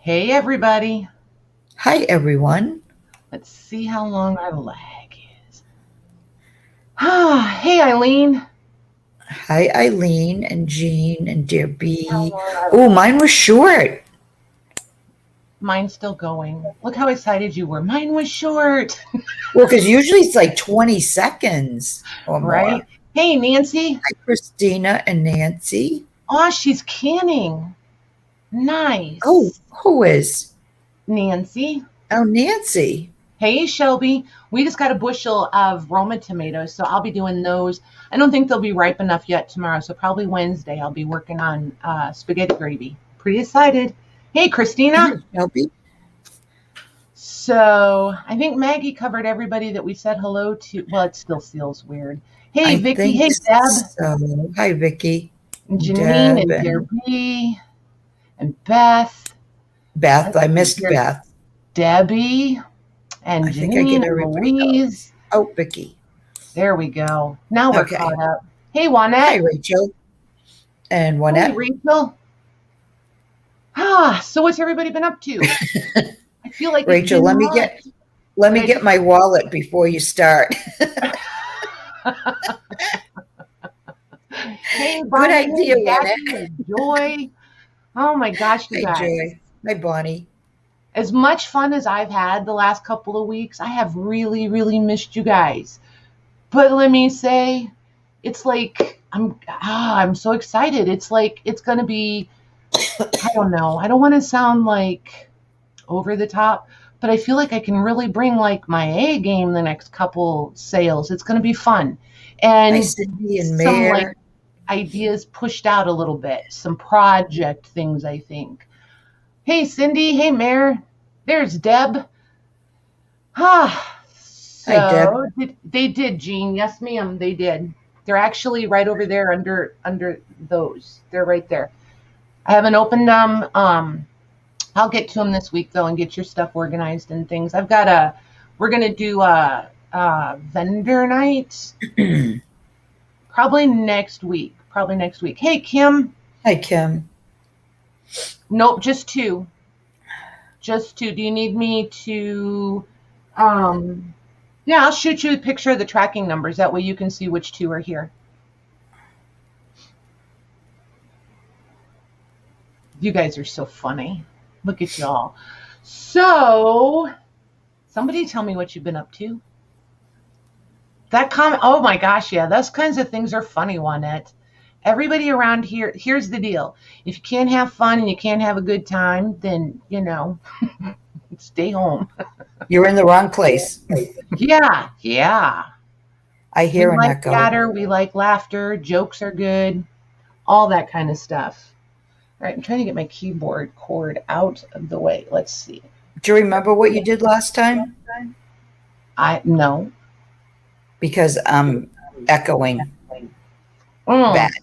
Hey, everybody. Hi, everyone. Let's see how long our lag is. Hey, Eileen. Hi, Eileen and Jean and Dear B. How long our Oh, mine was short. Mine's still going. Look how excited you were. Mine was short. Well, because usually it's like 20 seconds or Right? more. Hey, Nancy. Hi, Christina and Nancy. Oh, she's canning. Nice. Oh, who is? Nancy. Oh, Nancy. Hey, Shelby. We just got a bushel of Roma tomatoes, so I'll be doing those. I don't think they'll be ripe enough yet tomorrow, so probably Wednesday I'll be working on spaghetti gravy. Pretty excited. Hey, Christina. Shelby. So I think Maggie covered everybody that we said hello to. Well, it still feels weird. Hey, I Vicky. think Hey, Deb. so. Hi, Vicky. And Janine Deb and Debbie and Beth. Beth. I missed Beth. Debbie and I think I Janine get and everybody Louise. Oh, Vicky. There we go. Now we're Okay. caught up. Hey, Juanette. Hi, Rachel. And Juanette. Hey, Rachel. So what's everybody been up to? I feel like Rachel, let me get my wallet before you start. Hey, Good Bonnie, idea, Jackie, Joy. Oh my gosh, you Hey, guys. Joy. Hi, Bonnie. As much fun as I've had the last couple of weeks, I have really, really missed you guys. But let me say, it's like I'm so excited. It's like it's gonna be, I don't know. I don't want to sound like over the top, but I feel like I can really bring like my A game the next couple sales. It's gonna be fun. And Hi, Cindy and some Mayor. like ideas pushed out a little bit, some project things, I think. Hey, Cindy. Hey, Mayor. There's Deb. So Deb. they did, Jean. Yes, ma'am, they did. They're actually right over there under those. They're right there. I haven't opened them. I'll get to them this week, though, and get your stuff organized and things. We're going to do a vendor night probably next week. Hey, Kim. Hi, Kim. Nope, just two. Do you need me to, yeah, I'll shoot you a picture of the tracking numbers. That way you can see which two are here. You guys are so funny. Look at y'all. So, somebody tell me what you've been up to. That comment, oh my gosh, yeah, those kinds of things are funny, Juanette. Everybody around here, here's the deal. If you can't have fun and you can't have a good time, then, stay home. You're in the wrong place. Yeah. I hear We an like echo. chatter, we like laughter, jokes are good, all that kind of stuff. All right, I'm trying to get my keyboard cord out of the way. Let's see. Do you remember what you did last time? No. Because I'm echoing back.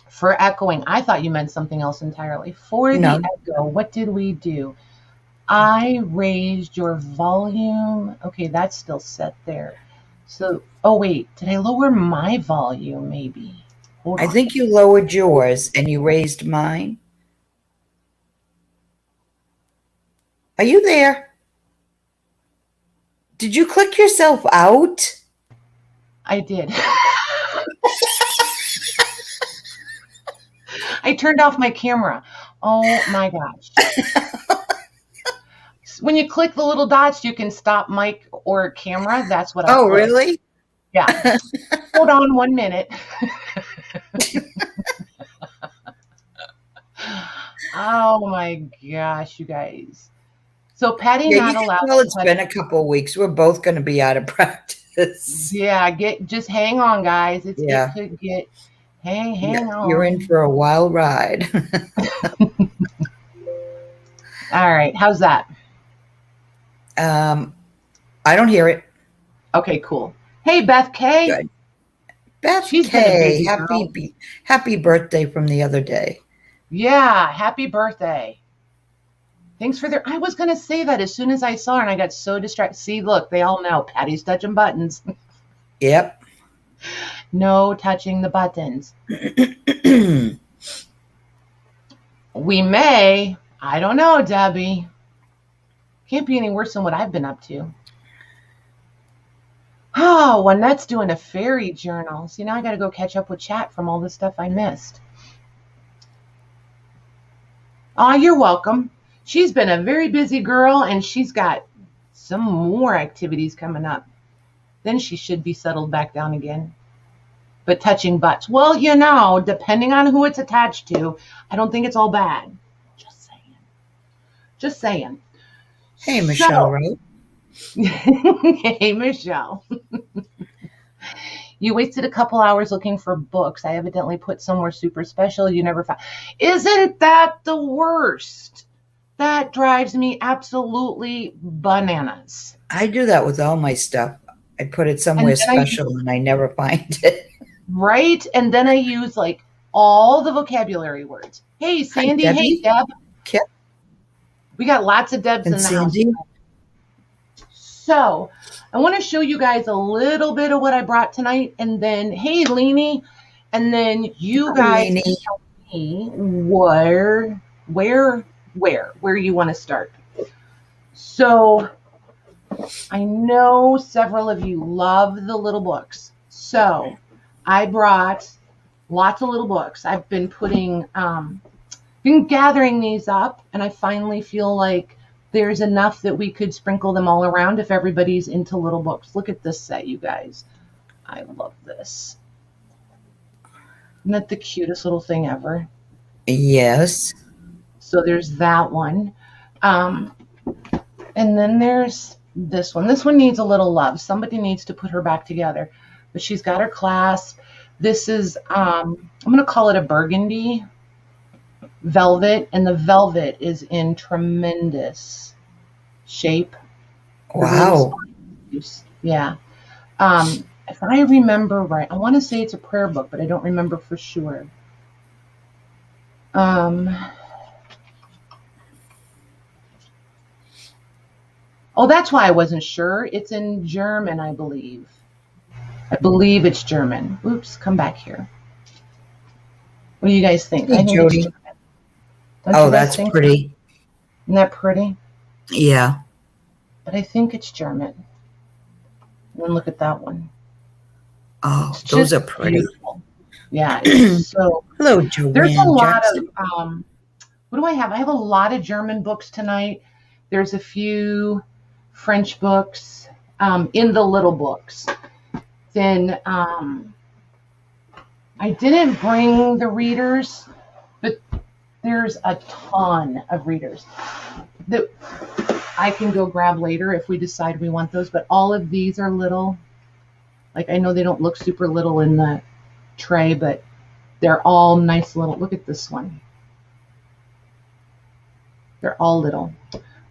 For echoing, I thought you meant something else entirely. For the echo, what did we do? I raised your volume. Okay, that's still set there. So, oh wait, did I lower my volume maybe? Hold on. I think you lowered yours and you raised mine. Are you there? Did you click yourself out? I did. I turned off my camera. Oh my gosh. When you click the little dots, you can stop mic or camera. That's what I Oh, click. really? Yeah. Hold on 1 minute. Oh my gosh, you guys. So Patty not allowed. Well, it's been a couple of weeks. We're both going to be out of practice. Yeah, just hang on, guys. It could get hang on. You're in for a wild ride. All right, how's that? I don't hear it. Okay, cool. Hey, Beth K. Good. Beth She's K. Happy birthday from the other day. Yeah, happy birthday. Thanks for I was going to say that as soon as I saw her, and I got so distracted. See, look, they all know Patty's touching buttons. Yep. No touching the buttons. We may, I don't know, Debbie. Can't be any worse than what I've been up to. Oh, Juanette's doing a fairy journal. See, now I got to go catch up with chat from all the stuff I missed. Oh, you're welcome. She's been a very busy girl, and she's got some more activities coming up. Then she should be settled back down again. But touching butts, well, depending on who it's attached to, I don't think it's all bad. Just saying. Hey, Michelle wrote. Hey, Michelle. You wasted a couple hours looking for books. I evidently put somewhere super special you never found. Isn't that the worst? That drives me absolutely bananas. I do that with all my stuff. I put it somewhere special and I never find it. Right? And then I use like all the vocabulary words. Hey, Sandy. Hi, hey, Deb. Kip. We got lots of Debs in the Sandy. house. So I want to show you guys a little bit of what I brought tonight. And then, hey, Leanie. And then you guys can tell me where you want to start. So I know several of you love the little books. So I brought lots of little books. I've been been gathering these up, and I finally feel like there's enough that we could sprinkle them all around if everybody's into little books. Look at this set, you guys. I love this. Isn't that the cutest little thing ever? Yes. So there's that one. And then there's this one. This one needs a little love. Somebody needs to put her back together. But she's got her clasp. This is, I'm going to call it a burgundy velvet. And the velvet is in tremendous shape. Wow. Yeah. If I remember right, I want to say it's a prayer book, but I don't remember for sure. Oh, that's why I wasn't sure. It's in German, I believe. I believe it's German. Oops, come back here. What do you guys think? Hey, I think Jody. it's German. Oh, that's pretty. Isn't that pretty? Yeah. But I think it's German. And then look at that one. Oh, those are pretty. Beautiful. Yeah. So hello, Joanne. There's a lot Jackson. of what do I have? I have a lot of German books tonight. There's a few French books in the little books. Then I didn't bring the readers, but there's a ton of readers that I can go grab later if we decide we want those. But all of these are little. Like, I know they don't look super little in the tray, but they're all nice little. Look at this one. They're all little.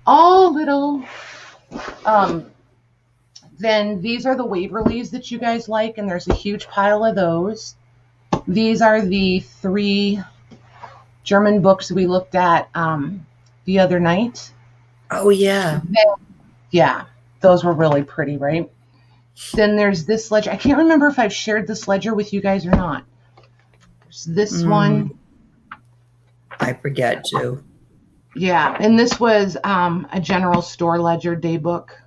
All little. Then these are the Waverlys that you guys like, and there's a huge pile of those. These are the 3 German books we looked at the other night. Oh, yeah. Yeah, those were really pretty, right? Then there's this ledger. I can't remember if I've shared this ledger with you guys or not. There's this one. I forget to. Yeah, and this was a general store ledger day book.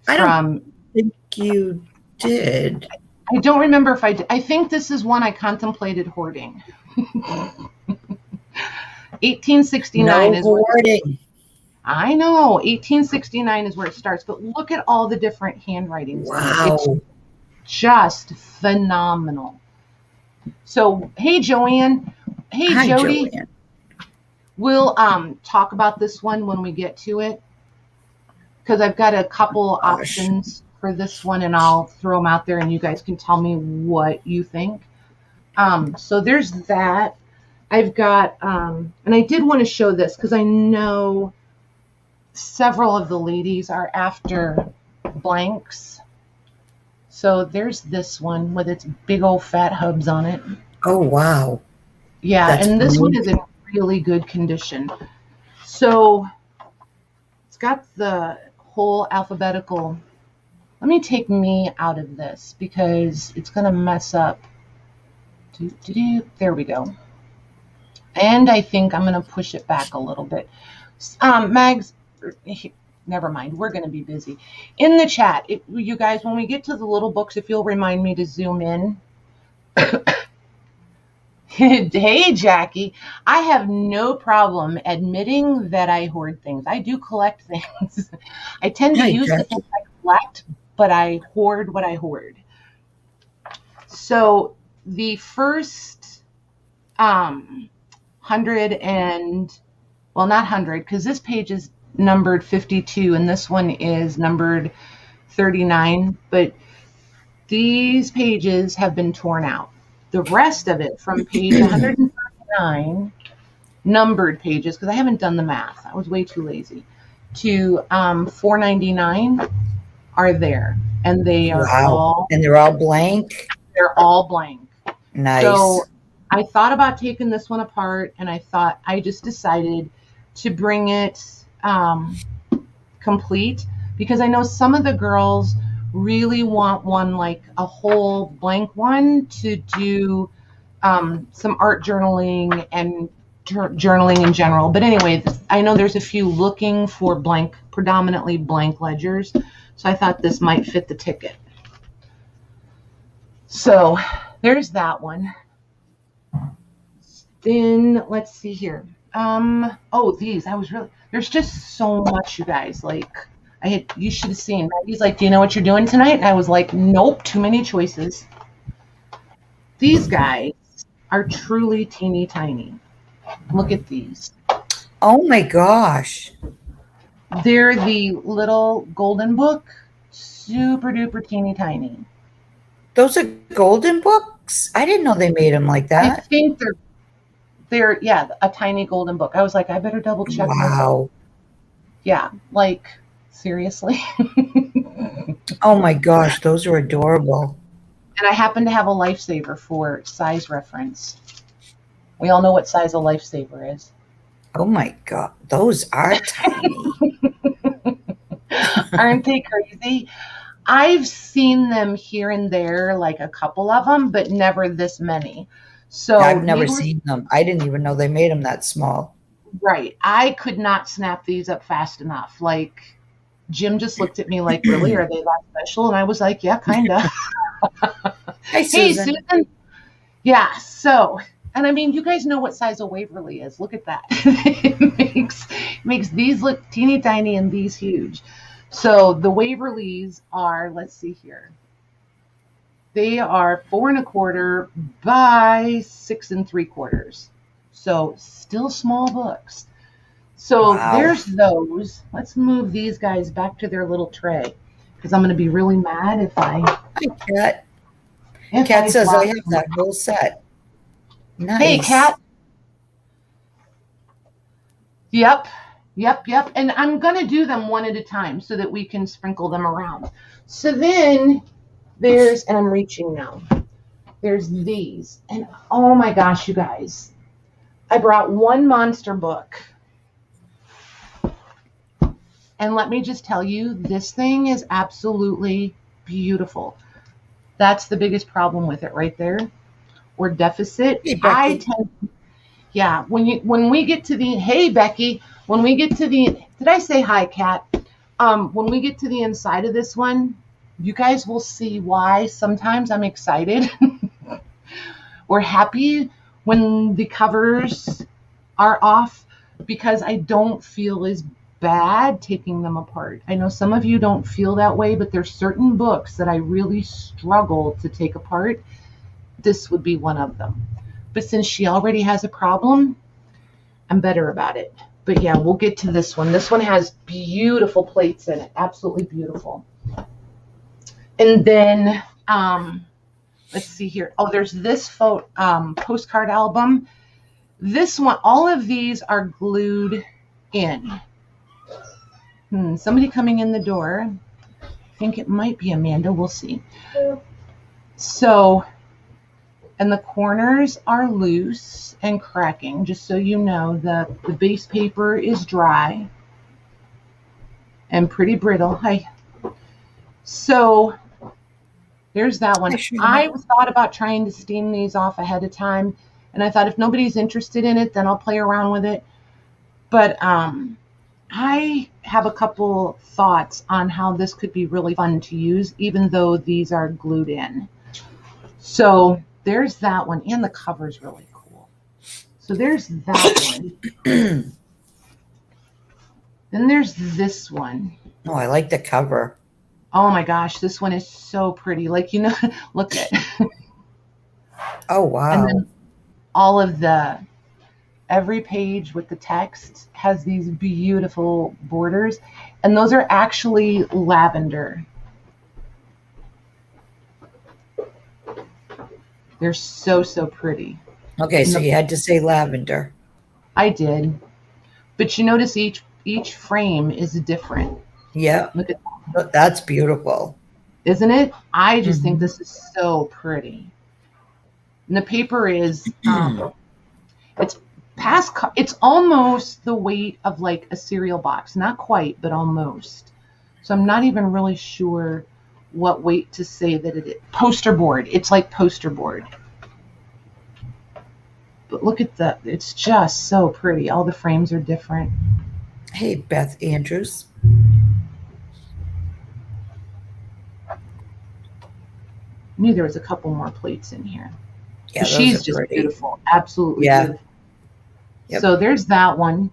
I don't think you did. I don't remember if I did. I think this is one I contemplated hoarding. 1869 is hoarding. I know. 1869 is where it starts, but look at all the different handwritings. Wow. It's just phenomenal. So, hey, Joanne. Hey, Hi, Jody. Joanne. We'll talk about this one when we get to it, because I've got a couple options for this one, and I'll throw them out there, and you guys can tell me what you think. So there's that. I've got, and I did want to show this because I know several of the ladies are after blanks. So there's this one with its big old fat hubs on it. Oh, wow. Yeah, That's and this cool. one is in really good condition. So it's got the whole alphabetical. Let me take me out of this because it's going to mess up. There we go. And I think I'm going to push it back a little bit. Mags, never mind. We're going to be busy. In the chat, you guys, when we get to the little books, if you'll remind me to zoom in. Hey, Jackie. I have no problem admitting that I hoard things. I do collect things. I tend to use the things I collect, but I hoard what I hoard. So the first 100 and, well, not 100, because this page is numbered 52 and this one is numbered 39, but these pages have been torn out. The rest of it from page 139, numbered pages, because I haven't done the math, I was way too lazy, to 499 are there, and they are all, and they're all blank. They're all blank. Nice. So I thought about taking this one apart, and I just decided to bring it complete, because I know some of the girls really want like a whole blank one to do some art journaling and journaling in general. But anyway, I know there's a few looking for predominantly blank ledgers, so I thought this might fit the ticket. So there's that one. Then let's see here. There's just so much, you guys. Like, you should have seen. Maggie's like, do you know what you're doing tonight? And I was like, nope, too many choices. These guys are truly teeny tiny. Look at these. Oh my gosh. They're the little golden book, super duper teeny tiny. Those are golden books? I didn't know they made them like that. I think they're a tiny golden book. I was like, I better double check. Wow. Yeah, like, seriously. Oh my gosh, those are adorable. And I happen to have a lifesaver for size reference. We all know what size a lifesaver is. Oh my God, those are tiny. Aren't they crazy? I've seen them here and there, like a couple of them, but never this many. So I've never seen them. I didn't even know they made them that small. Right. I could not snap these up fast enough. Like, Jim just looked at me like, really, are they that special? And I was like, yeah, kind of. Hey, Susan. Yeah, so, and I mean, you guys know what size a Waverly is. Look at that. It makes these look teeny tiny and these huge. So the Waverlys are, let's see here. They are 4 1/4 by 6 3/4. So still small books. So There's those. Let's move these guys back to their little tray, because I'm going to be really mad if I... Hi, Kat. Kat says I have that whole set. Nice. Hey, Kat. Yep. And I'm going to do them one at a time so that we can sprinkle them around. So then and I'm reaching now. There's these. And oh my gosh, you guys. I brought one monster book. And let me just tell you, this thing is absolutely beautiful. That's the biggest problem with it right there. Or deficit. Hey, when we get to the, hey, Becky, when we get to the, did I say hi, Kat? When we get to the inside of this one, you guys will see why sometimes I'm excited or happy when the covers are off, because I don't feel as bad taking them apart. I know some of you don't feel that way, but there's certain books that I really struggle to take apart. This would be one of them. But since she already has a problem, I'm better about it. But yeah, we'll get to this one. This one has beautiful plates in it. Absolutely beautiful. And then, let's see here. Oh, there's this postcard album. This one, all of these are glued in. Somebody coming in the door. I think it might be Amanda. We'll see. So, and the corners are loose and cracking. Just so you know, the base paper is dry and pretty brittle. Hi. So, there's that one. I thought about trying to steam these off ahead of time, And I thought if nobody's interested in it, then I'll play around with it. But I have a couple thoughts on how this could be really fun to use, even though these are glued in. So there's that one, and the cover's really cool. So there's that one. Then there's this one. Oh, I like the cover. Oh my gosh, this one is so pretty. Like, you know, look at it. Oh, wow. And then all of every page with the text has these beautiful borders, and those are actually lavender. They're so, so pretty. Okay, so you had to say lavender. I did. But you notice each frame is different. Yeah. Look at that. That's beautiful. Isn't it? I just think this is so pretty. And the paper is it's almost the weight of like a cereal box. Not quite, but almost. So I'm not even really sure what weight to say that it is. Poster board. It's like poster board. But look at that. It's just so pretty. All the frames are different. Hey, Beth Andrews. I knew there was a couple more plates in here. Yeah, she's just pretty. Beautiful. Absolutely beautiful. Yep. So there's that one.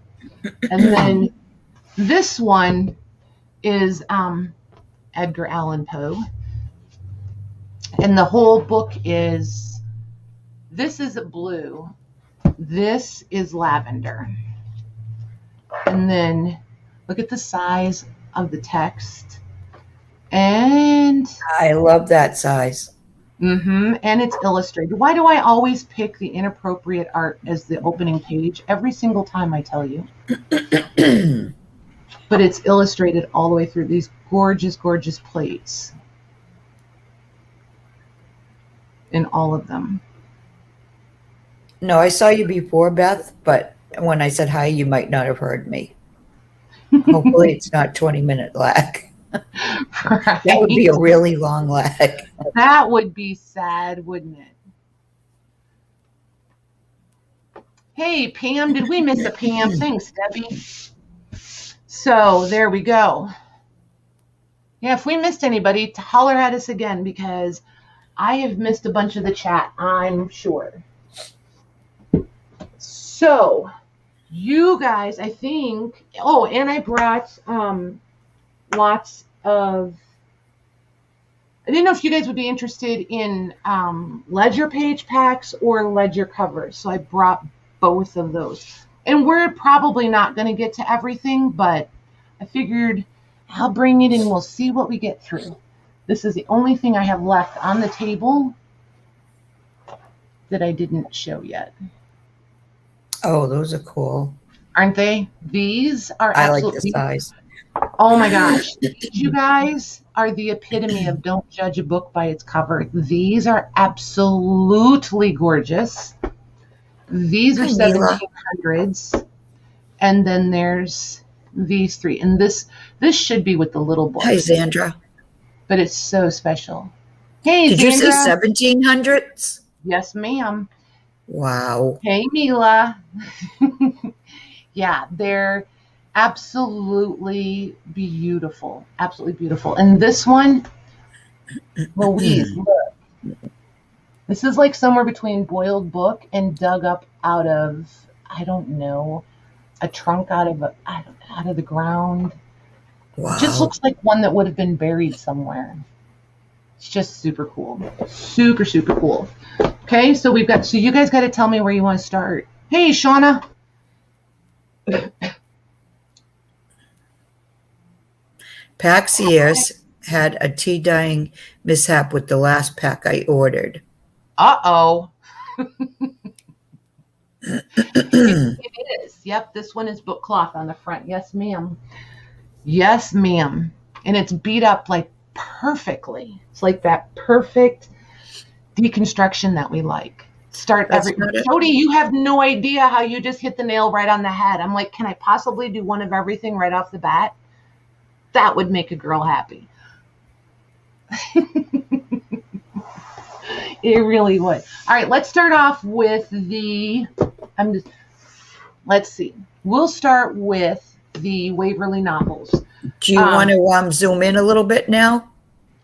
And then this one is Edgar Allan Poe. And the whole book is, this is blue. This is lavender. And then look at the size of the text. And I love that size. And it's illustrated. Why do I always pick the inappropriate art as the opening page? Every single time I tell you. But it's illustrated all the way through these gorgeous, gorgeous plates. In all of them. No, I saw you before, Beth, but when I said hi, you might not have heard me. Hopefully it's not 20-minute lag. Right. That would be a really long lag. That would be sad, wouldn't it? Hey, Pam, did we miss a Pam? Thanks, Debbie. So there we go. Yeah, if we missed anybody, to holler at us again, because I have missed a bunch of the chat, I'm sure. So you guys, I think, oh, and I brought lots of, I didn't know if you guys would be interested in ledger page packs or ledger covers. So I brought both of those. And we're probably not going to get to everything, but I figured I'll bring it and we'll see what we get through. This is the only thing I have left on the table that I didn't show yet. Oh, those are cool. Aren't they? These are absolutely, I like the size. Oh my gosh. You guys are the epitome of don't judge a book by its cover. These are absolutely gorgeous. These are 1700s. And then there's these three. And this should be with the little book. Hi, Zandra. But it's so special. Hey, Did Zandra. You say 1700s? Yes, ma'am. Wow. Hey, Mila. Yeah, they're absolutely beautiful. Absolutely beautiful. And this one, Louise, look. This is like somewhere between boiled book and dug up out of, I don't know, a trunk out of the ground. Wow. It just looks like one that would have been buried somewhere. It's just super cool. Super, super cool. Okay, so you guys got to tell me where you want to start. Hey, Shauna. Paxiers had a tea dyeing mishap with the last pack I ordered. Uh-oh. It is. Yep, this one is book cloth on the front. Yes, ma'am. Yes, ma'am. And it's beat up like perfectly. It's like that perfect deconstruction that we like. Jody, you have no idea how you just hit the nail right on the head. I'm like, can I possibly do one of everything right off the bat? That would make a girl happy. It really would. All right, let's start off with let's see. We'll start with the Waverly novels. Do you want to zoom in a little bit now?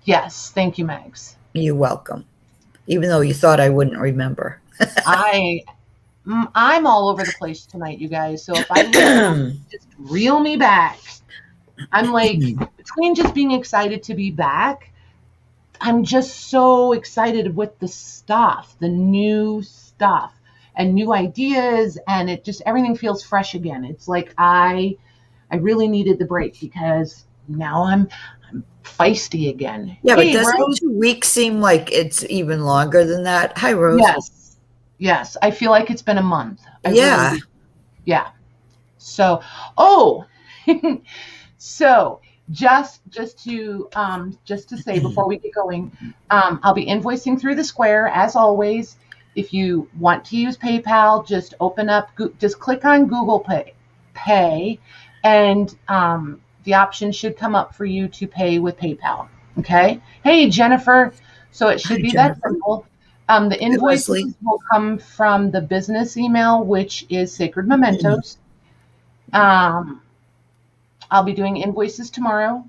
Yes, thank you, Mags. You're welcome. Even though you thought I wouldn't remember. I'm all over the place tonight, you guys. So if I just reel me back. I'm like, between just being excited to be back, I'm just so excited with the stuff, the new stuff and new ideas, and it just, everything feels fresh again. It's like I really needed the break because now I'm feisty again. Yeah, hey, but doesn't Rose, 2 weeks seem like it's even longer than that? Hi, Rose. Yes. I feel like it's been a month. Yeah. So, so just to say before we get going, I'll be invoicing through the Square as always. If you want to use PayPal, just just click on Google Pay, and the option should come up for you to pay with PayPal. Okay. Hey, Jennifer. So it should be Jennifer. That simple. The invoices will come from the business email, which is Sacred Mementos. I'll be doing invoices tomorrow.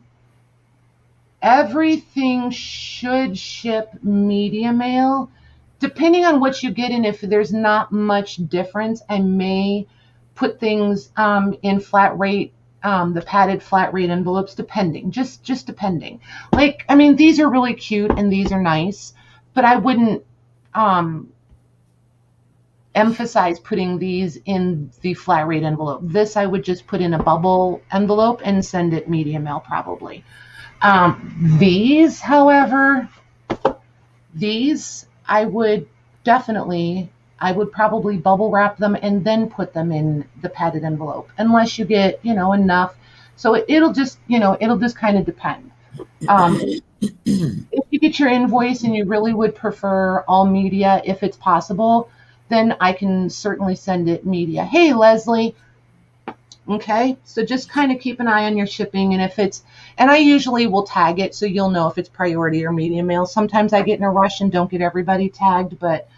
Everything should ship media mail. Depending on what you get, and if there's not much difference, I may put things in flat rate, the padded flat rate envelopes, depending, just depending. Like, I mean, these are really cute and these are nice, but I wouldn't emphasize putting these in the flat rate envelope. This I would just put in a bubble envelope and send it media mail probably. These, however, I would probably bubble wrap them and then put them in the padded envelope, unless you get, enough. So it'll just kind of depend. If you get your invoice and you really would prefer all media, if it's possible, then I can certainly send it media. Hey, Leslie. Okay, so just kind of keep an eye on your shipping, and I usually will tag it so you'll know if it's priority or media mail. Sometimes I get in a rush and don't get everybody tagged, but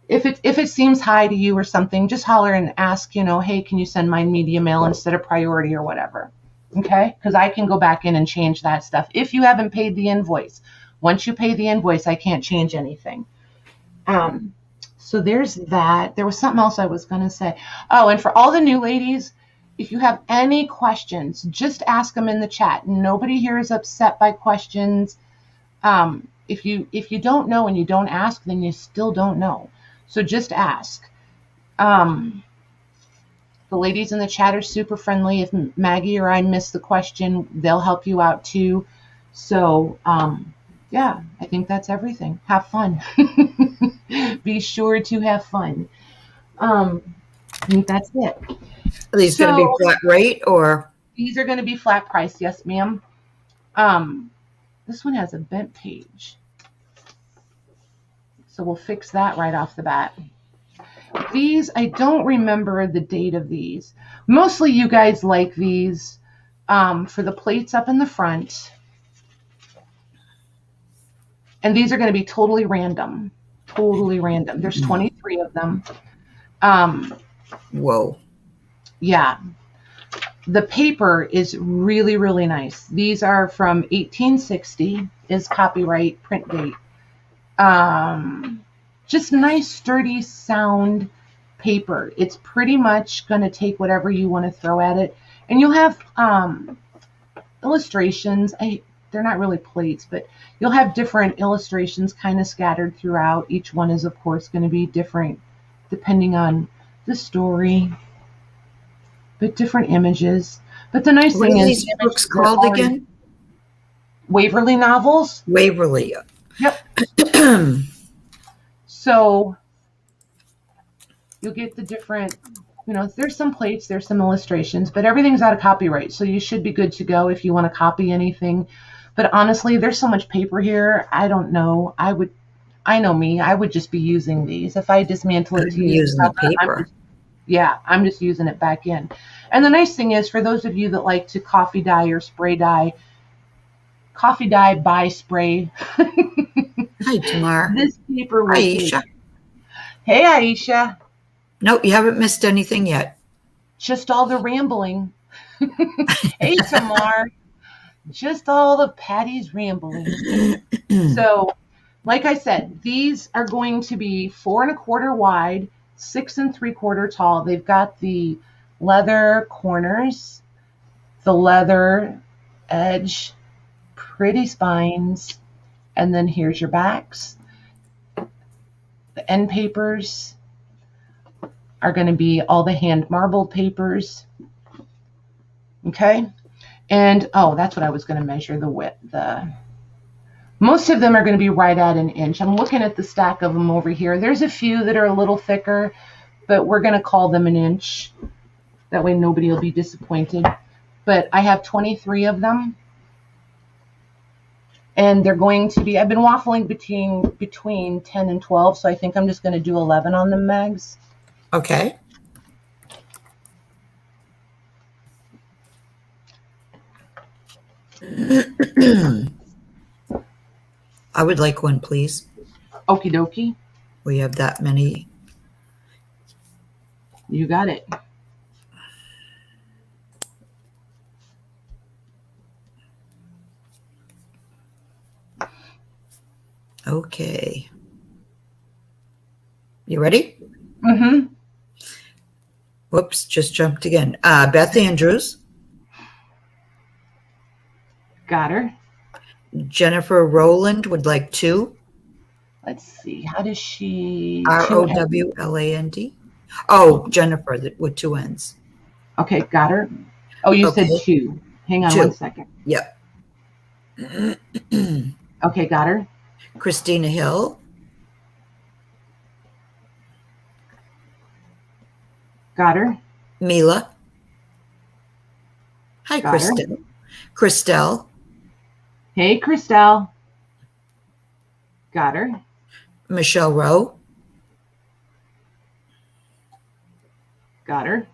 if it seems high to you or something, just holler and ask, hey, can you send my media mail instead of priority or whatever? Okay, because I can go back in and change that stuff if you haven't paid the invoice. Once you pay the invoice, I can't change anything. So there's that. There was something else I was going to say. Oh, and for all the new ladies, if you have any questions, just ask them in the chat. Nobody here is upset by questions. If you don't know and you don't ask, then you still don't know. So just ask. The ladies in the chat are super friendly. If Maggie or I miss the question, they'll help you out too. So, yeah, I think that's everything. Have fun. Be sure to have fun. I think that's it. Are these going to be flat rate or? These are going to be flat price. Yes, ma'am. This one has a bent page. So we'll fix that right off the bat. These, I don't remember the date of these. Mostly you guys like these for the plates up in the front. And these are going to be totally random. Totally random. There's 23 of them. Whoa. Yeah. The paper is really, really nice. These are from 1860 is copyright print date. Just nice, sturdy, sound paper. It's pretty much going to take whatever you want to throw at it. And you'll have illustrations. They're not really plates, but you'll have different illustrations kind of scattered throughout. Each one is, of course, going to be different depending on the story, but different images. But the nice thing is, these books called again? Waverly novels. Waverly. Yep. So you'll get the different, there's some plates, there's some illustrations, but everything's out of copyright. So you should be good to go if you want to copy anything. But honestly, there's so much paper here. I don't know. I know me. I would just be using these. If I dismantle it to use the paper. I'm just using it back in. And the nice thing is, for those of you that like to coffee dye or spray dye, coffee dye by spray. Hi, Tamar. This paper will Aisha. take. Hey, Aisha. Nope, you haven't missed anything yet. Just all the rambling. Hey, Tamar. Just all the Patty's rambling. So, like I said, these are going to be 4 1/4 wide, 6 3/4 tall. They've got the leather corners, the leather edge, pretty spines, and then here's your backs. The end papers are going to be all the hand marbled papers. Okay. And, oh, that's what I was going to measure the width. Most of them are going to be right at 1 inch. I'm looking at the stack of them over here. There's a few that are a little thicker, but we're going to call them 1 inch. That way nobody will be disappointed. But I have 23 of them. And they're going to be, I've been waffling between 10 and 12, so I think I'm just going to do 11 on them, Megs. Okay. I would like one, please. Okie dokie. We have that many. You got it. Okay. You ready? Mm-hmm. Whoops, just jumped again. Beth Andrews. Got her. Jennifer Rowland would like 2. Let's see. How does she? Rowland. Oh, Jennifer with 2 N's. Okay, got her. Oh, you said 2. Hang on 2. 1 second. Yep. Okay, got her. Christina Hill. Got her. Mila. Hi, Got her. Kristen. Christelle. Hey, Christelle. Got her. Michelle Rowe. Got her.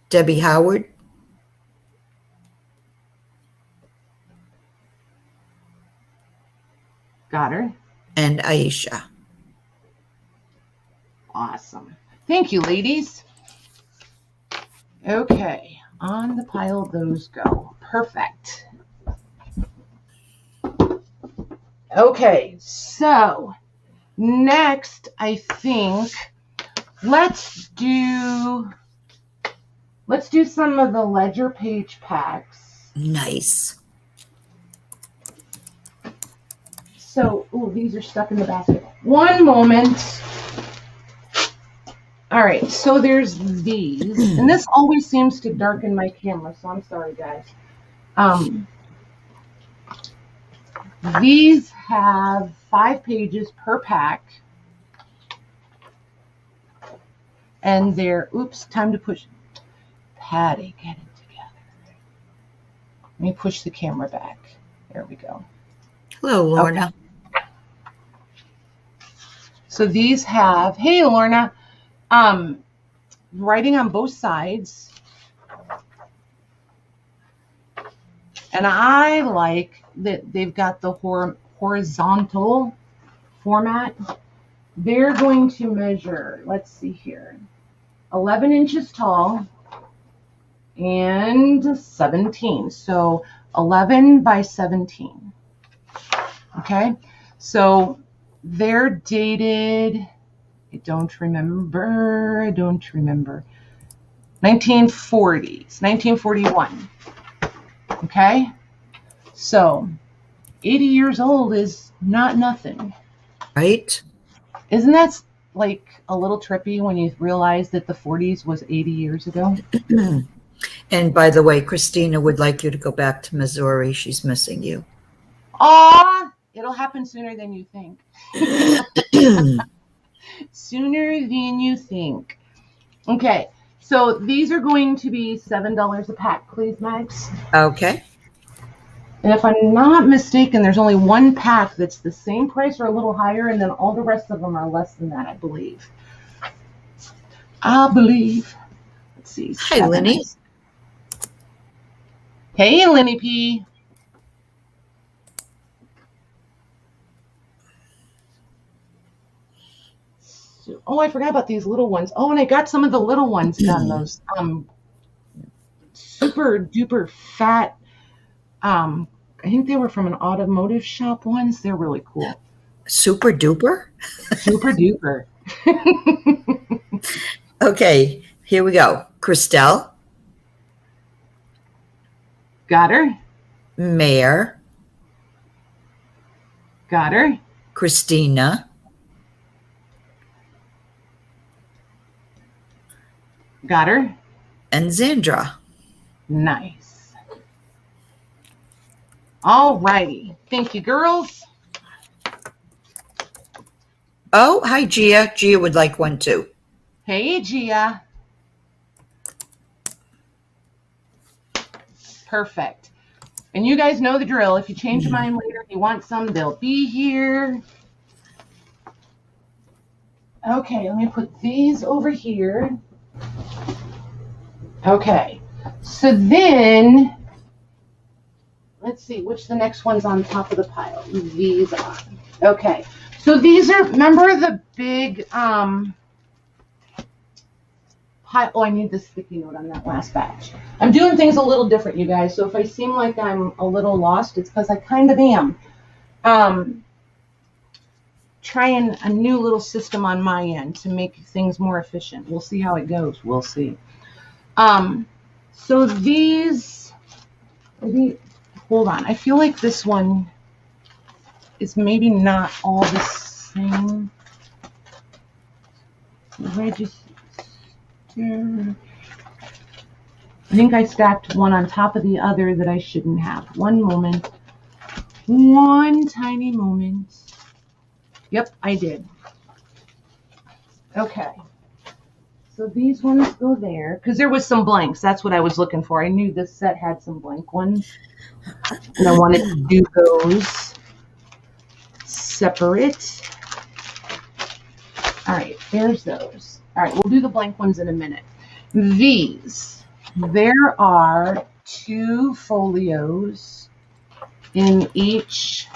Debbie Howard. Got her. And Aisha. Awesome. Thank you, ladies. Okay, on the pile those go. Perfect. Okay, so next I think let's do some of the ledger page packs. Nice. So, these are stuck in the basket. One moment. All right, so there's these, and this always seems to darken my camera, so I'm sorry, guys. These have 5 pages per pack, and they're, oops, time to push. Patty, get it together. Let me push the camera back. There we go. Hello, Lorna. Okay. So these have, hey, Lorna, writing on both sides. And I like that they've got the horizontal format. They're going to measure, let's see here, 11 inches tall and 17. So 11 by 17. Okay, so they're dated, I don't remember, 1940s, 1941. Okay, so 80 years old is not nothing. Right? Isn't that like a little trippy when you realize that the 40s was 80 years ago? And by the way, Christina would like you to go back to Missouri. She's missing you. Aw, it'll happen sooner than you think. Sooner than you think. Okay, so these are going to be $7 a pack, please, Max. Okay. And if I'm not mistaken, there's only one pack that's the same price or a little higher, and then all the rest of them are less than that, I believe. Let's see. Hi, Lenny. Hey, Lenny P. So, oh, I forgot about these little ones. Oh, and I got some of the little ones done. Those super duper fat. I think they were from an automotive shop ones. They're really cool. Super duper? Super duper. Okay, here we go. Christelle. Got her. Mayor. Got her. Christina. Got her. And Zandra. Nice. All righty. Thank you, girls. Oh, hi, Gia. Gia would like one too. Hey, Gia. Perfect. And you guys know the drill. If you change your mind later, if you want some, they'll be here. Okay, let me put these over here. Okay, so then, let's see, which the next one's on top of the pile? These are. Okay, so these are, remember the big, pile? Oh, I need the sticky note on that last batch. I'm doing things a little different, you guys, so if I seem like I'm a little lost, it's because I kind of am. Trying a new little system on my end to make things more efficient. We'll see how it goes. We'll see. So these, maybe, hold on. I feel like this one is maybe not all the same. Register. I think I stacked one on top of the other that I shouldn't have. One moment. One tiny moment. Yep, I did. Okay. So these ones go there, because there was some blanks. That's what I was looking for. I knew this set had some blank ones, and I wanted to do those separate. All right, there's those. All right, we'll do the blank ones in a minute. These, there are 2 folios in each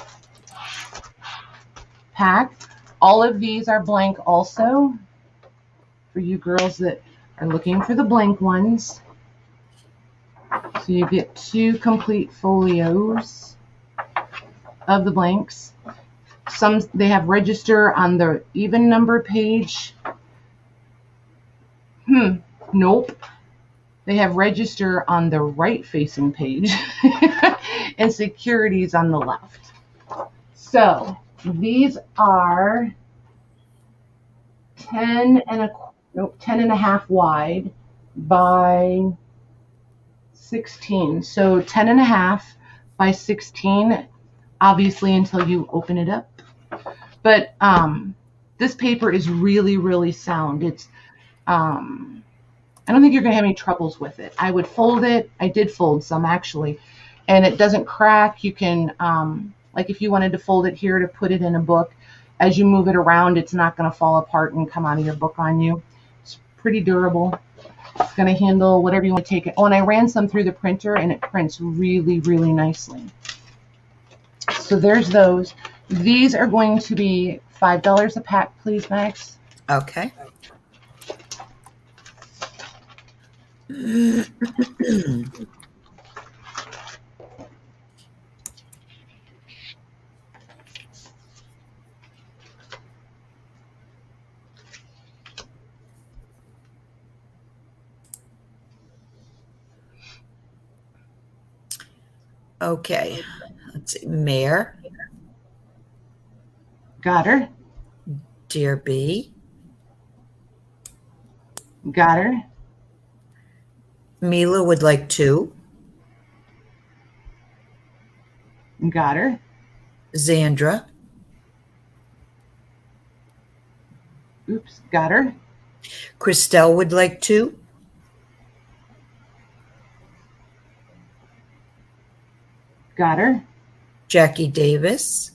pack. All of these are blank also, for you girls that are looking for the blank ones. So you get 2 complete folios of the blanks. Some, they have register on the even number page. Nope. They have register on the right facing page and securities on the left. So these are 10 and a half wide by 16. So 10 and a half by 16, obviously until you open it up. But this paper is really, really sound. It's I don't think you're going to have any troubles with it. I would fold it. I did fold some actually, and it doesn't crack. You can, like if you wanted to fold it here to put it in a book, as you move it around, it's not going to fall apart and come out of your book on you. It's pretty durable. It's going to handle whatever you want to take it. Oh, and I ran some through the printer, and it prints really, really nicely. So there's those. These are going to be $5 a pack, please, Max. Okay. Okay, let's see. Mayor. Got her. Dear B. Got her. Mila would like 2. Got her. Zandra. Oops, got her. Christelle would like 2. Got her. Jackie Davis.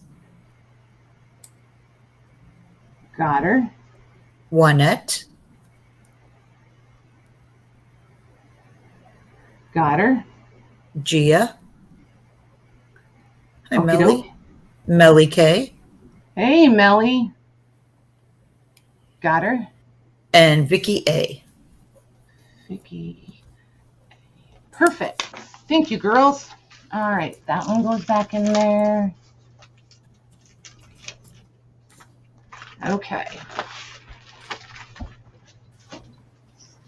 Got her. Juanette. Got her. Gia. Hi, Okey Melly. doke. Melly K. Hey, Melly. Got her. And Vicky A. Vicky. Perfect. Thank you, girls. All right, that one goes back in there. Okay.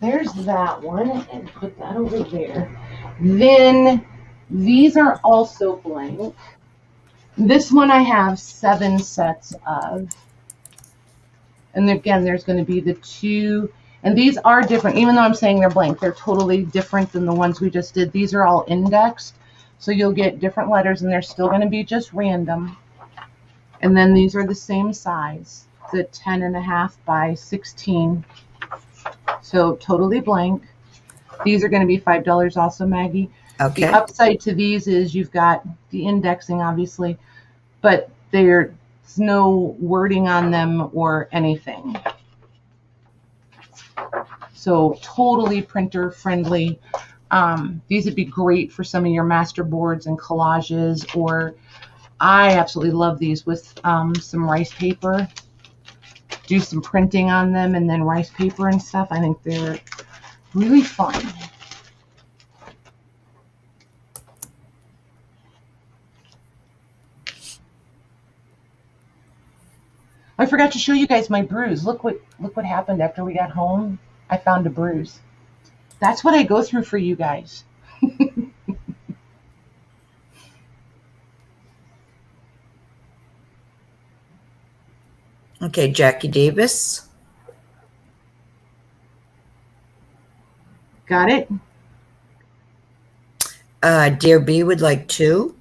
There's that one, and put that over there. Then these are also blank. This one I have 7 sets of. And again, there's going to be the 2, and these are different. Even though I'm saying they're blank, they're totally different than the ones we just did. These are all indexed, so you'll get different letters, and they're still going to be just random. And then these are the same size, the 10.5 by 16. So totally blank. These are going to be $5 also, Maggie. Okay. The upside to these is you've got the indexing, obviously, but there's no wording on them or anything. So totally printer friendly. These would be great for some of your master boards and collages, or I absolutely love these with some rice paper. Do some printing on them and then rice paper and stuff. I think they're really fun. I forgot to show you guys my bruise. Look what happened after we got home. I found a bruise. That's what I go through for you guys. Okay, Jackie Davis. Got it? Dear B would like 2.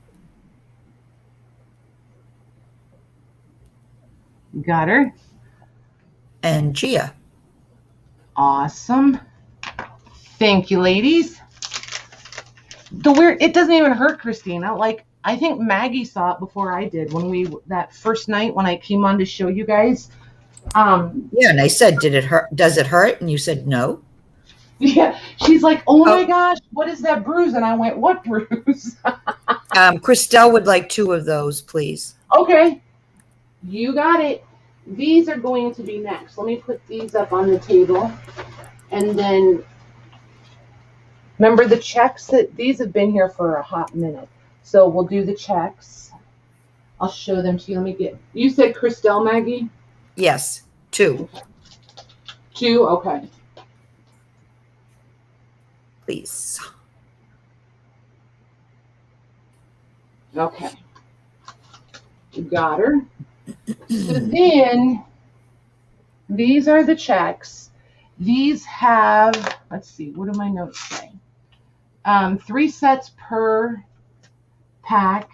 Got her. And Gia. Awesome. Thank you, ladies. It doesn't even hurt, Christina. Like, I think Maggie saw it before I did when that first night when I came on to show you guys. Yeah, and I said, did it hurt? Does it hurt? And you said no. Yeah, she's like, oh my gosh, what is that bruise? And I went, what bruise? Christelle would like 2 of those, please. Okay, you got it. These are going to be next. Let me put these up on the table. And then, remember the checks? These have been here for a hot minute. So we'll do the checks. I'll show them to you. You said Christelle, Maggie? Yes, 2. 2, okay. Please. Okay. You got her. So then, these are the checks. These have, let's see, what do my notes say? 3 sets per pack.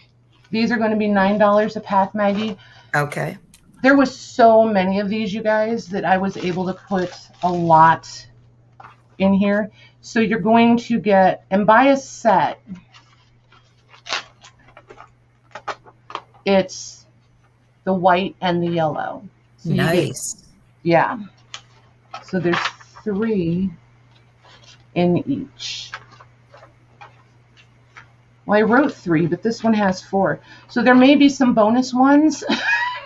These are going to be $9 a pack, Maggie. Okay. There was so many of these, you guys, that I was able to put a lot in here. So you're going to get, and buy a set, it's the white and the yellow. So nice. Yeah. So there's 3 in each. Well, I wrote 3, but this one has 4. So there may be some bonus ones.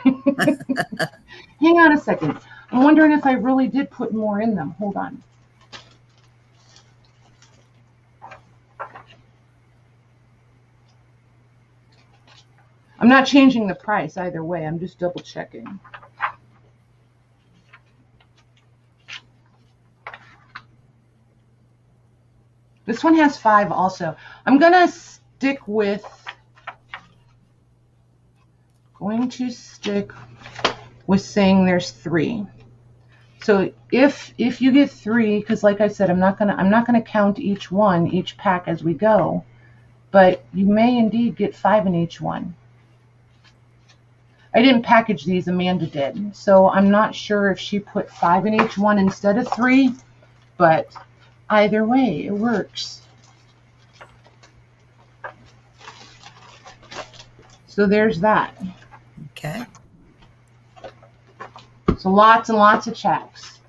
Hang on a second. I'm wondering if I really did put more in them. Hold on. I'm not changing the price either way. I'm just double checking. This one has 5 also. I'm going to stick with saying there's 3. So if you get 3, because like I said, I'm not gonna count each pack as we go, but you may indeed get 5 in each one. I didn't package these, Amanda did, so I'm not sure if she put 5 in each one instead of 3, but either way, it works. So there's that. Okay. So lots and lots of checks.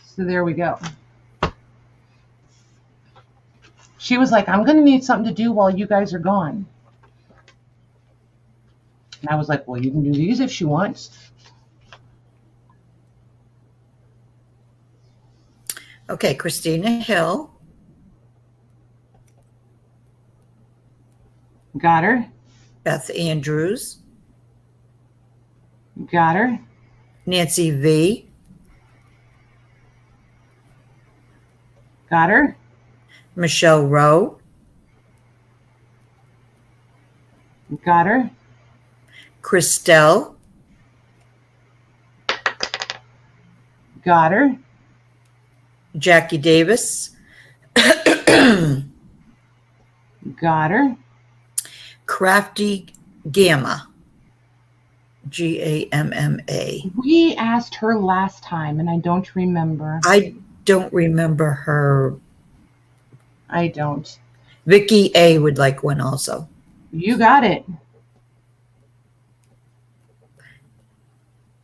So there we go. She was like, I'm going to need something to do while you guys are gone. And I was like, well, you can do these if she wants. Okay, Christina Hill. Got her. Beth Andrews. Got her. Nancy V. Got her. Michelle Rowe. Got her. Christelle. Got her. Jackie Davis. Got her. Crafty Gamma. Gamma. We asked her last time, and I don't remember. I don't remember her. I don't. Vicky A would like one also. You got it.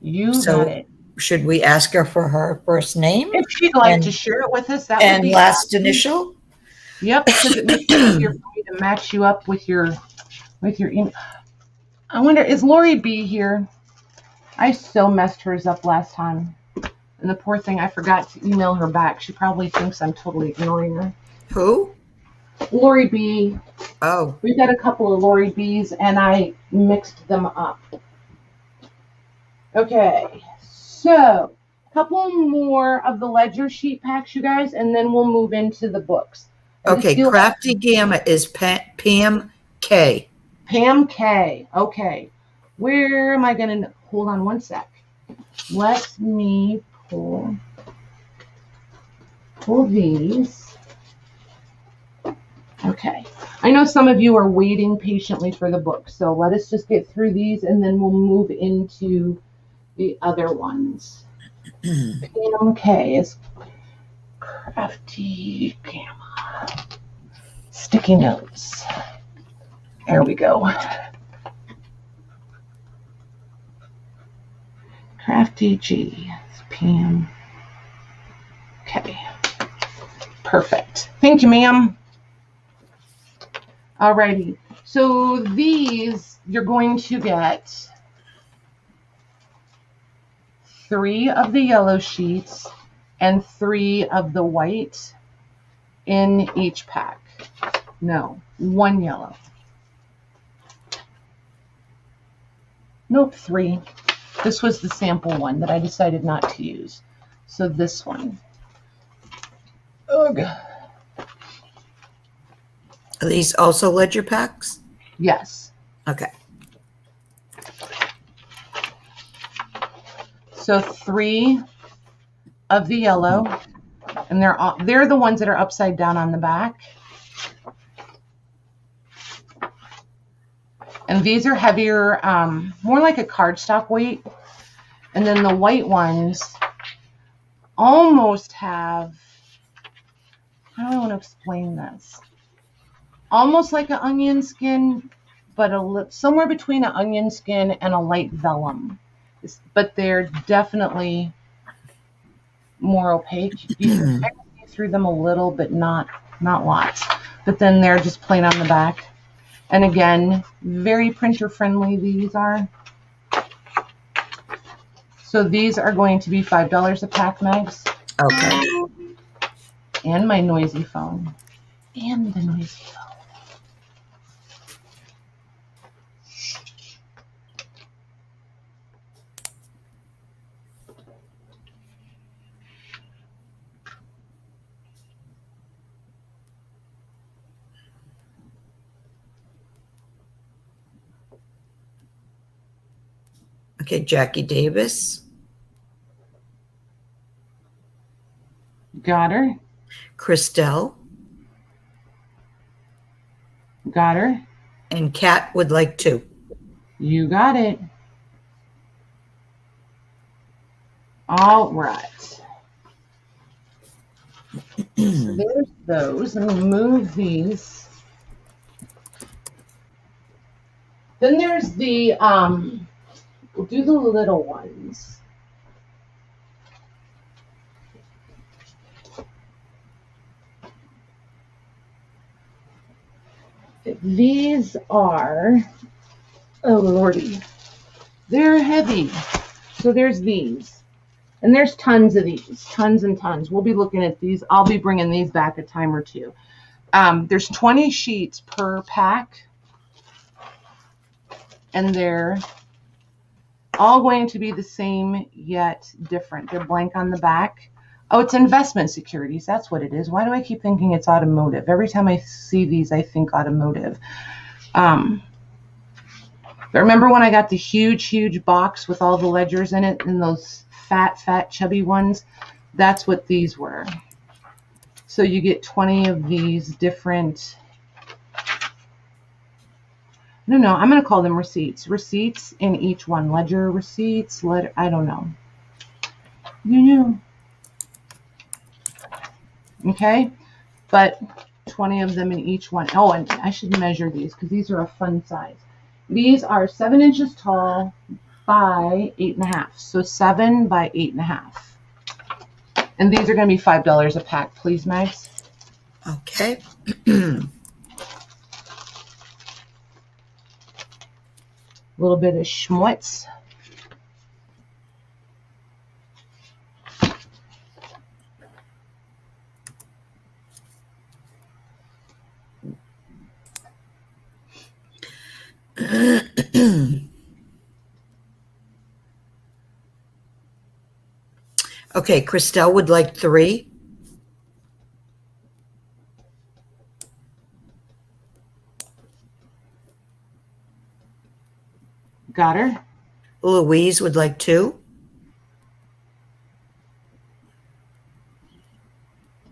You got it. Should we ask her for her first name? If she'd like to share it with us, that would be last awesome. initial? Yep, because it makes it easier for me to match you up with your email. I wonder, is Lori B here? I so messed hers up last time. And the poor thing, I forgot to email her back. She probably thinks I'm totally ignoring her. Who? Lori B. Oh. We've got a couple of Lori B's, and I mixed them up. Okay, so a couple more of the ledger sheet packs, you guys, and then we'll move into the books. Okay, Crafty Gamma is Pam K. Pam K. Okay. Where am I going to... Hold on one sec. Let me pull these. Okay. I know some of you are waiting patiently for the book, so let us just get through these, and then we'll move into the other ones. Pam K is Crafty Gamma. Sticky notes. There we go. Crafty G. Pam. Okay. Perfect. Thank you, ma'am. Alrighty. So these, you're going to get 3 of the yellow sheets and 3 of the white in each pack. No, 1 yellow. Nope, 3. This was the sample one that I decided not to use. So this one. Ugh. Are these also ledger packs? Yes. Okay. So 3 of the yellow, and they're the ones that are upside down on the back. And these are heavier, more like a cardstock weight. And then the white ones almost have, how do I want to explain this? Almost like an onion skin, but somewhere between an onion skin and a light vellum. But they're definitely more opaque. You can see through them a little, but not lots. But then they're just plain on the back. And again, very printer friendly these are. So these are going to be $5 a pack, Megs. Okay. And my noisy phone. And the noisy phone. Okay, Jackie Davis. Got her. Christelle. Got her. And Kat would like 2. You got it. All right. So there's those. Let me move these. Then there's the, we'll do the little ones. These are, oh lordy, they're heavy. So there's these. And there's tons of these, tons and tons. We'll be looking at these. I'll be bringing these back a time or two. There's 20 sheets per pack. And they're all going to be the same yet different. They're blank on the back. Oh, it's investment securities. That's what it is. Why do I keep thinking it's automotive? Every time I see these, I think automotive. But remember when I got the huge box with all the ledgers in it and those fat, chubby ones? That's what these were. So you get 20 of these different... No, I'm going to call them receipts. Receipts in each one. Ledger, receipts, I don't know. Okay, but 20 of them in each one. Oh, and I should measure these because these are a fun size. These are 7 inches tall by 8.5. So 7 by 8.5. And these are going to be $5 a pack, please, Mags. Okay. A little bit of schmutz. Okay, Christelle would like 3. Got her. Louise would like 2.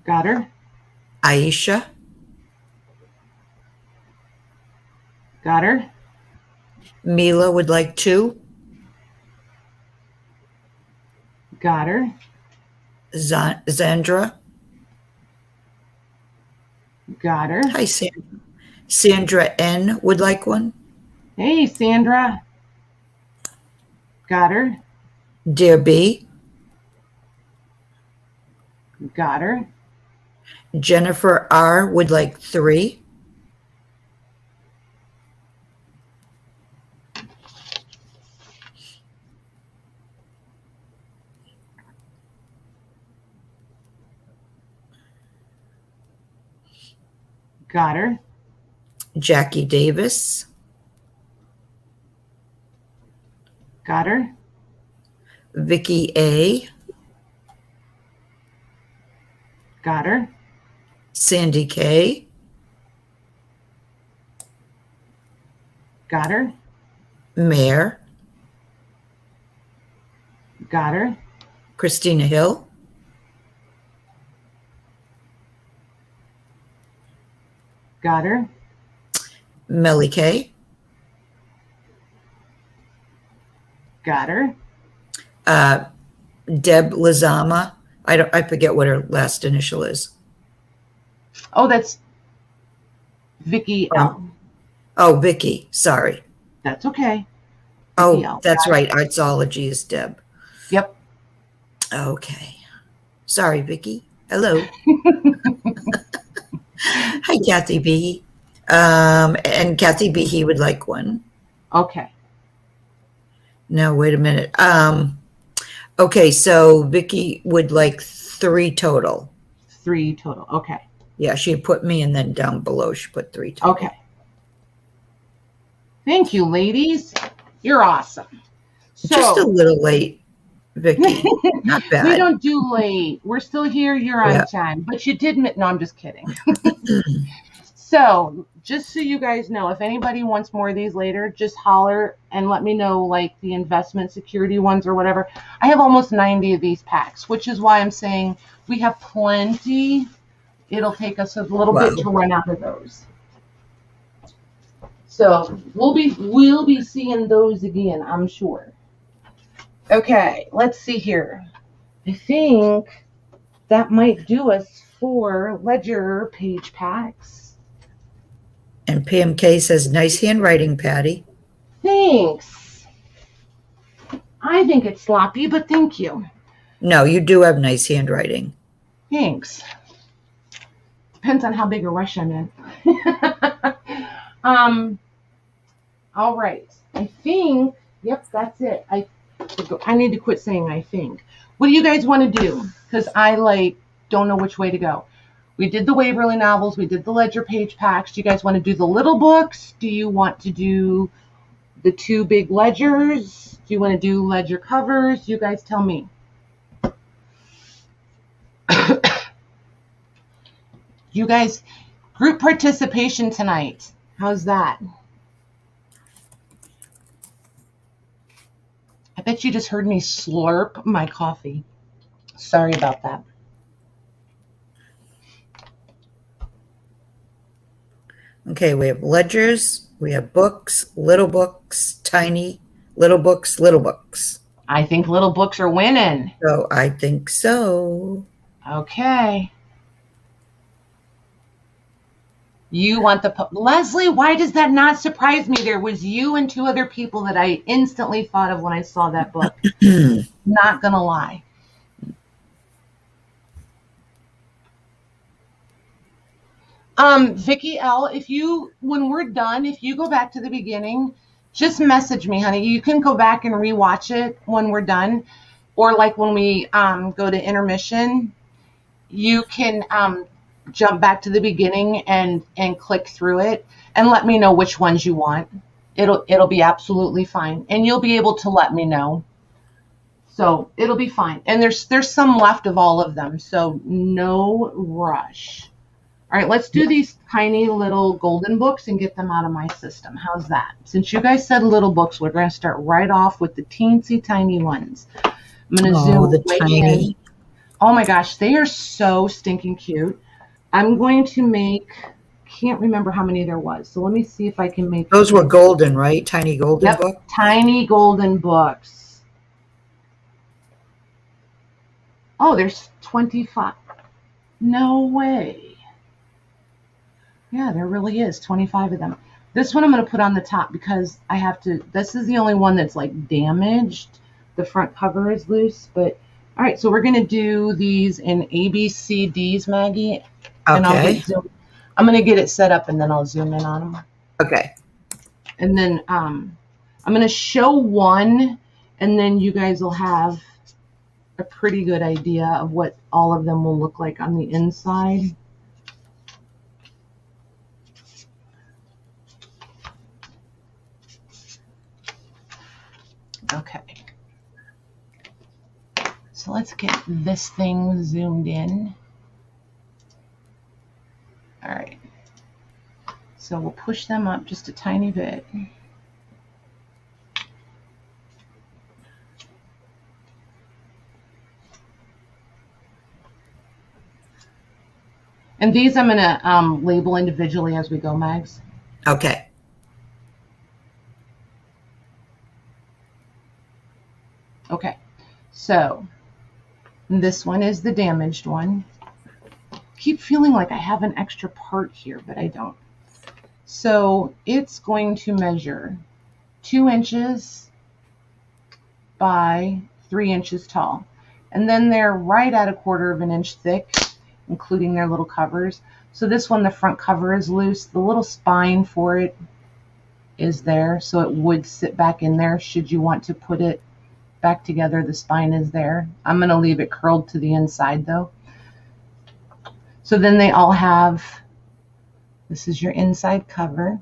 Got her. Aisha. Got her. Mila would like 2. Got her. Zandra. Got her. Hi, Sandra. Sandra N. would like 1. Hey, Sandra. Got her. Dear B. Got her. Jennifer R. would like 3. Got her. Jackie Davis. Got her. Vicky A. Got her. Sandy K. Got her. Mare. Got her. Christina Hill. Got her. Melly K. Got her. Deb Lizama. I forget what her last initial is. Oh, that's Vicky L. Oh, Vicky. Sorry. That's okay. Oh, L. that's right. Artsology is Deb. Yep. Okay. Sorry, Vicky. Hello. Hi, Kathy B. And Kathy B, he would like 1. Okay. Now, wait a minute. Okay, so Vicky would like 3 total. 3 total. Okay. Yeah, she put me, and then down below she put 3 total. Okay. Thank you, ladies. You're awesome. So, just a little late, Vicky. Not bad. We don't do late. We're still here. You're on time. But you did admit, no, I'm just kidding. So, just so you guys know, if anybody wants more of these later, just holler and let me know, like the investment security ones or whatever. I have almost 90 of these packs, which is why I'm saying we have plenty. It'll take us a little bit to run out of those. So we'll be seeing those again, I'm sure. Okay, let's see here. I think that might do us for ledger page packs. And Pam K says, nice handwriting, Patty. Thanks. I think it's sloppy, but thank you. No, you do have nice handwriting. Thanks. Depends on how big a rush I'm in. All right. I think, yep, that's it. I need to quit saying I think. What do you guys want to do? Because I don't know which way to go. We did the Waverly novels. We did the ledger page packs. Do you guys want to do the little books? Do you want to do the two big ledgers? Do you want to do ledger covers? You guys tell me. You guys, group participation tonight. How's that? I bet you just heard me slurp my coffee. Sorry about that. Okay, we have ledgers, we have books, tiny, little books. I think little books are winning. So I think so. Okay. You want Leslie, why does that not surprise me? There was you and two other people that I instantly thought of when I saw that book. Not gonna lie. Vicky L, when we're done, if you go back to the beginning, just message me, honey. You can go back and rewatch it when we're done. Or like when we go to intermission, you can jump back to the beginning and click through it and let me know which ones you want. It'll be absolutely fine. And you'll be able to let me know. So it'll be fine. And there's some left of all of them. So no rush. All right, let's do these tiny little golden books and get them out of my system. How's that? Since you guys said little books, we're going to start right off with the teensy tiny ones. I'm going to zoom the tiny. in. Oh my gosh, they are so stinking cute. I'm going to make, can't remember how many there was. So let me see if I can make. Those were golden, right? Tiny golden books? Tiny golden books. Oh, there's 25. No way. Yeah, there really is 25 of them. This one I'm going to put on the top because I have to, this is the only one that's like damaged. The front cover is loose, but all right, so we're going to do these in ABCDs, Maggie. And Okay. I'm going to get it set up and then I'll zoom in on them. Okay. And then I'm going to show one and then you guys will have a pretty good idea of what all of them will look like on the inside. Okay. So let's get this thing zoomed in. All right. So we'll push them up just a tiny bit. And these I'm going to label individually as we go, Mags. Okay. Okay. So this one is the damaged one. Keep feeling like I have an extra part here, but I don't. So it's going to measure 2 inches by 3 inches tall. And then they're right at 1/4 of an inch thick, including their little covers. So this one, the front cover is loose. The little spine for it is there. So it would sit back in there should you want to put it back together. The spine is there. I'm going to leave it curled to the inside though. So then they all have, this is your inside cover.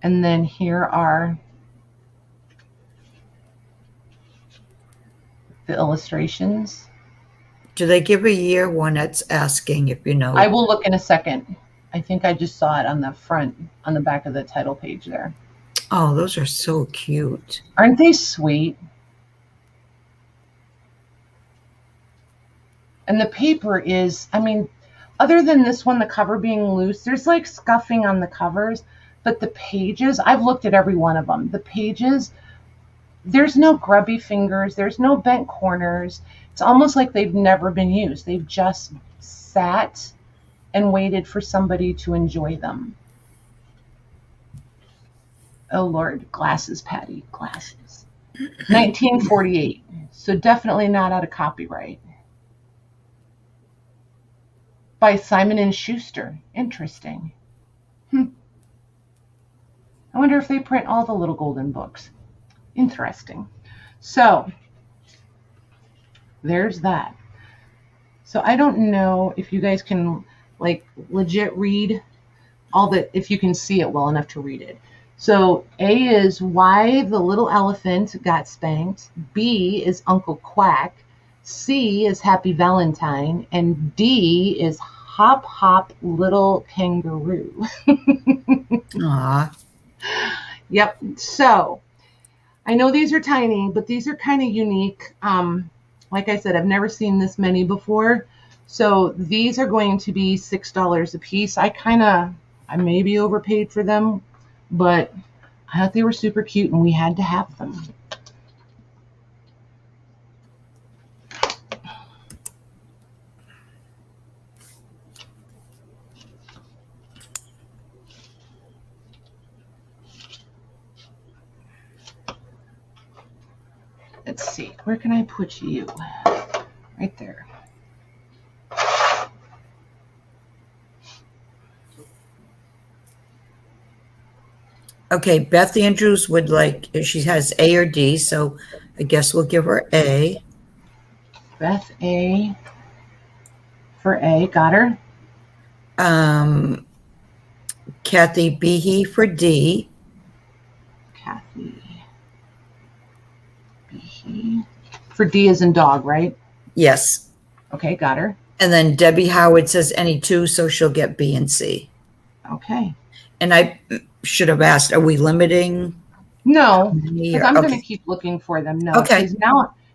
And then here are the illustrations. Do they give a year? One that's asking if you know. I will look in a second. I think I just saw it on the front, on the back of the title page there. Oh, those are so cute. Aren't they sweet? And the paper is, I mean, other than this one, the cover being loose, there's like scuffing on the covers, but the pages, I've looked at every one of them. The pages, there's no grubby fingers, there's no bent corners. It's almost like they've never been used. They've just sat and waited for somebody to enjoy them. Oh Lord, glasses, Patty, glasses. 1948, so definitely not out of copyright. By Simon & Schuster. Interesting. I wonder if they print all the little golden books. Interesting. So there's that. So I don't know if you guys can like legit read all the, if you can see it well enough to read it. So A is why the little elephant got spanked. B is Uncle Quack. C is Happy Valentine. And D is Hop Hop Little Kangaroo. Aw. Yep. So I know these are tiny, but these are kind of unique. Like I said, I've never seen this many before. So these are going to be $6 a piece. I maybe overpaid for them, but I thought they were super cute and we had to have them. Let's see, where can I put you? Right there. Okay, Beth Andrews would like, she has A or D, so I guess we'll give her A. Beth A for A, got her. Kathy Behe for D. Kathy Behe. For D as in dog, right? Yes. Okay, got her. And then Debbie Howard says any two, so she'll get B and C. Okay. And I should have asked, are we limiting? No, because I'm Okay. going to keep looking for them. No, Okay. because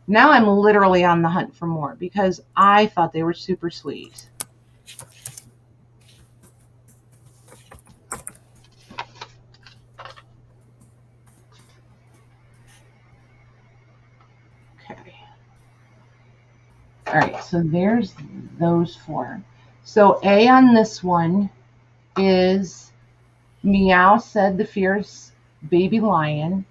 now I'm literally on the hunt for more because I thought they were super sweet. Okay. All right, so there's those four. So A on this one is Meow Said the Fierce Baby Lion.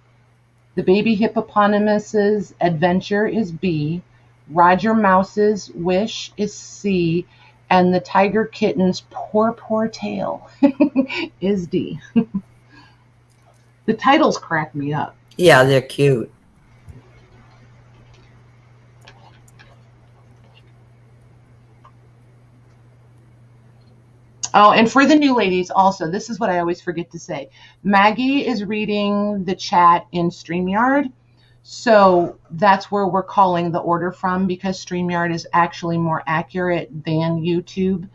The Baby Hippopotamus's Adventure is B. Roger Mouse's Wish is C. And the Tiger Kitten's Poor Tale is D. The titles crack me up. Yeah, they're cute. Oh, and for the new ladies also, this is what I always forget to say. Maggie is reading the chat in Streamyard. So that's where we're calling the order from because Streamyard is actually more accurate than YouTube.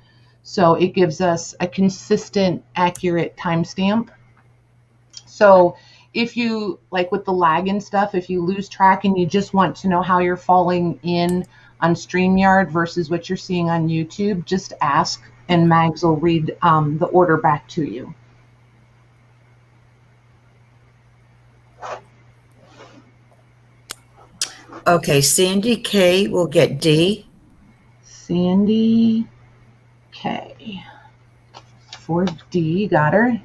So it gives us a consistent, accurate timestamp. So if you, like with the lag and stuff, if you lose track and you just want to know how you're falling in on Streamyard versus what you're seeing on YouTube, just ask and Mags will read the order back to you. Okay, Sandy K will get D. Sandy K for D, got her.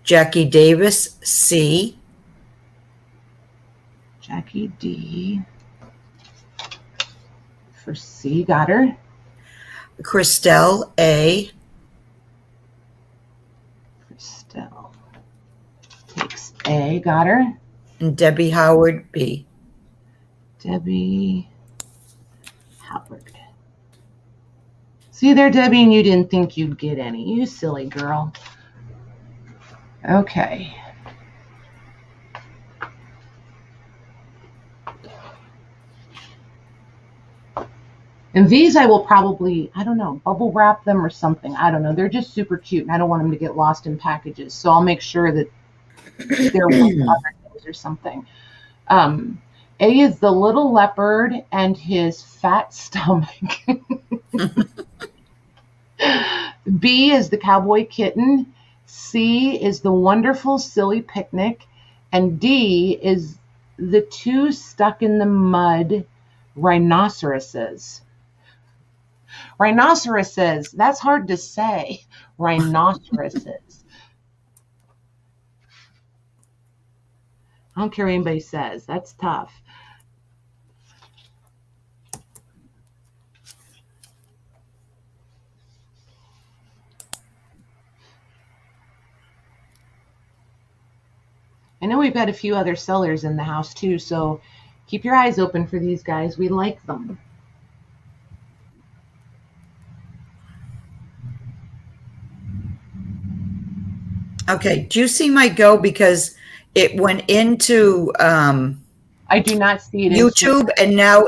Jackie Davis, C. Jackie D for C, got her. Christelle, A. Christelle takes A, got her. And Debbie Howard, B. Debbie Howard. See there, Debbie, and you didn't think you'd get any. You silly girl. Okay. And these I will probably, I don't know, bubble wrap them or something. I don't know. They're just super cute, and I don't want them to get lost in packages. So I'll make sure that they're with other things or something. A is the little leopard and his fat stomach. B is the cowboy kitten. C is the wonderful silly picnic. And D is the two stuck in the mud rhinoceroses. Rhinoceroses. That's hard to say. Rhinoceroses. I don't care what anybody says. That's tough. know we've had a few other sellers in the house too, so keep your eyes open for these guys. We like them. Okay, do you see my go? Because it went into I do not see it YouTube, and now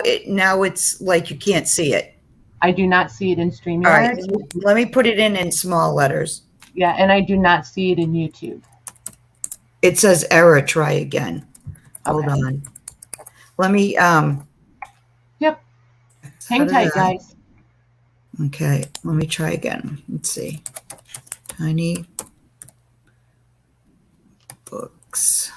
it's like you can't see it. I do not see it in StreamYard. All right, let me put it in small letters. Yeah, and I do not see it in YouTube. It says error, try again. Okay. Hold on. Let me Yep. Hang tight, guys. Okay, let me try again. Let's see. Tiny books.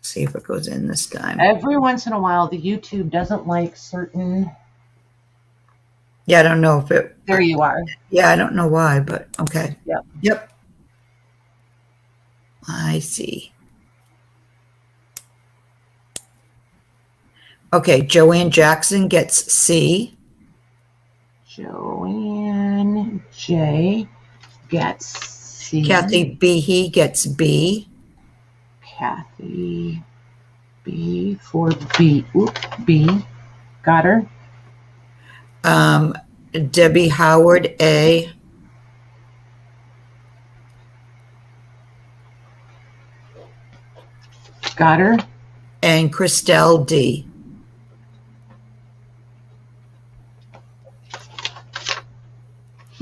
See if it goes in this time. Every once in a while, the YouTube doesn't like certain. Yeah, I don't know if it. There you are. Yeah, I don't know why, but okay. Yep. Yep. I see. Okay, Joanne Jackson gets C. Joanne J gets C. Kathy Behe gets B. Kathy B for B. Oop, B. Got her. Debbie Howard A. Got her. And Christelle D.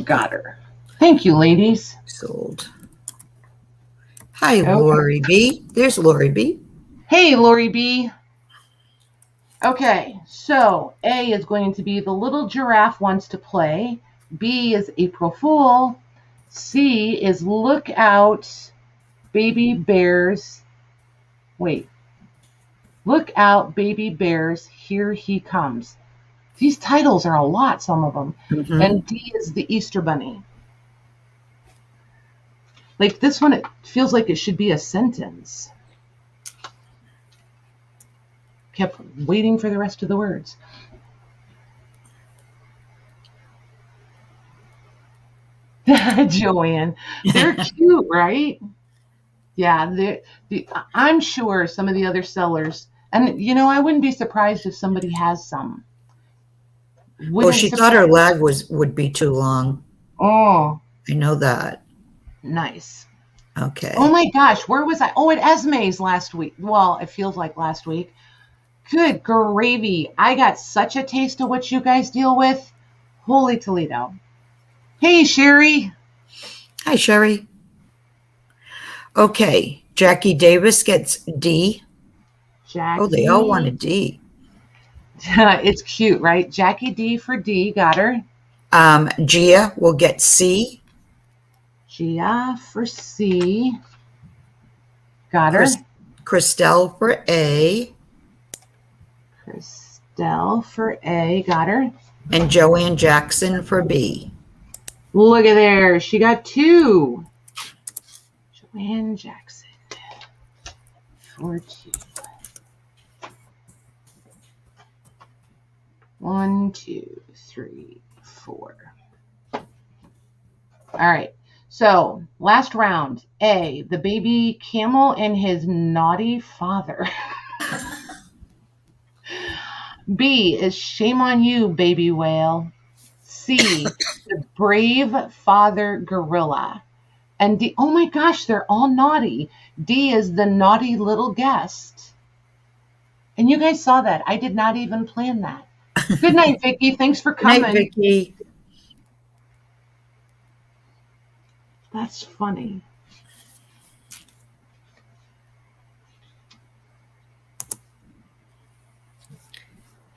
Got her. Thank you, ladies. Sold. Hi, Lori B. There's Lori B. Hey, Lori B. Okay, so A is going to be the little giraffe wants to play. B is April Fool. C is look out, baby bears. Wait. Look out, baby bears, here he comes. These titles are a lot, some of them. Mm-hmm. And D is the Easter Bunny. Like this one, it feels like it should be a sentence. Kept waiting for the rest of the words. Joanne, they're cute, right? Yeah, I'm sure some of the other sellers, and you know, I wouldn't be surprised if somebody has some. Well, she thought her lag would be too long. Oh, I know that. Nice. Okay. Oh my gosh, where was I? Oh, at Esme's last week. Well, it feels like last week. Good gravy. I got such a taste of what you guys deal with. Holy Toledo. Hey, Sherry. Hi, Sherry. Okay, Jackie Davis gets D. Jackie. Oh, they all want a D. It's cute, right? Jackie D for D. Got her. Gia will get C. Gia for C. Got her. Christelle for A. Christelle for A. Got her. And Joanne Jackson for B. Look at there. She got 2. Joanne Jackson for 2. 1, 2, 3, 4. All right. So last round. A, the baby camel and his naughty father. B is shame on you, baby whale. C, the brave father gorilla. And D, oh my gosh, they're all naughty. D is the naughty little guest. And you guys saw that. I did not even plan that. Good night, Vicki. Thanks for coming. Good night, Vicki. That's funny.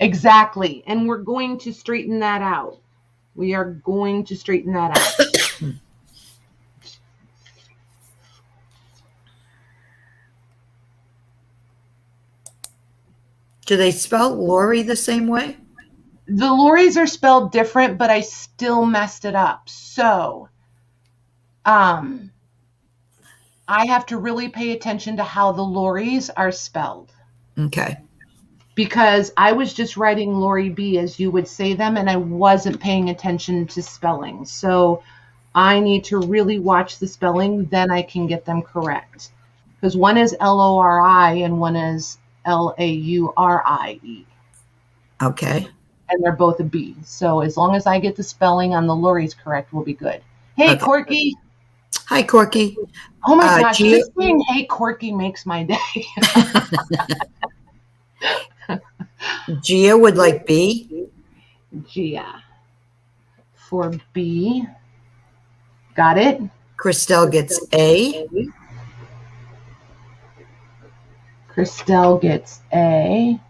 Exactly. And we're going to straighten that out. We are going to straighten that out. Do they spell Lori the same way? The Loris are spelled different, but I still messed it up. So, I have to really pay attention to how the Loris are spelled. Okay. because I was just writing Lori B as you would say them, and I wasn't paying attention to spelling. So I need to really watch the spelling, then I can get them correct. Because one is Lori and one is Laurie. Okay. And they're both a B. So as long as I get the spelling on the Lori's correct, we'll be good. Hey, Okay. Corky. Hi, Corky. Oh my gosh, Gia, just saying hey, Corky makes my day. Gia would like B. Gia. For B. Got it? Christelle gets A. Christelle gets A.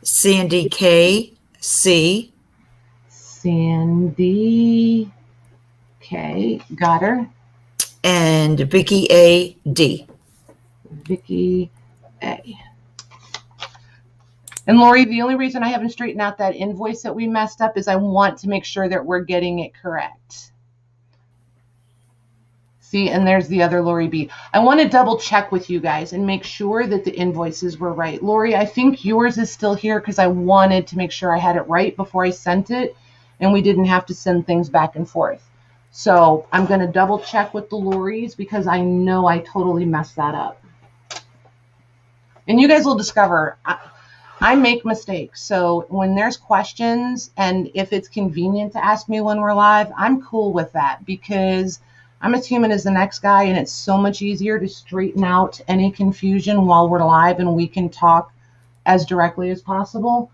Sandy K, C. Sandy K. Got her. And Vicky A, D. Vicky A. And Lori, the only reason I haven't straightened out that invoice that we messed up is I want to make sure that we're getting it correct. See, and there's the other Lori B. I want to double check with you guys and make sure that the invoices were right. Lori, I think yours is still here because I wanted to make sure I had it right before I sent it and we didn't have to send things back and forth. So I'm going to double check with the Loris because I know I totally messed that up. And you guys will discover I make mistakes. So when there's questions and if it's convenient to ask me when we're live, I'm cool with that because I'm as human as the next guy, and it's so much easier to straighten out any confusion while we're live and we can talk as directly as possible.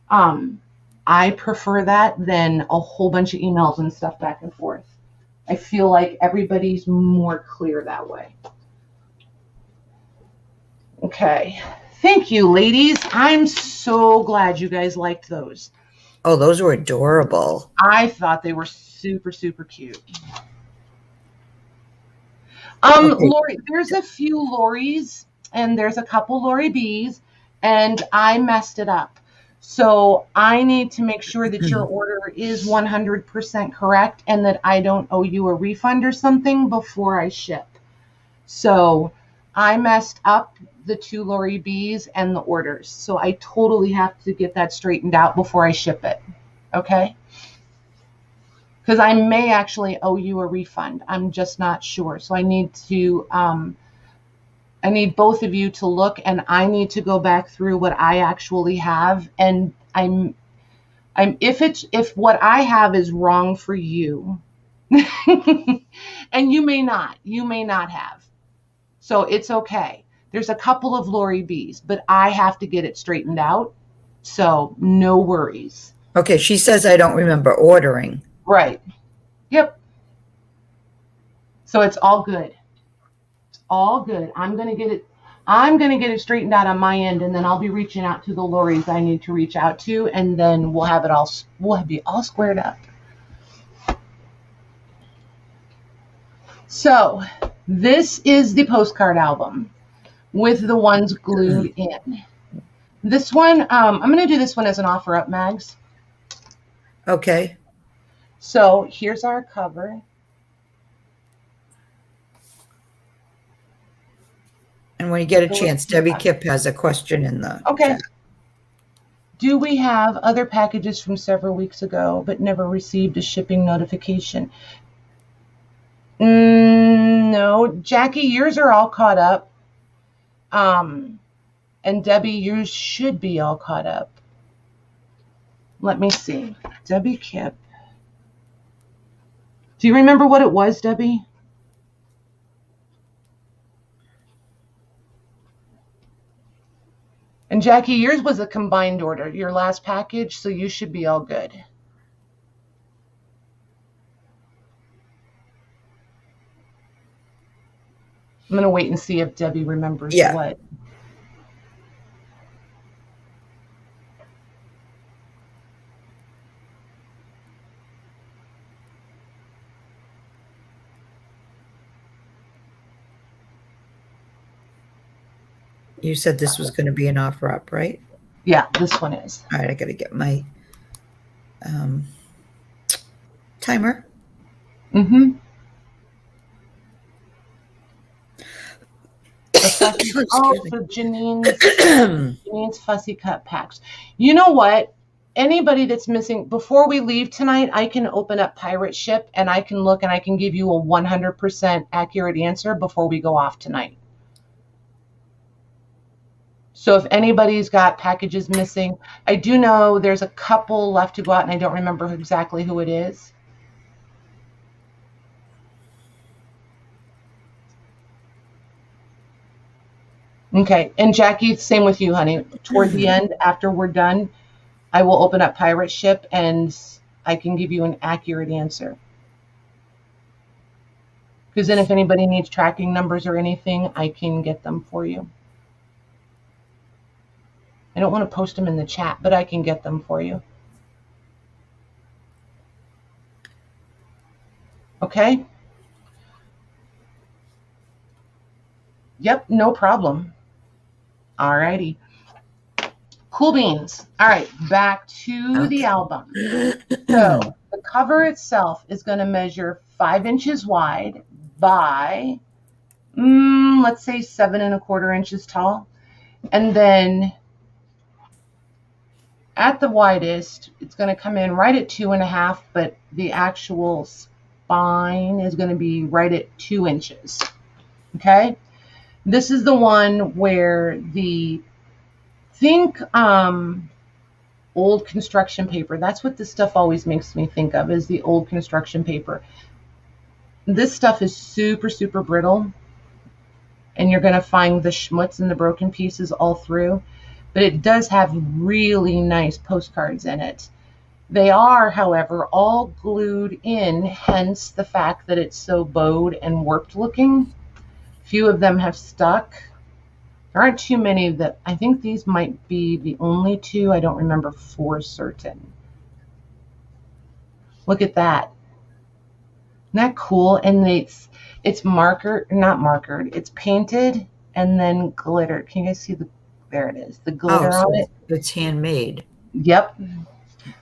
I prefer that than a whole bunch of emails and stuff back and forth. I feel like everybody's more clear that way. Okay. Thank you, ladies. I'm so glad you guys liked those. Oh, those were adorable. I thought they were super, super cute. Okay. Lori, there's a few Loris and there's a couple Lori Bs, and I messed it up. So I need to make sure that your order is 100% correct and that I don't owe you a refund or something before I ship. So I messed up the two Lori Bs and the orders. So I totally have to get that straightened out before I ship it. Okay? Because I may actually owe you a refund. I'm just not sure. So I need to, I need both of you to look, and I need to go back through what I actually have. And if what I have is wrong for you, and you may not have. So it's okay. There's a couple of Lori Bs, but I have to get it straightened out. So no worries. Okay, she says I don't remember ordering. Right. Yep. So it's all good. It's all good. I'm gonna get it straightened out on my end, and then I'll be reaching out to the Loris I need to reach out to, and then we'll be all squared up. So this is the postcard album with the ones glued in. This one, I'm gonna do this one as an offer up, Mags. Okay. So here's our cover. And when you get a chance, Debbie Kipp has a question in the chat. Do we have other packages from several weeks ago but never received a shipping notification? No. Jackie, yours are all caught up. And Debbie, yours should be all caught up. Let me see. Debbie Kipp. Do you remember what it was, Debbie? And Jackie, yours was a combined order, your last package, so you should be all good. I'm going to wait and see if Debbie remembers what. You said this was going to be an offer up, right? Yeah, this one is. All right, I got to get my timer. Mm-hmm. fussy. Oh, Excuse me. for Janine's fussy cut packs. You know what? Anybody that's missing, before we leave tonight, I can open up Pirate Ship and I can look and I can give you a 100% accurate answer before we go off tonight. So if anybody's got packages missing, I do know there's a couple left to go out and I don't remember exactly who it is. Okay, and Jackie, same with you, honey. Toward the end, after we're done, I will open up Pirate Ship and I can give you an accurate answer. Because then if anybody needs tracking numbers or anything, I can get them for you. I don't want to post them in the chat, but I can get them for you. Okay? Yep, no problem. All righty. Cool beans. All right, back to the album. So the cover itself is going to measure 5 inches wide by, let's say 7 1/4 inches tall. And then at the widest, it's going to come in right at 2.5, but the actual spine is going to be right at 2 inches. Okay? This is the one where think old construction paper. That's what this stuff always makes me think of, is the old construction paper. This stuff is super, super brittle, and you're going to find the schmutz and the broken pieces all through, but it does have really nice postcards in it. They are, however, all glued in, hence the fact that it's so bowed and warped looking. Few of them have stuck. There aren't too many that, I think these might be the only 2. I don't remember for certain. Look at that. Isn't that cool? And it's not markered. It's painted and then glittered. Can you guys see there it is, the glitter on it? It's handmade. Yep.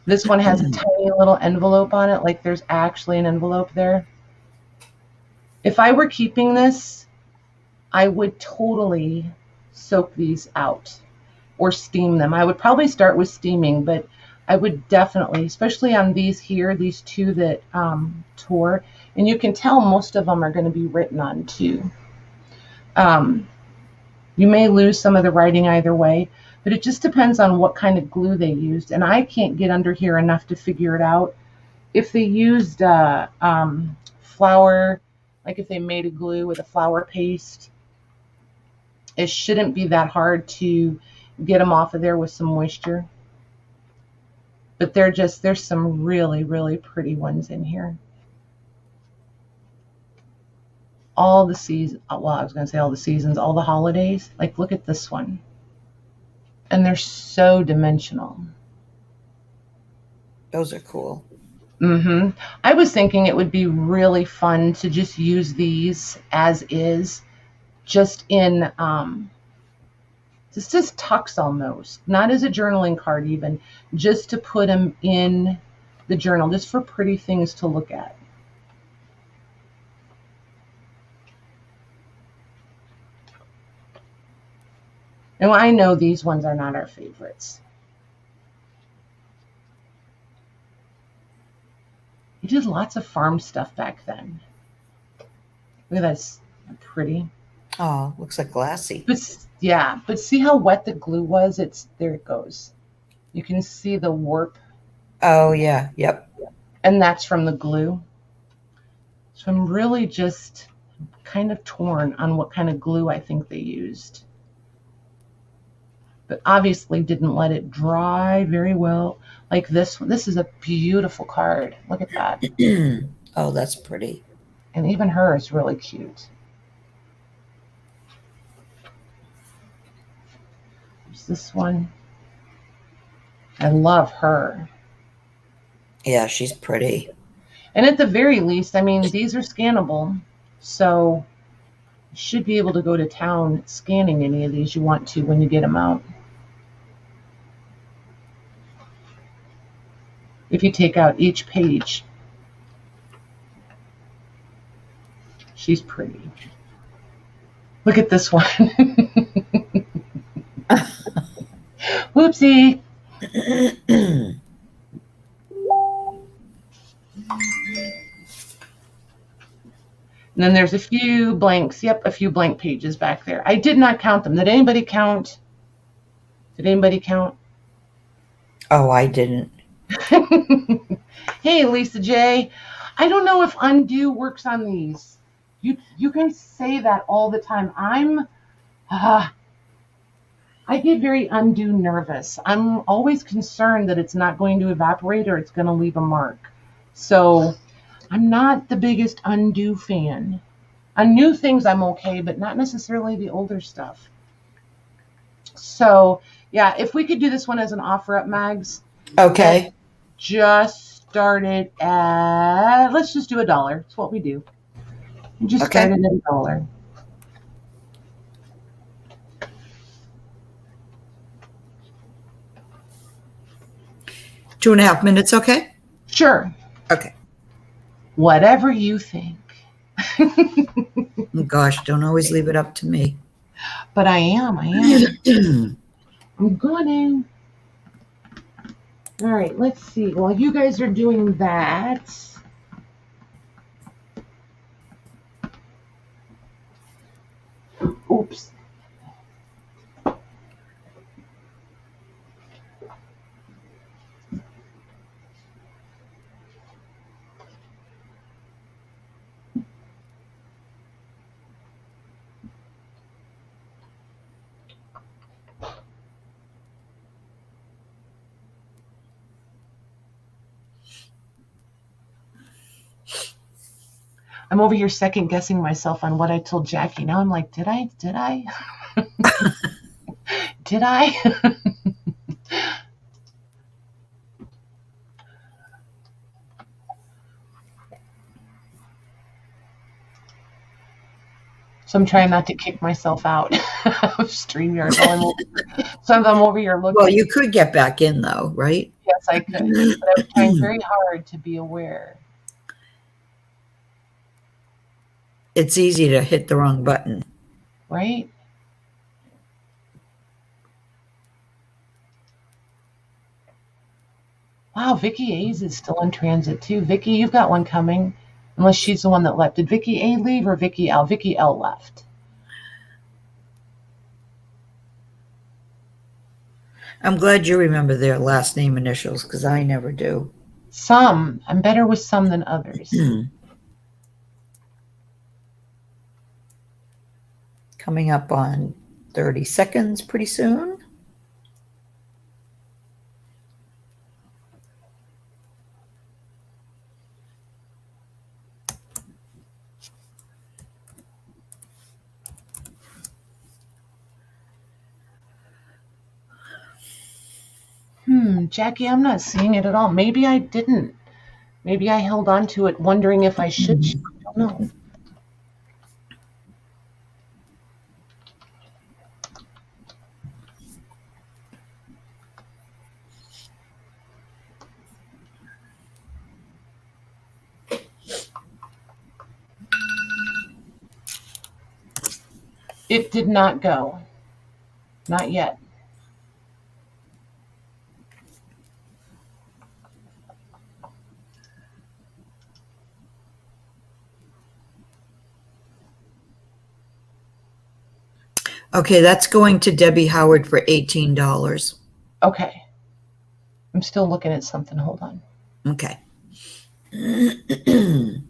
This one has a tiny little envelope on it, like there's actually an envelope there. If I were keeping this, I would totally soak these out or steam them. I would probably start with steaming, but I would definitely, especially on these here, these 2 that tore, and you can tell most of them are going to be written on too. You may lose some of the writing either way, but it just depends on what kind of glue they used, and I can't get under here enough to figure it out. If they used flour, like if they made a glue with a flour paste, it shouldn't be that hard to get them off of there with some moisture. But there's some really, really pretty ones in here. All the seasons, well, I was going to say all the seasons, all the holidays. Like, look at this one. And they're so dimensional. Those are cool. I was thinking it would be really fun to just use these as is, just in, just tucks almost, not as a journaling card even, just to put them in the journal, just for pretty things to look at. And I know these ones are not our favorites. You did lots of farm stuff back then. Look at that, it's pretty. Oh, looks like glassy. But see how wet the glue was? There it goes. You can see the warp. Oh yeah, yep. And that's from the glue. So I'm really just kind of torn on what kind of glue I think they used. But obviously didn't let it dry very well. Like this one. This is a beautiful card. Look at that. Oh, that's pretty. And even her is really cute. There's this one. I love her. Yeah, she's pretty. And at the very least, I mean, these are scannable. So you should be able to go to town scanning any of these you want to when you get them out. If you take out each page. She's pretty. Look at this one. Whoopsie. And then there's a few blanks. Yep, a few blank pages back there. I did not count them. Did anybody count? Did anybody count? Oh, I didn't. Hey, Lisa J. I don't know if undo works on these. You guys say that all the time. I get very undo nervous. I'm always concerned that it's not going to evaporate or it's going to leave a mark. So I'm not the biggest undo fan. On new things, I'm okay, but not necessarily the older stuff. So, yeah, if we could do this one as an offer up, Mags. Okay. Just started at, let's just do $1. That's what we do. Just started at $1. Two and a half minutes, okay? Sure. Okay. Whatever you think. Gosh, don't always leave it up to me. But I am. I'm going. All right, let's see. While you guys are doing that, oops. I'm over here second guessing myself on what I told Jackie. Now I'm like, did I? Did I? So I'm trying not to kick myself out of StreamYard. So I'm over here looking. Well, you could get back in though, right? Yes, I could. But I was trying very hard to be aware. It's easy to hit the wrong button. Right? Wow, Vicky A's is still in transit too. Vicky, you've got one coming. Unless she's the one that left. Did Vicky A leave or Vicky L? Vicky L left. I'm glad you remember their last name initials because I never do. Some. I'm better with some than others. Coming up on 30 seconds pretty soon. Jackie, I'm not seeing it at all. Maybe I didn't. Maybe I held on to it wondering if I should. I don't know. It did not go. Not yet. Okay, that's going to Debbie Howard for $18. Okay. I'm still looking at something. Hold on. Okay. Give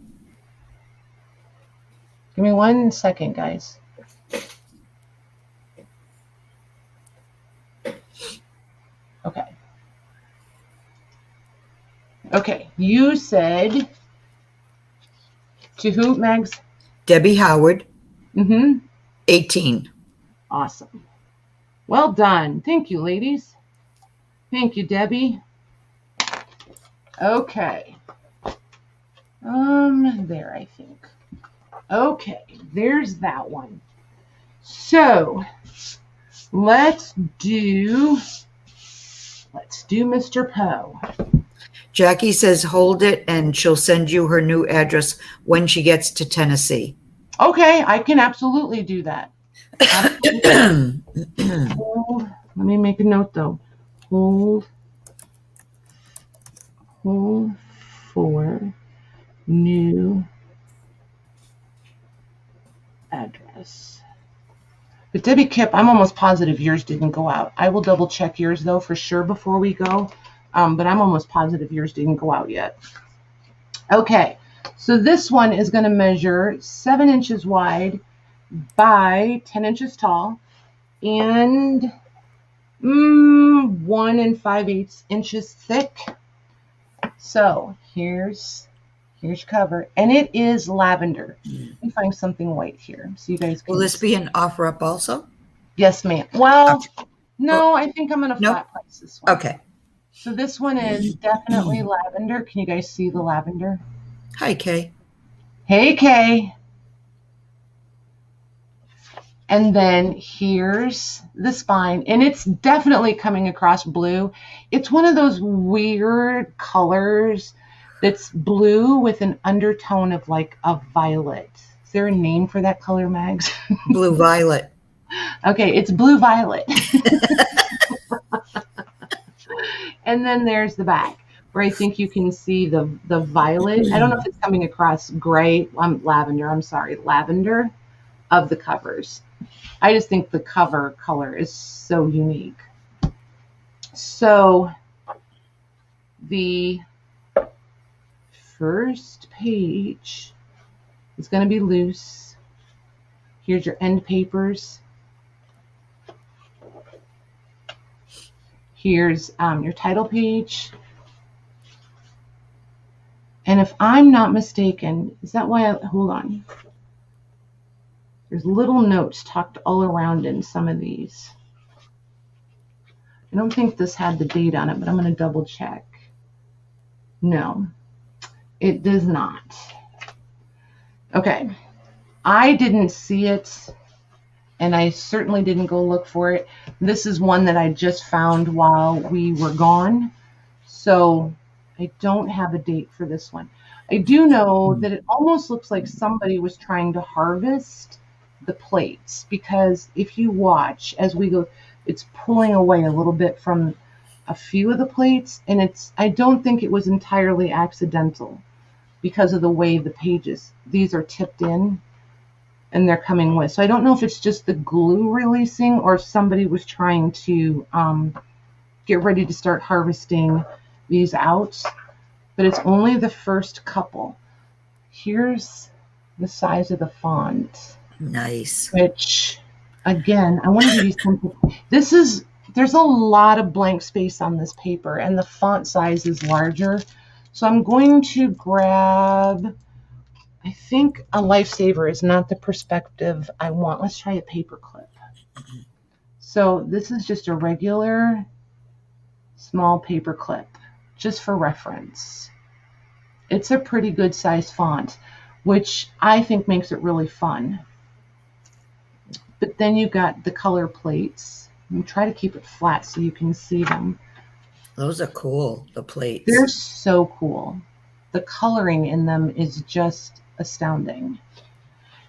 me 1 second, guys. Okay. Okay. You said to who, Mags? Debbie Howard. 18. Awesome. Well done. Thank you, ladies. Thank you, Debbie. Okay. There, I think. Okay, there's that one. So, let's do Mr. Poe. Jackie says hold it and she'll send you her new address when she gets to Tennessee. Okay, I can absolutely do that. Hold. Let me make a note though. Hold for new address. But Debbie Kip, I'm almost positive yours didn't go out. I will double check yours though for sure before we go. But I'm almost positive yours didn't go out yet. Okay, so this one is going to measure 7 inches wide by 10 inches tall and 1 5/8 inches thick. So here's your cover, and it is lavender. Let me find something white here so you guys can. Will this be an offer up also? Yes, ma'am. Well, no, I think I'm going to flat price this one. Okay. So this one is definitely lavender. Can you guys see the lavender? Hi, Kay. Hey, Kay. And then here's the spine, and it's definitely coming across blue. It's one of those weird colors that's blue with an undertone of like a violet. Is there a name for that color, Mags? Blue violet. Okay, it's blue violet. And then there's the back, where I think you can see the violet. I don't know if it's coming across gray, lavender of the covers. I just think the cover color is so unique. So the first page is going to be loose. Here's your end papers. Here's your title page. And if I'm not mistaken, is that why hold on. There's little notes tucked all around in some of these. I don't think this had the date on it, but I'm going to double check. No, it does not. Okay. I didn't see it, and I certainly didn't go look for it. This is one that I just found while we were gone. So I don't have a date for this one. I do know that it almost looks like somebody was trying to harvest the plates, because if you watch as we go, it's pulling away a little bit from a few of the plates, and I don't think it was entirely accidental because of the way the pages, these are tipped in and they're coming with. So I don't know if it's just the glue releasing or if somebody was trying to get ready to start harvesting these out, but it's only the first couple. Here's the size of the font. Nice. Which, again, I want to give you something. There's a lot of blank space on this paper, and the font size is larger. So I'm going to grab, I think a Lifesaver is not the perspective I want. Let's try a paper clip. So this is just a regular small paper clip, just for reference. It's a pretty good size font, which I think makes it really fun. But then you got the color plates. And try to keep it flat so you can see them. Those are cool, the plates. They're so cool. The coloring in them is just astounding.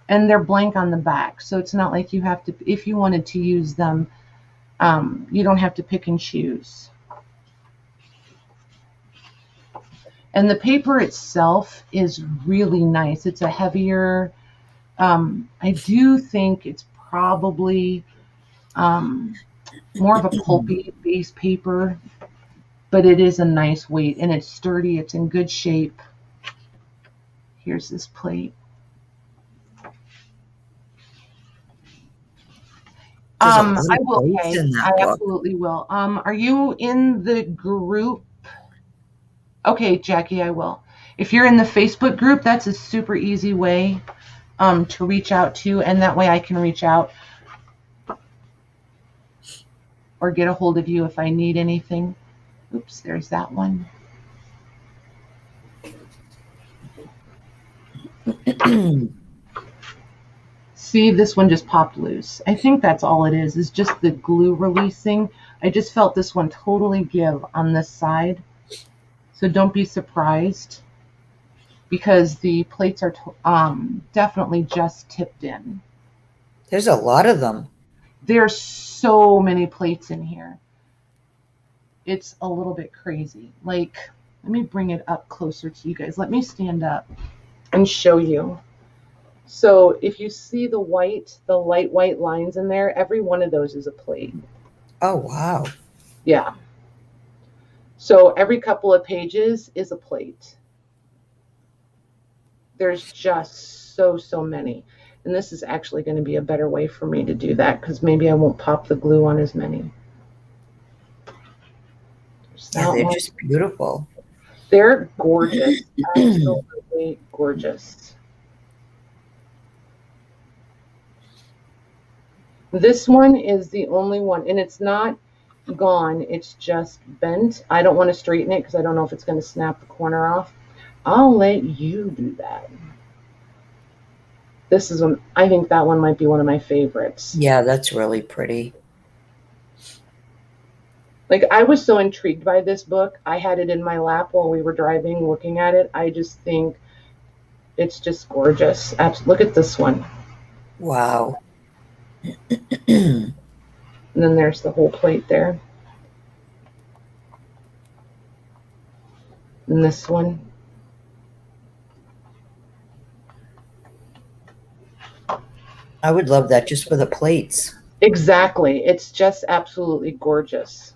And they're blank on the back, so it's not like you have to, if you wanted to use them, you don't have to pick and choose. And the paper itself is really nice. It's a heavier, I do think it's probably more of a pulpy base paper, but it is a nice weight, and it's sturdy. It's in good shape. Here's this plate. I will. Okay, I absolutely will. Are you in the group? Okay, Jackie, I will. If you're in the Facebook group, that's a super easy way to reach out to, and that way I can reach out or get a hold of you if I need anything. Oops, there's that one. See, this one just popped loose. I think that's all it is just the glue releasing. I just felt this one totally give on this side. So don't be surprised, because the plates are definitely just tipped in. There's a lot of them. There's so many plates in here. It's a little bit crazy. Like, let me bring it up closer to you guys. Let me stand up and show you. So if you see the light white lines in there, every one of those is a plate. Oh, wow. Yeah. So every couple of pages is a plate. There's just so many. And this is actually going to be a better way for me to do that, because maybe I won't pop the glue on as many. Yeah, they're just beautiful. They're gorgeous. Absolutely gorgeous. This one is the only one, and it's not gone, it's just bent. I don't want to straighten it because I don't know if it's going to snap the corner off. I'll let you do that. This is one, I think that one might be one of my favorites. Yeah, that's really pretty. Like, I was so intrigued by this book. I had it in my lap while we were driving looking at it. I just think it's just gorgeous. Look at this one. Wow. And then there's the whole plate there. And this one. I would love that just for the plates. Exactly. It's just absolutely gorgeous.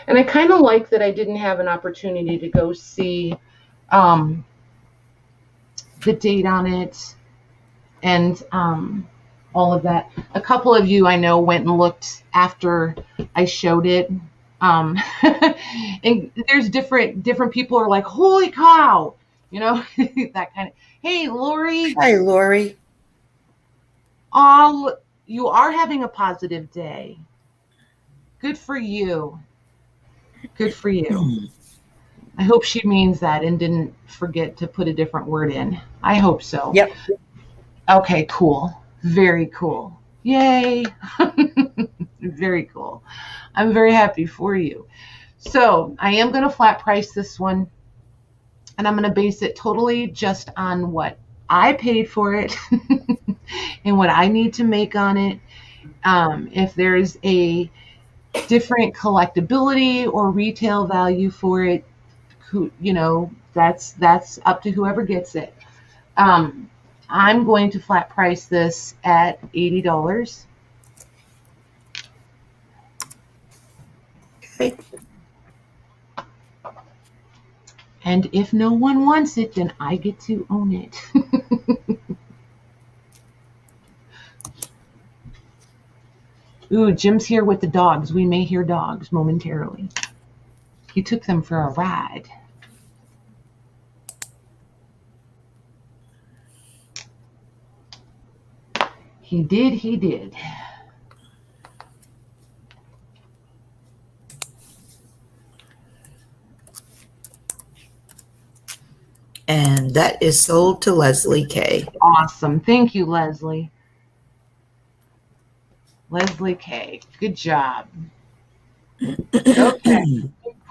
And I kind of like that I didn't have an opportunity to go see the date on it and all of that. A couple of you I know went and looked after I showed it. And there's different people are like, holy cow, you know, that kind of. Hey, Lori. Hi, Lori. You are having a positive day. Good for you. Good for you. I hope she means that and didn't forget to put a different word in. I hope so. Yep. Okay, cool. Very cool. Yay. Very cool. I'm very happy for you. So I am going to flat price this one, and I'm going to base it totally just on what I paid for it and what I need to make on it. If there's a different collectability or retail value for it, you know, that's up to whoever gets it. I'm going to flat price this at $80. Okay. And if no one wants it, then I get to own it. Ooh, Jim's here with the dogs. We may hear dogs momentarily. He took them for a ride. He did. And that is sold to Leslie K. Awesome. Thank you, Leslie. Leslie K. Good job. Okay.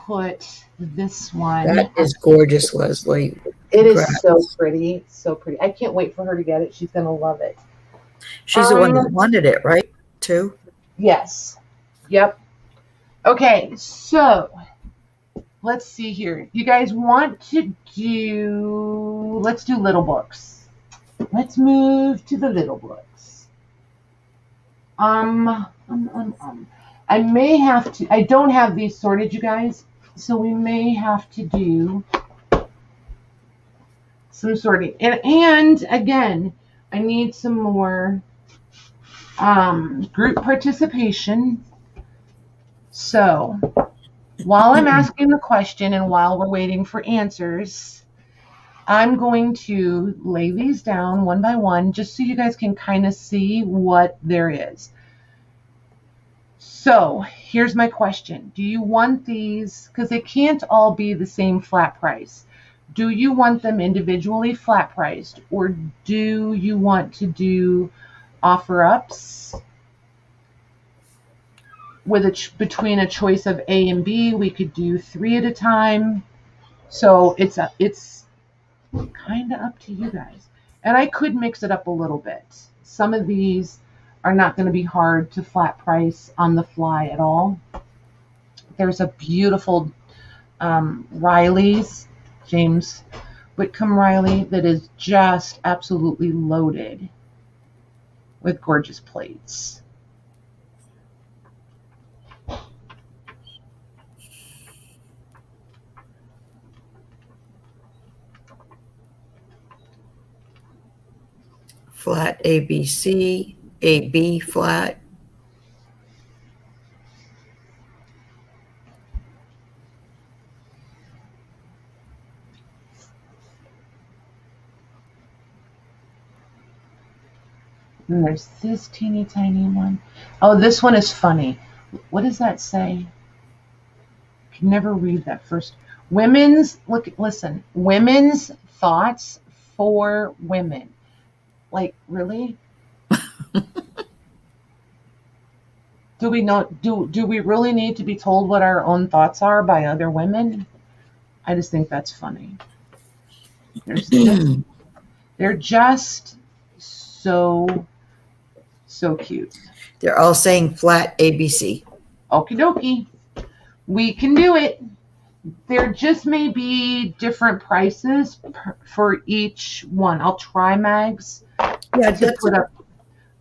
Put this one. That is gorgeous, Leslie. It is so pretty. So pretty. I can't wait for her to get it. She's going to love it. She's the one that wanted it, right? Too? Yes. Yep. Okay. So let's see here. You guys want to do, let's do little books. Let's move to the little books. I may have to, I don't have these sorted, you guys, so we may have to do some sorting. And again, I need some more group participation. So while I'm asking the question and while we're waiting for answers, I'm going to lay these down one by one just so you guys can kind of see what there is. So here's my question. Do you want these, because they can't all be the same flat price. Do you want them individually flat priced, or do you want to do offer ups with between a choice of A and B? We could do 3 at a time. So it's kind of up to you guys. And I could mix it up a little bit. Some of these are not going to be hard to flat price on the fly at all. There's a beautiful Riley's, James Whitcomb Riley, that is just absolutely loaded with gorgeous plates. Flat ABC, AB flat. And there's this teeny tiny one. Oh, this one is funny. What does that say? I can never read that first. Listen, women's thoughts for women. Like, really? Do we really need to be told what our own thoughts are by other women? I just think that's funny. They're just so cute. They're all saying flat ABC. Okie dokie. We can do it. There just may be different prices for each one. I'll try, Mags, to put up.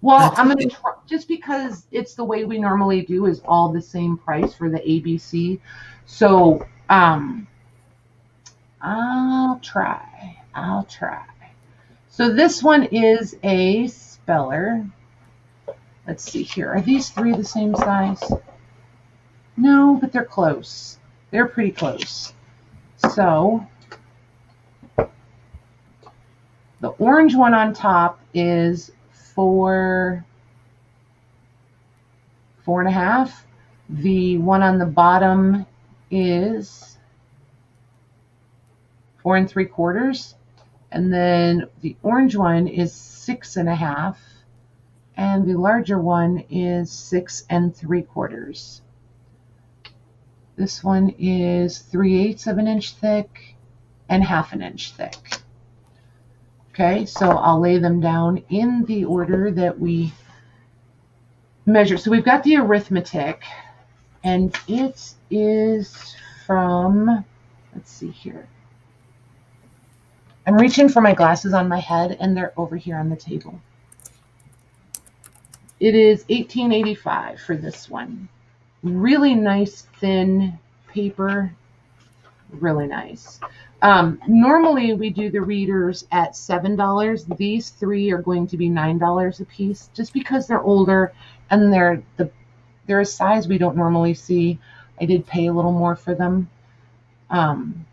Well, I'm going to try, just because it's the way we normally do is all the same price for the ABC. So I'll try. So this one is a speller. Let's see here. Are these three the same size? No, but they're close. They're pretty close. So the orange one on top is 4.5. The one on the bottom is 4 3/4. And then the orange one is 6.5. And the larger one is 6 3/4. This one is 3/8 of an inch thick and 1/2 inch thick. Okay, so I'll lay them down in the order that we measure. So we've got the arithmetic, and it is from, let's see here. I'm reaching for my glasses on my head, and they're over here on the table. It is $18.85 for this one. Really nice thin paper. Really nice. Normally we do the readers at $7. These three are going to be $9 a piece, just because they're older and they're a size we don't normally see. I did pay a little more for them. And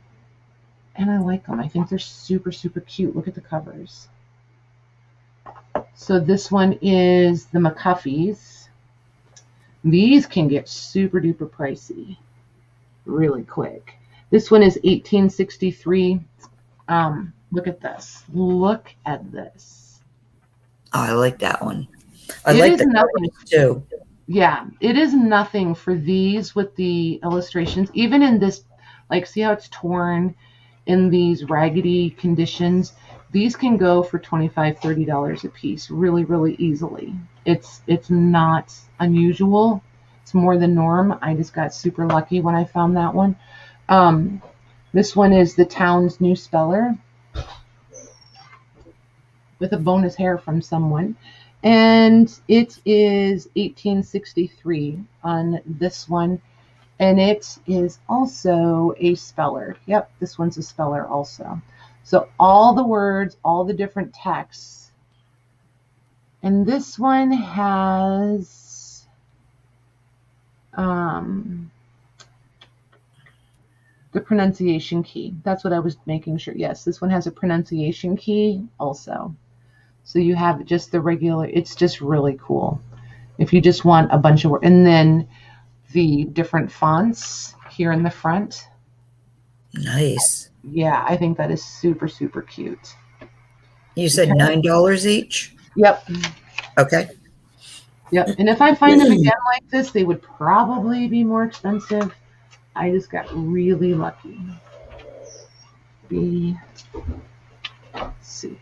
I like them. I think they're super, super cute. Look at the covers. So this one is the McCuffeys. These can get super duper pricey really quick. This one is $18.63. Look at this. Look at this. Oh, I like that one. I like the covers too. Yeah, it is nothing for these with the illustrations. Even in this, like, see how it's torn in these raggedy conditions? These can go for $25, $30 a piece really, really easily. It's not unusual. It's more than norm. I just got super lucky when I found that one. This one is the Town's New Speller with a bonus hair from someone. And it is $18.63 on this one. And it is also a speller. Yep, this one's a speller also. So all the words, all the different texts. And this one has the pronunciation key. That's what I was making sure. Yes, this one has a pronunciation key also. So you have just the regular, it's just really cool. If you just want a bunch of words. And then the different fonts here in the front. Nice. Yeah, I think that is super, super cute. You said $9 each? Yep. Okay. Yep. And if I find them again like this, they would probably be more expensive. I just got really lucky. Let's see.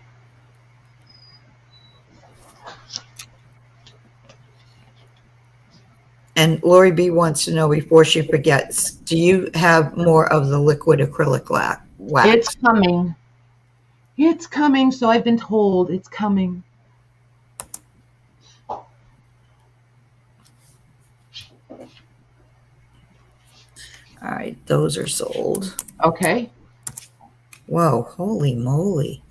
And Lori B wants to know before she forgets, do you have more of the liquid acrylic wax? It's coming. It's coming, so I've been told it's coming. All right, those are sold. Okay. Whoa, holy moly.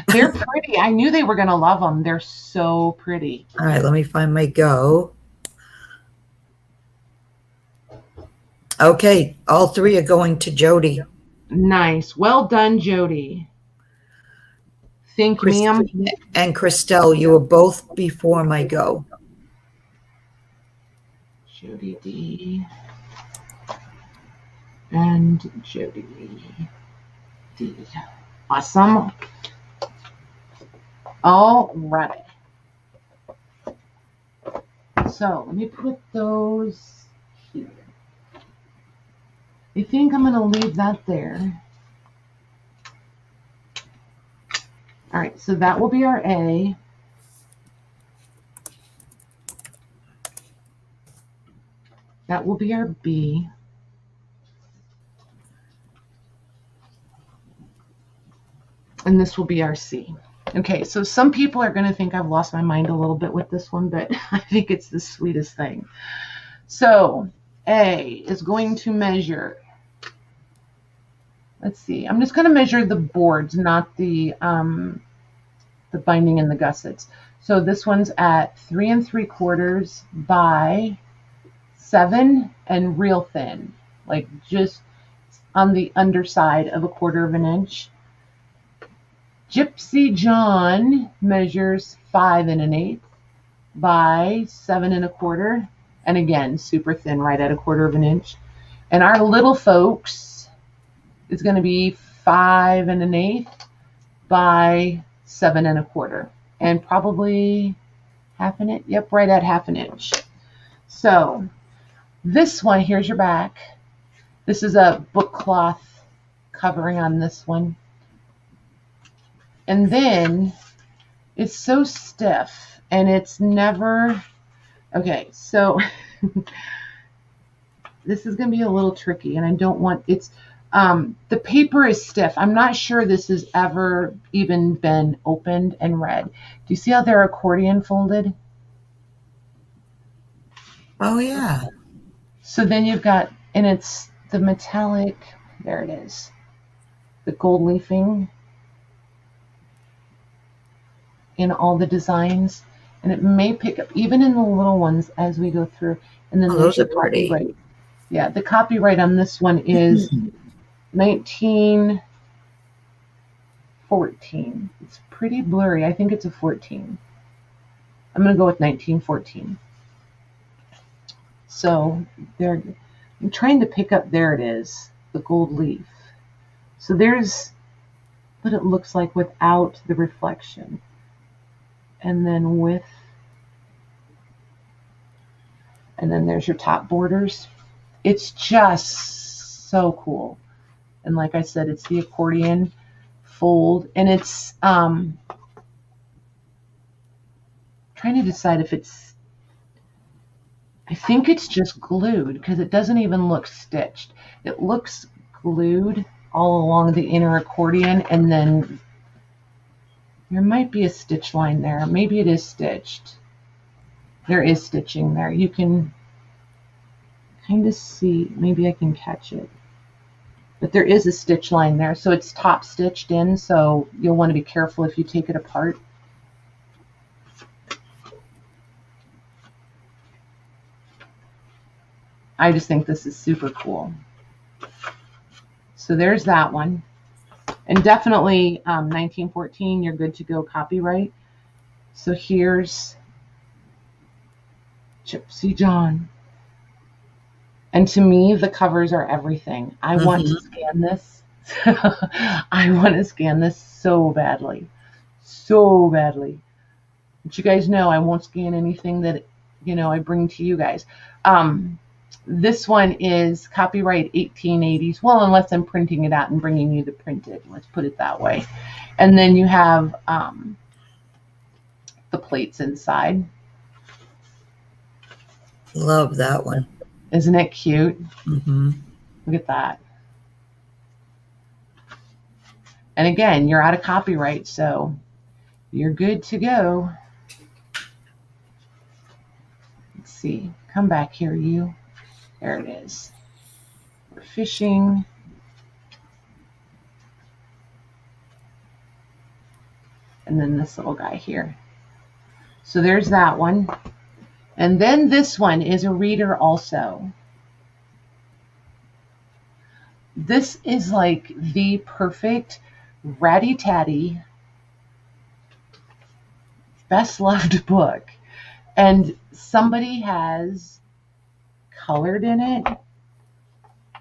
They're pretty. I knew they were going to love them. They're so pretty. All right, let me find my go. Okay, all three are going to Jody. Nice. Well done, Jody. Thank you, ma'am. And Christelle, you were both before my go. Jody D. And Jody D. Awesome. All right. So let me put those here. I think I'm going to leave that there. All right, so that will be our A. That will be our B. And this will be our C. Okay, so some people are going to think I've lost my mind a little bit with this one, but I think it's the sweetest thing. So A is going to measure, let's see, I'm just going to measure the boards, not the binding and the gussets. So this one's at 3 3/4 by 7 and real thin, like just on the underside of 1/4 inch. Gypsy John measures 5 1/8 by 7 1/4, and again, super thin, right at 1/4 inch. And our little folks is going to be 5 1/8 by 7 1/4, and probably 1/2 inch. Yep, right at 1/2 inch. So this one, here's your back. This is a book cloth covering on this one. And then it's so stiff and it's never, okay, so this is going to be a little tricky and I don't want, it's, the paper is stiff. I'm not sure this has ever even been opened and read. Do you see how they're accordion folded? Oh, yeah. So then you've got, and it's the metallic, there it is, the gold leafing in all the designs, and it may pick up even in the little ones as we go through. And then those are pretty. Copyright. Yeah, the copyright on this one is 1914. It's pretty blurry. I think it's a 14. I'm going to go with 1914. So there, I'm trying to pick up, there it is, the gold leaf. So there's what it looks like without the reflection. And then with, and then there's your top borders. It's just so cool. And like I said, it's the accordion fold, and it's trying to decide if it's, I think it's just glued because it doesn't even look stitched. It looks glued all along the inner accordion, and then there might be a stitch line there. Maybe it is stitched. There is stitching there. You can kind of see, maybe I can catch it. But there is a stitch line there. So it's top stitched in, so you'll want to be careful if you take it apart. I just think this is super cool. So there's that one. And definitely 1914, you're good to go copyright. So here's Gypsy John. And to me, the covers are everything. I want to scan this. I want to scan this so badly. So badly. But you guys know I won't scan anything that, I bring to you guys. This one is copyright 1880s. Well, unless I'm printing it out and bringing you the printed. Let's put it that way. And then you have the plates inside. Love that one. Isn't it cute? Mm-hmm. Look at that. And again, you're out of copyright, so you're good to go. Let's see. Come back here, you. There it is. We're fishing. And then this little guy here. So there's that one. And then this one is a reader also. This is like the perfect ratty-tatty, best loved book. And somebody has colored in it,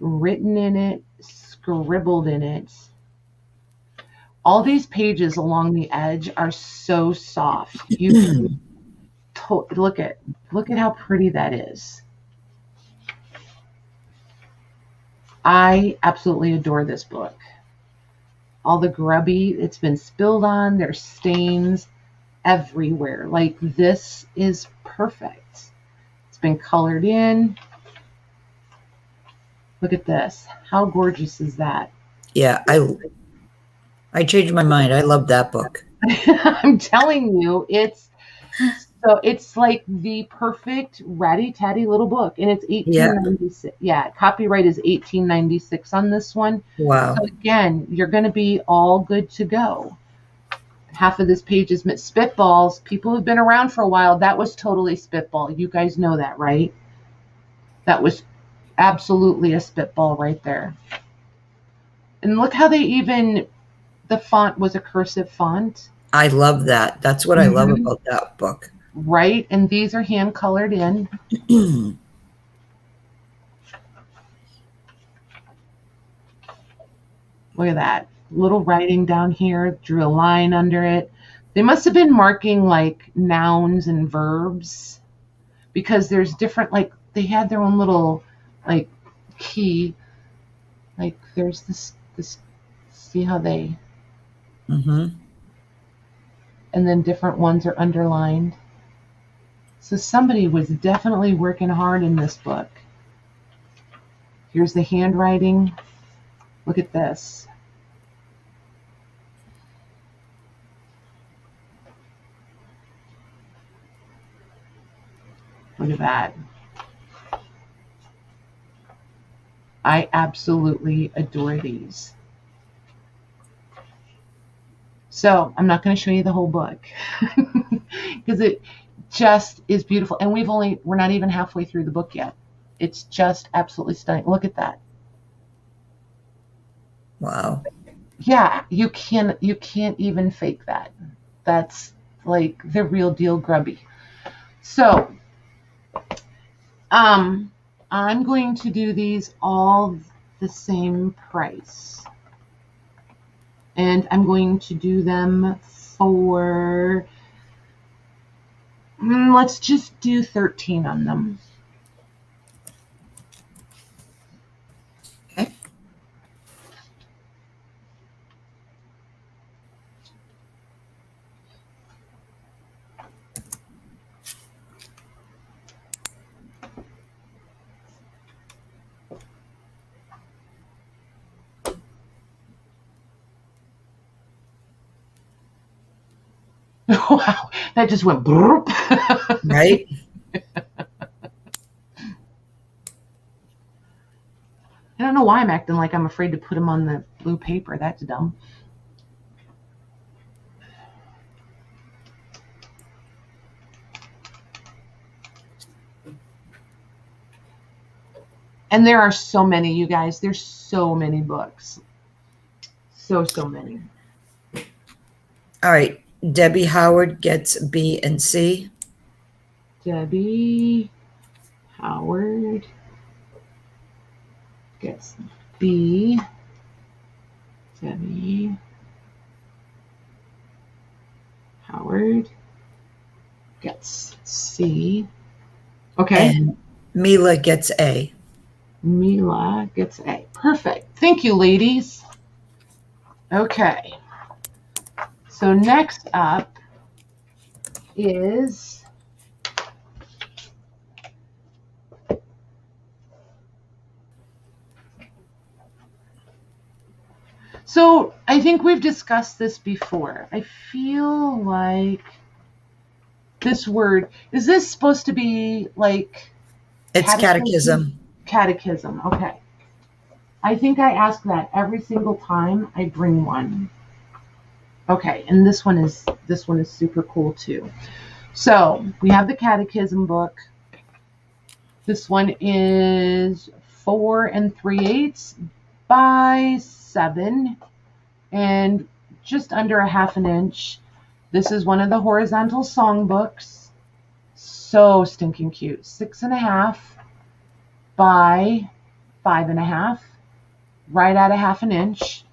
written in it, scribbled in it. All these pages along the edge are so soft. You look at how pretty that is. I absolutely adore this book. All the grubby, it's been spilled on, there's stains everywhere. Like, this is perfect. It's been colored in. Look at this. How gorgeous is that? Yeah, I changed my mind. I love that book. I'm telling you, it's like the perfect ratty-tatty little book, and it's 1896. Yeah, copyright is 1896 on this one. Wow. So again, you're going to be all good to go. Half of this page is spitballs. People who've been around for a while, that was totally spitball. You guys know that, right? That was absolutely a spitball right there. And look how the font was a cursive font. I love that. That's what I love about that book. Right? And these are hand colored in. Look at that. Little writing down here. Drew a line under it. They must have been marking like nouns and verbs, because there's different, like, they had their own little like key. Like, there's this see how they and then different ones are underlined. So somebody was definitely working hard in this book. Here's the handwriting. Look at this. Look at that. I absolutely adore these. So I'm not going to show you the whole book because it just is beautiful. And we're not even halfway through the book yet. It's just absolutely stunning. Look at that. Wow. Yeah, you can't even fake that. That's like the real deal grubby. So I'm going to do these all the same price. And I'm going to do them for, let's just do 13 on them. Okay. Wow, that just went broop. Right? I don't know why I'm acting like I'm afraid to put them on the blue paper. That's dumb. And there are so many, you guys. There's so many books. So many. All right. Debbie Howard gets B and C. Debbie Howard gets B. Debbie Howard gets C. Okay. And Mila gets A. Mila gets A. Perfect. Thank you, ladies. Okay. So next up is so I think we've discussed this before. I feel like this word, is this supposed to be like It's catechism. Catechism, okay. I think I ask that every single time I bring one. Okay, and this one is super cool too. So we have the catechism book. This one is 4 3/8 by 7 and just under a half an inch. This is one of the horizontal songbooks. So stinking cute. 6.5 by 5.5, right at a half an inch.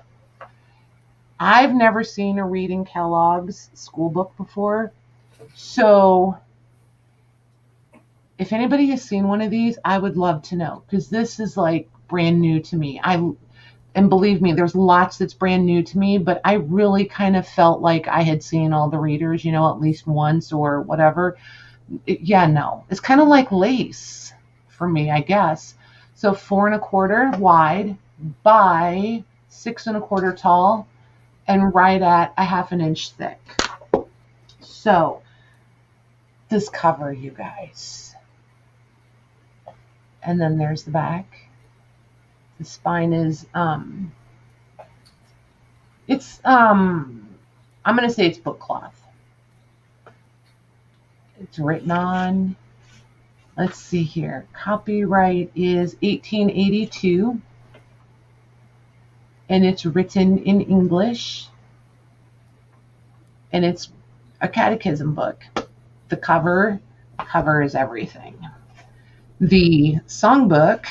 I've never seen a Reading Kellogg's school book before. So if anybody has seen one of these, I would love to know, because this is like brand new to me. And believe me, there's lots that's brand new to me, but I really kind of felt like I had seen all the readers, at least once or whatever. It's kind of like lace for me, I guess. So 4 1/4 wide by 6 1/4 tall and right at a half an inch thick. So this cover, you guys. And then there's the back. The spine is, I'm going to say it's book cloth. It's written on, let's see here. Copyright is 1882. And it's written in English. And it's a catechism book. The cover is everything. The songbook,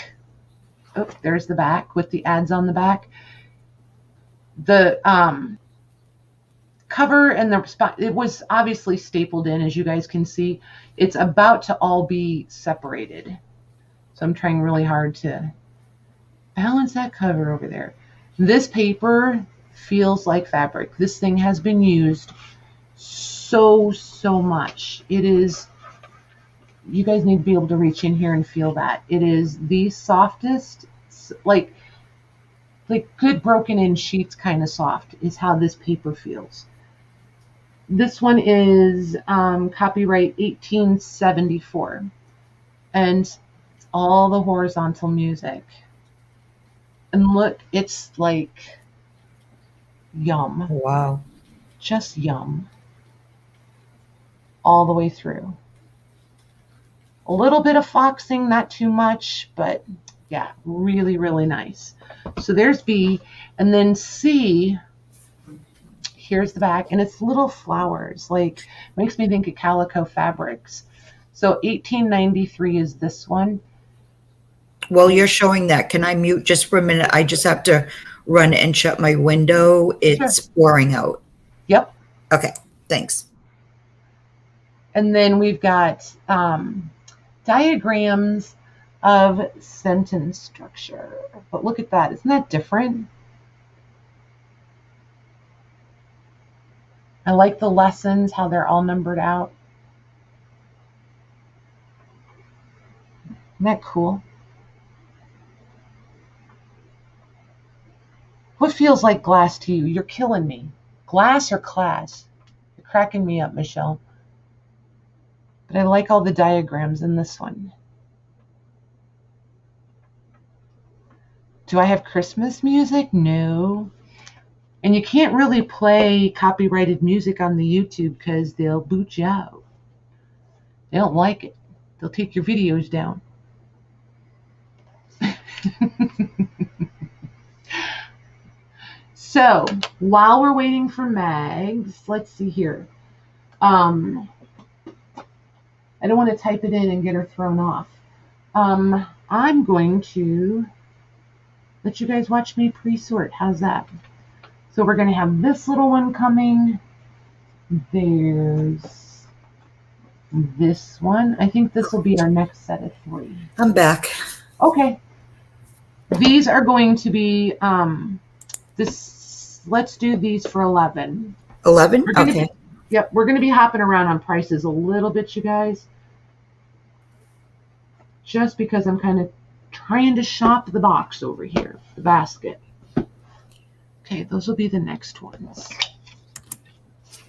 there's the back with the ads on the back. The cover and the spot, it was obviously stapled in, as you guys can see. It's about to all be separated. So I'm trying really hard to balance that cover over there. This paper feels like fabric. This thing has been used so much. It is, you guys need to be able to reach in here and feel that. It is the softest, like good broken in sheets kind of soft is how this paper feels. This one is copyright 1874. And it's all the horizontal music. And look, it's like yum. Wow. Just yum. All the way through. A little bit of foxing, not too much, but yeah, really, really nice. So there's B. And then C, here's the back. And it's little flowers. Like, makes me think of calico fabrics. So 1893 is this one. Well, you're showing that. Can I mute just for a minute? I just have to run and shut my window. It's pouring out. Yep. Okay, thanks. And then we've got diagrams of sentence structure. But look at that. Isn't that different? I like the lessons, how they're all numbered out. Isn't that cool? What feels like glass to you? You're killing me. Glass or class? You're cracking me up, Michelle. But I like all the diagrams in this one. Do I have Christmas music? No. And you can't really play copyrighted music on the YouTube because they'll boot you out. They don't like it. They'll take your videos down. So, while we're waiting for Mags, let's see here. I don't want to type it in and get her thrown off. I'm going to let you guys watch me pre-sort. How's that? So we're going to have this little one coming. There's this one. I think this will be our next set of 3. I'm back. Okay. These are going to be this. Let's do these for 11. 11? Okay. Yep, we're going to be hopping around on prices a little bit, you guys. Just because I'm kind of trying to shop the box over here, the basket. Okay, those will be the next ones.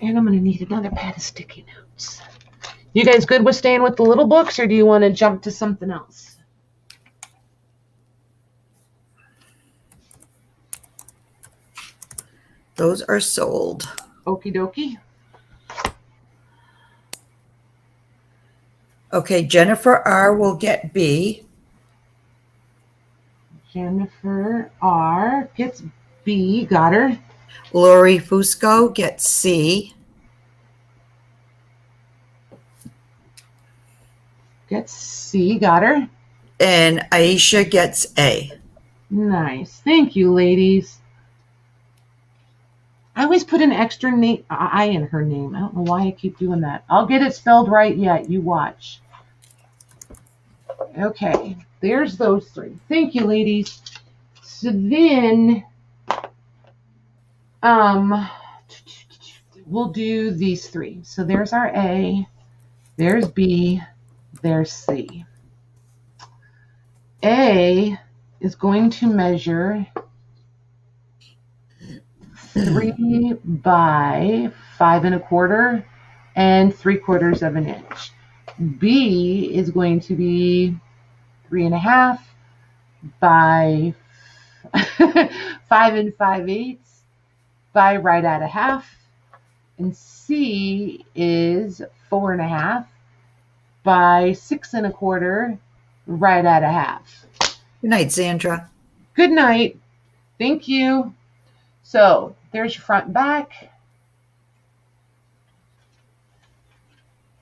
And I'm going to need another pad of sticky notes. You guys good with staying with the little books, or do you want to jump to something else? Those are sold. Okie dokie. Okay, Jennifer R. will get B. Jennifer R. gets B. Got her. Lori Fusco gets C. Gets C. Got her. And Aisha gets A. Nice. Thank you, ladies. I always put an extra I in her name. I don't know why I keep doing that. I'll get it spelled right yet. You watch. Okay. There's those three. Thank you, ladies. So then, we'll do these three. So there's our A. There's B. There's C. A is going to measure 3 by 5 1/4 and 3/4 of an inch. B is going to be 3 1/2 by 5 5/8 by right at a half. And C is 4 1/2 by 6 1/4 right at a half. Good night, Sandra. Good night. Thank you. So there's your front and back.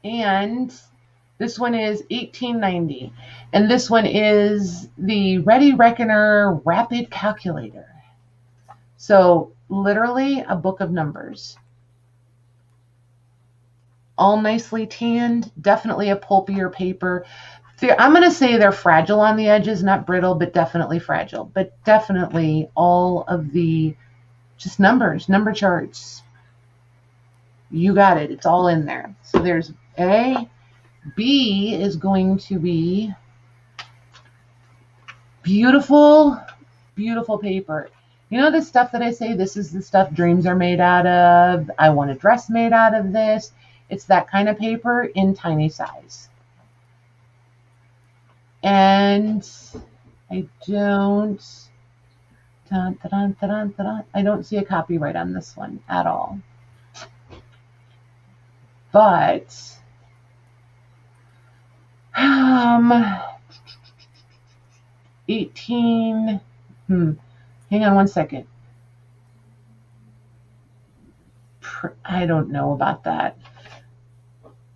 And this one is $18.90. And this one is the Ready Reckoner Rapid Calculator. So literally a book of numbers. All nicely tanned. Definitely a pulpier paper. I'm going to say they're fragile on the edges, not brittle, but definitely fragile. But definitely all of the just numbers, number charts. You got it. It's all in there. So there's A. B is going to be beautiful, beautiful paper. You know the stuff that I say, this is the stuff dreams are made out of. I want a dress made out of this. It's that kind of paper in tiny size. And I don't see a copyright on this one at all. But 18. Hang on one second. I don't know about that.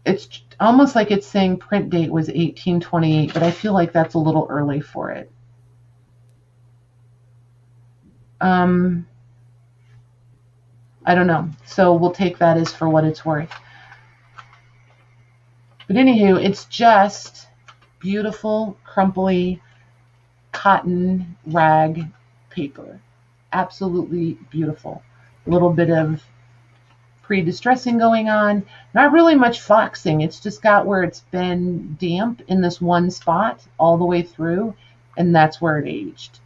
It's almost like it's saying print date was 1828, but I feel like that's a little early for it. I don't know. So we'll take that as for what it's worth. But anywho, it's just beautiful, crumply cotton rag paper. Absolutely beautiful. A little bit of pre-distressing going on. Not really much foxing. It's just got where it's been damp in this one spot all the way through, and that's where it aged.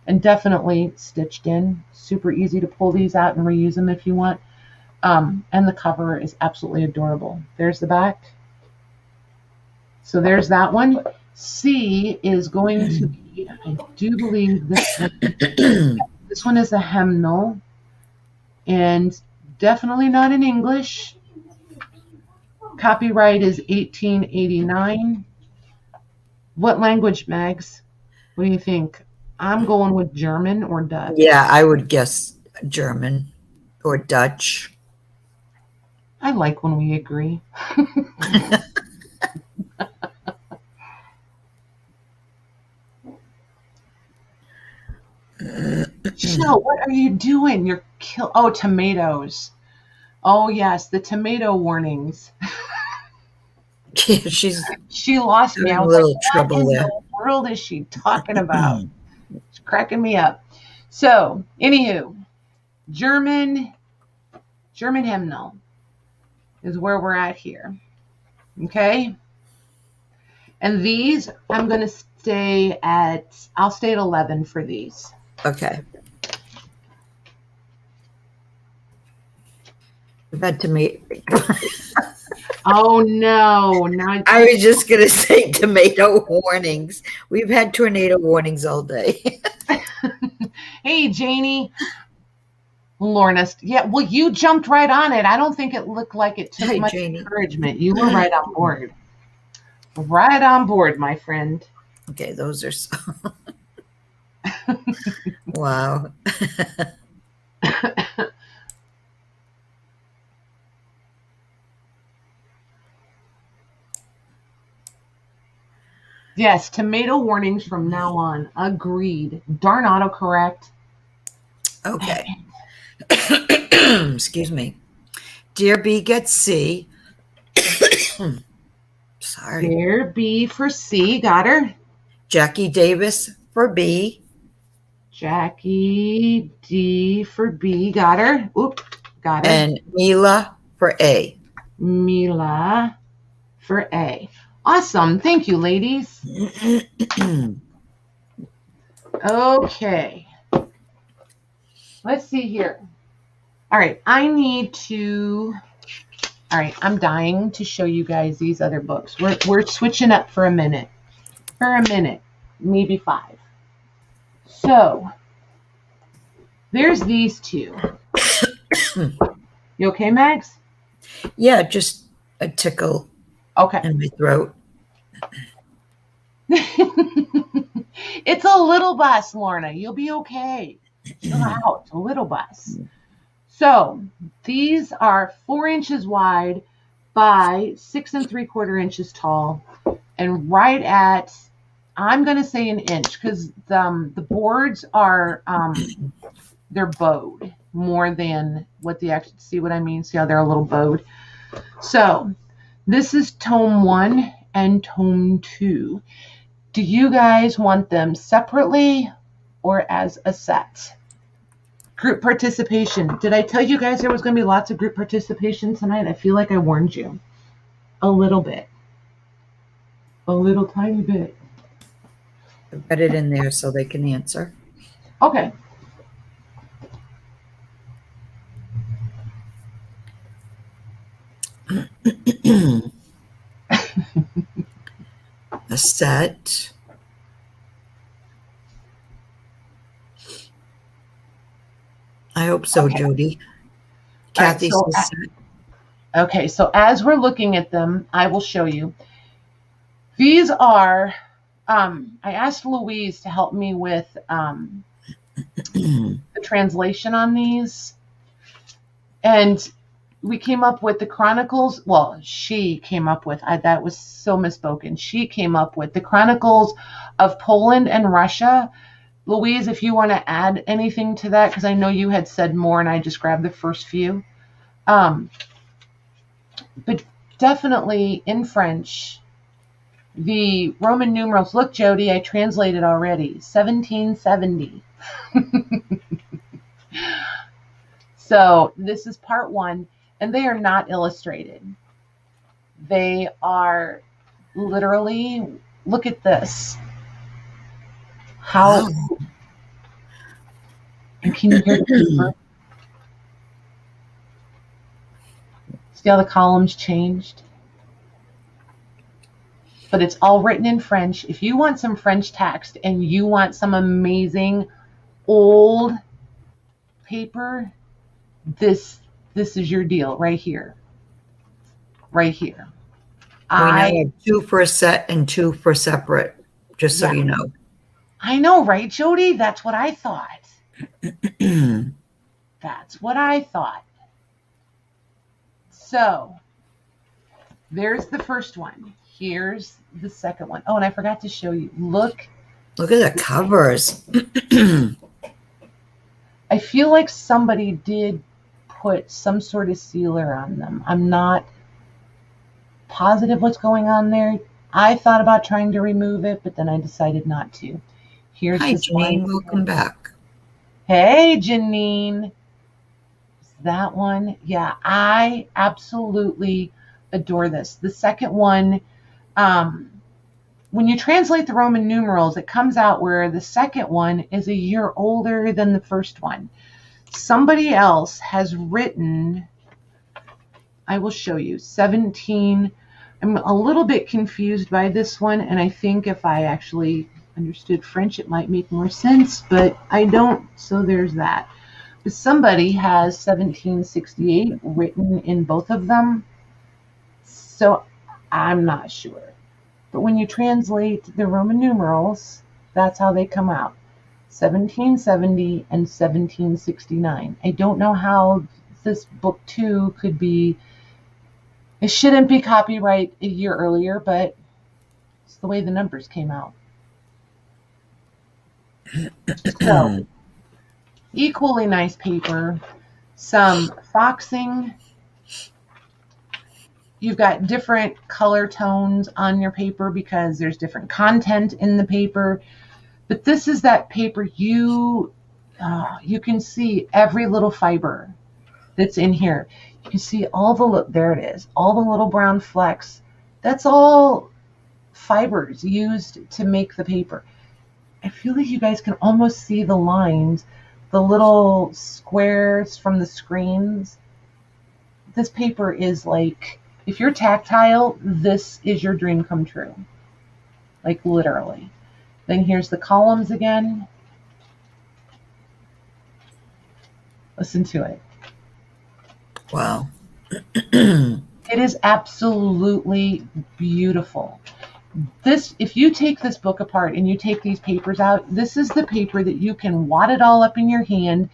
And definitely stitched in. Super easy to pull these out and reuse them if you want. And the cover is absolutely adorable. There's the back. So there's that one. C is going to be, I do believe this one is a hymnal. And definitely not in English. Copyright is 1889. What language, Mags? What do you think? I'm going with German or Dutch. Yeah, I would guess German or Dutch. I like when we agree. Jill, what are you doing? You're Oh, tomatoes. Oh, yes, the tomato warnings. Yeah, She lost me. I was a little like, trouble what in there. the world is she talking about? It's cracking me up. So, anywho, German hymnal is where we're at here. Okay? And these, I'll stay at 11 for these. Okay. We've had tomato. Oh no! I was just gonna say tomato warnings. We've had tornado warnings all day. Hey, Janie. Lorna, yeah, well, you jumped right on it. I don't think it looked like it took much Janie. encouragement. You were right on board. Right on board, my friend. Okay, those are so... Wow. Yes, tomato warnings from now on. Agreed. Darn autocorrect. Okay. Excuse me. Dear B gets C. Sorry. Dear B for C. Got her. Jackie Davis for B. Jackie D for B. Got her. Oop. Got her. And Mila for A. Mila for A. Awesome. Thank you, ladies. Okay. Let's see here. All right. I'm dying to show you guys these other books. We're switching up for a minute. Maybe 5. So, there's these two. You okay, Max? Yeah, just a tickle. Okay. In my throat. It's a little bus, Lorna. You'll be okay. Chill out. A little bus. So these are 4 inches wide by 6 3/4 inches tall, and right at, I'm going to say an inch, because the boards are they're bowed more than what the actual. See what I mean? See how they're a little bowed? So this is tome 1 and tome 2. Do you guys want them separately or as a set? Group participation. Did I tell you guys there was going to be lots of group participation tonight? I feel like I warned you. A little bit. A little tiny bit. Put it in there so they can answer. Okay. A set. I hope so, okay. Jody. Kathy right, says set. Okay, so as we're looking at them, I will show you. These are, I asked Louise to help me with the translation on these. And we came up with the Chronicles. Well, she came up with, that was so misspoken. She came up with the Chronicles of Poland and Russia. Louise, if you want to add anything to that, because I know you had said more and I just grabbed the first few. But definitely in French, the Roman numerals. Look, Jody, I translated already. 1770. So this is part 1, and they are not illustrated. They are literally, look at this. How, and can you hear the paper? See how the columns changed? But it's all written in French. If you want some French text and you want some amazing old paper, this is your deal right here. Right here. We now have 2 for a set and 2 for separate, just so you know. I know, right, Jody? That's what I thought. That's what I thought. So, there's the first one. Here's the second one. Oh, and I forgot to show you. Look at the covers. I feel like somebody did put some sort of sealer on them. I'm not positive what's going on there. I thought about trying to remove it, but then I decided not to. Here's Hi, the Janine. slide. Welcome back. Hey, Janine. That one, yeah, I absolutely adore this. The second one, when you translate the Roman numerals, it comes out where the second one is a year older than the first one. Somebody else has written, I will show you, 17. I'm a little bit confused by this one, and I think if I actually understood French, it might make more sense, but I don't, so there's that. But somebody has 1768 written in both of them, so I'm not sure. But when you translate the Roman numerals, that's how they come out. 1770 and 1769. I don't know how this book 2 could be. It shouldn't be copyright a year earlier, but it's the way the numbers came out. So, equally nice paper. Some foxing. You've got different color tones on your paper because there's different content in the paper. But this is that paper you can see every little fiber that's in here. You can see all the, there it is, all the little brown flecks. That's all fibers used to make the paper. I feel like you guys can almost see the lines, the little squares from the screens. This paper is like, if you're tactile, this is your dream come true. Like literally. Then here's the columns again. Listen to it. Wow. It is absolutely beautiful. This, if you take this book apart and you take these papers out, this is the paper that you can wad it all up in your hand.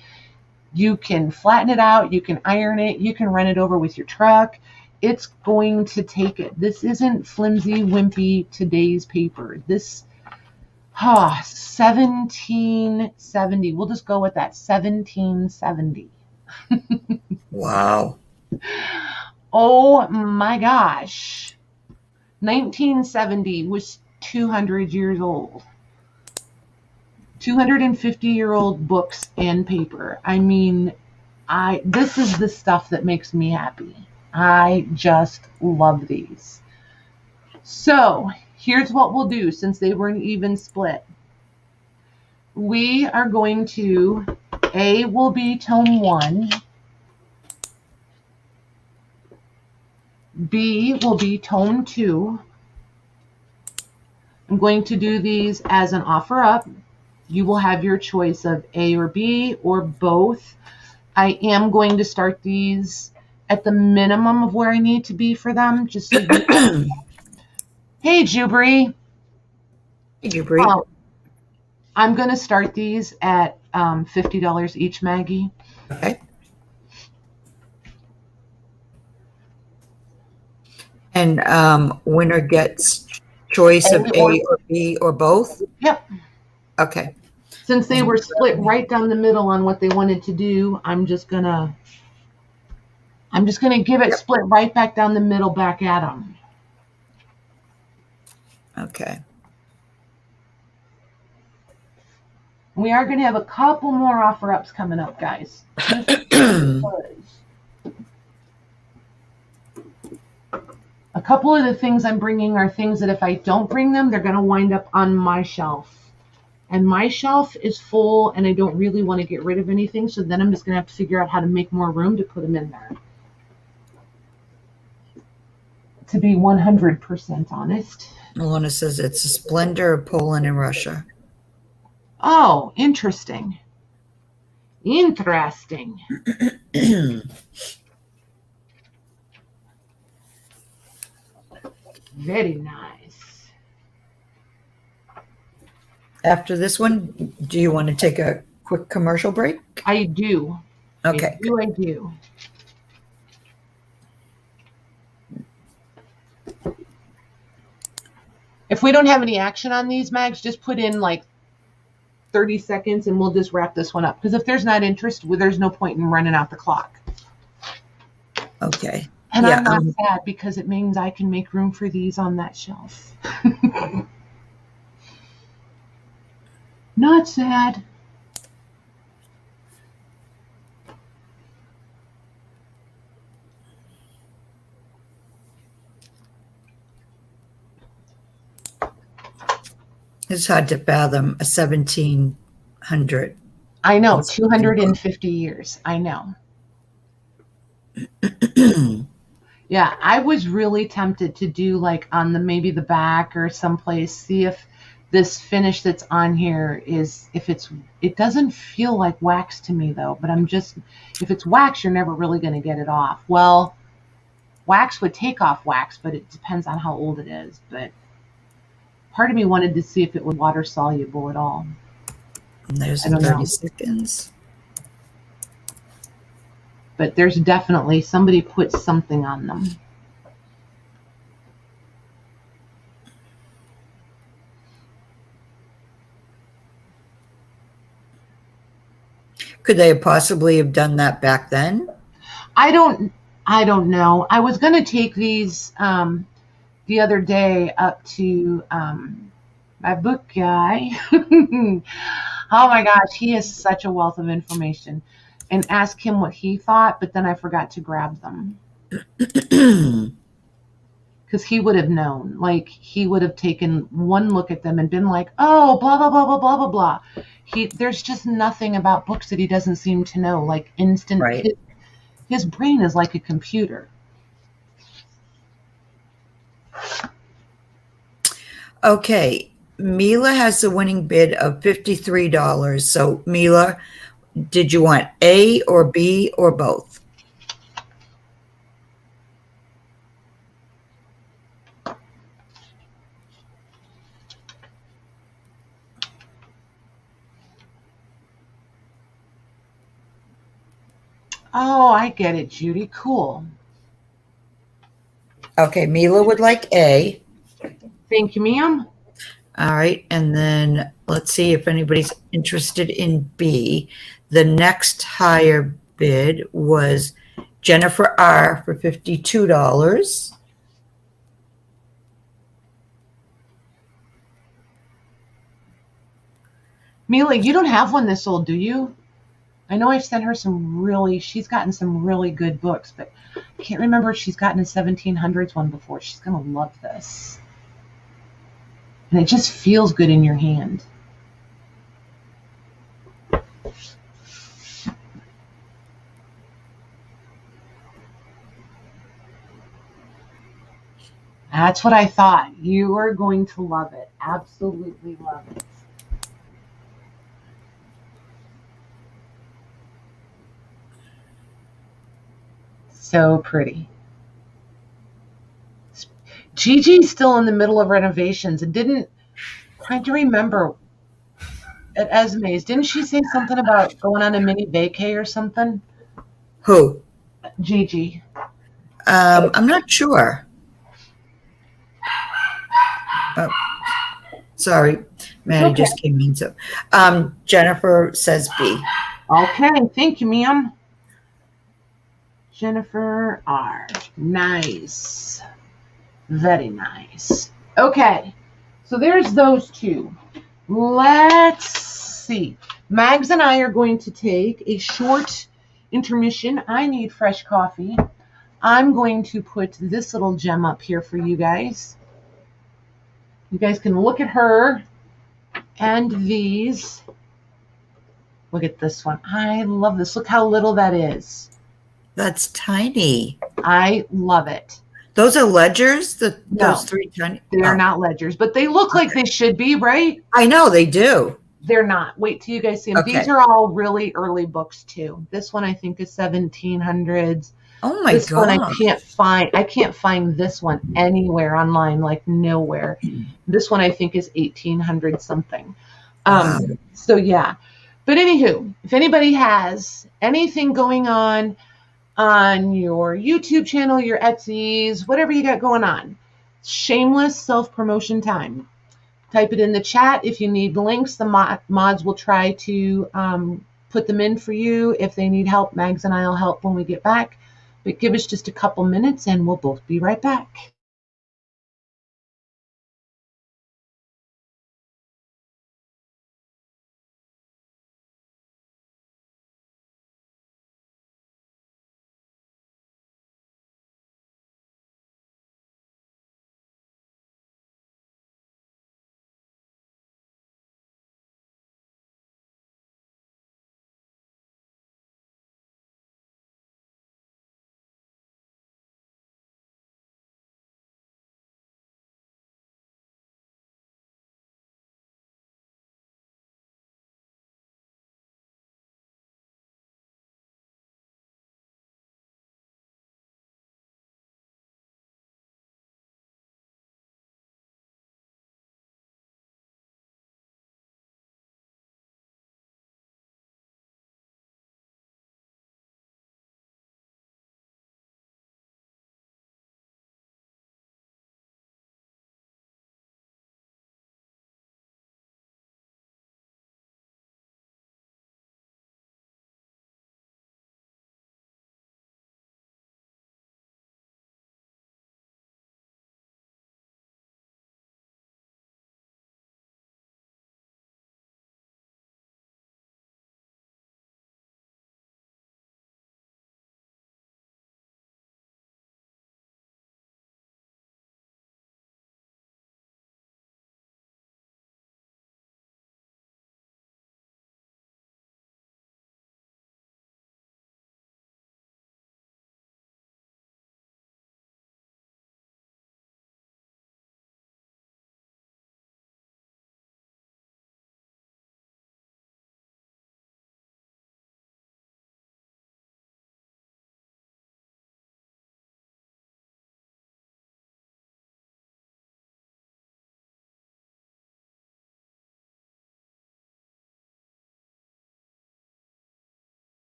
You can flatten it out. You can iron it. You can run it over with your truck. It's going to take it. This isn't flimsy, wimpy today's paper. This, 1770. We'll just go with that. 1770. Wow. Oh my gosh. 1970 was 200 years old. 250-year-old books and paper. I mean, this is the stuff that makes me happy. I just love these. So here's what we'll do since they were an even split. We are going to, A will be tome 1. B will be tome 2. I'm going to do these as an offer up. You will have your choice of A or B or both. I am going to start these at the minimum of where I need to be for them. Just so you Hey, Jubri. Hey, Jubri. I'm going to start these at $50 each, Maggie. Okay. And winner gets choice of A or B or both? Yep. Okay. Since they were split right down the middle on what they wanted to do, I'm just gonna give it split right back down the middle back at them. Okay. We are going to have a couple more offer ups coming up, guys. A couple of the things I'm bringing are things that if I don't bring them, they're going to wind up on my shelf. And my shelf is full and I don't really want to get rid of anything. So then I'm just going to have to figure out how to make more room to put them in there. To be 100% honest. Alana says it's a splendor of Poland and Russia. Oh, interesting. Interesting. Very nice. After this one, do you want to take a quick commercial break? I do. Okay. I do. If we don't have any action on these, Mags, just put in like 30 seconds and we'll just wrap this one up. Because if there's not interest, there's no point in running out the clock. Okay. And yeah, I'm not sad because it means I can make room for these on that shelf. Not sad. It's hard to fathom a 1700. I know, 250 years. I know. Yeah, I was really tempted to do like on the maybe the back or someplace, see if this finish that's on here is if it doesn't feel like wax to me though, but if it's wax, you're never really going to get it off. Well, wax would take off wax, but it depends on how old it is. But part of me wanted to see if it was water soluble at all. And there's I don't 30 know. seconds. But there's definitely somebody put something on them. Could they possibly have done that back then? I don't know. I was going to take these the other day up to my book guy. Oh my gosh, he is such a wealth of information, and ask him what he thought, but then I forgot to grab them. Because he would have known. Like, he would have taken one look at them and been like, oh, blah, blah, blah, blah, blah, blah, blah. There's just nothing about books that he doesn't seem to know. Like, instant. Right. His brain is like a computer. Okay. Mila has the winning bid of $53. So, Mila, did you want A or B or both? Oh, I get it, Judy. Cool. Okay, Mila would like A. Thank you, ma'am. All right, and then let's see if anybody's interested in B. The next higher bid was Jennifer R. for $52. Mila, you don't have one this old, do you? I know I've sent her she's gotten some really good books, but I can't remember if she's gotten a 1700s one before. She's going to love this. And it just feels good in your hand. That's what I thought. You are going to love it. Absolutely love it. So pretty. Gigi's still in the middle of renovations and trying to remember at Esme's, didn't she say something about going on a mini vacay or something? Who? Gigi. I'm not sure. Oh, sorry, Maddie Okay. just came in. So, Jennifer says B. Okay, thank you, ma'am. Jennifer R. Nice. Very nice. Okay, so there's those two. Let's see. Mags and I are going to take a short intermission. I need fresh coffee. I'm going to put this little gem up here for you guys. You guys can look at her and these. Look at this one. I love this. Look how little that is. That's tiny. I love it. Those are ledgers? No, those three tiny? They're not ledgers, but they look like they should be, right? I know, they do. They're not. Wait till you guys see them. Okay. These are all really early books, too. This one I think is 1700s. Oh my This God. one I can't find this one anywhere online, like nowhere. This one I think is 1800 something. Wow. So yeah. But anywho, if anybody has anything going on your YouTube channel, your Etsy's, whatever you got going on, shameless self-promotion time. Type it in the chat. If you need links, the mods will try to put them in for you. If they need help, Mags and I will help when we get back. But give us just a couple minutes and we'll both be right back.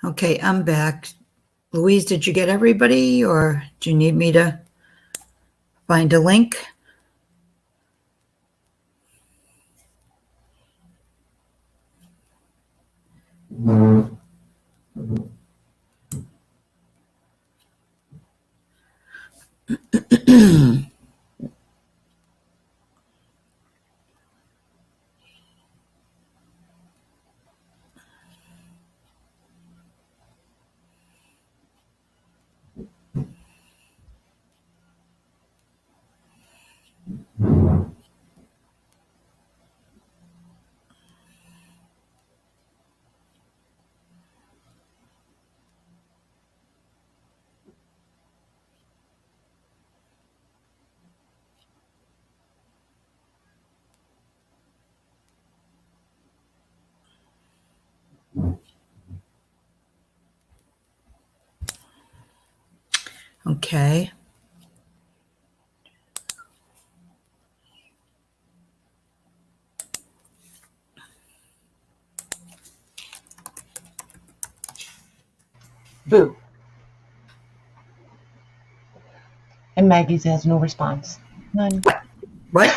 Okay, I'm back. Louise, did you get everybody, or do you need me to find a link? Okay. Boo. And Maggie's has no response. None. What?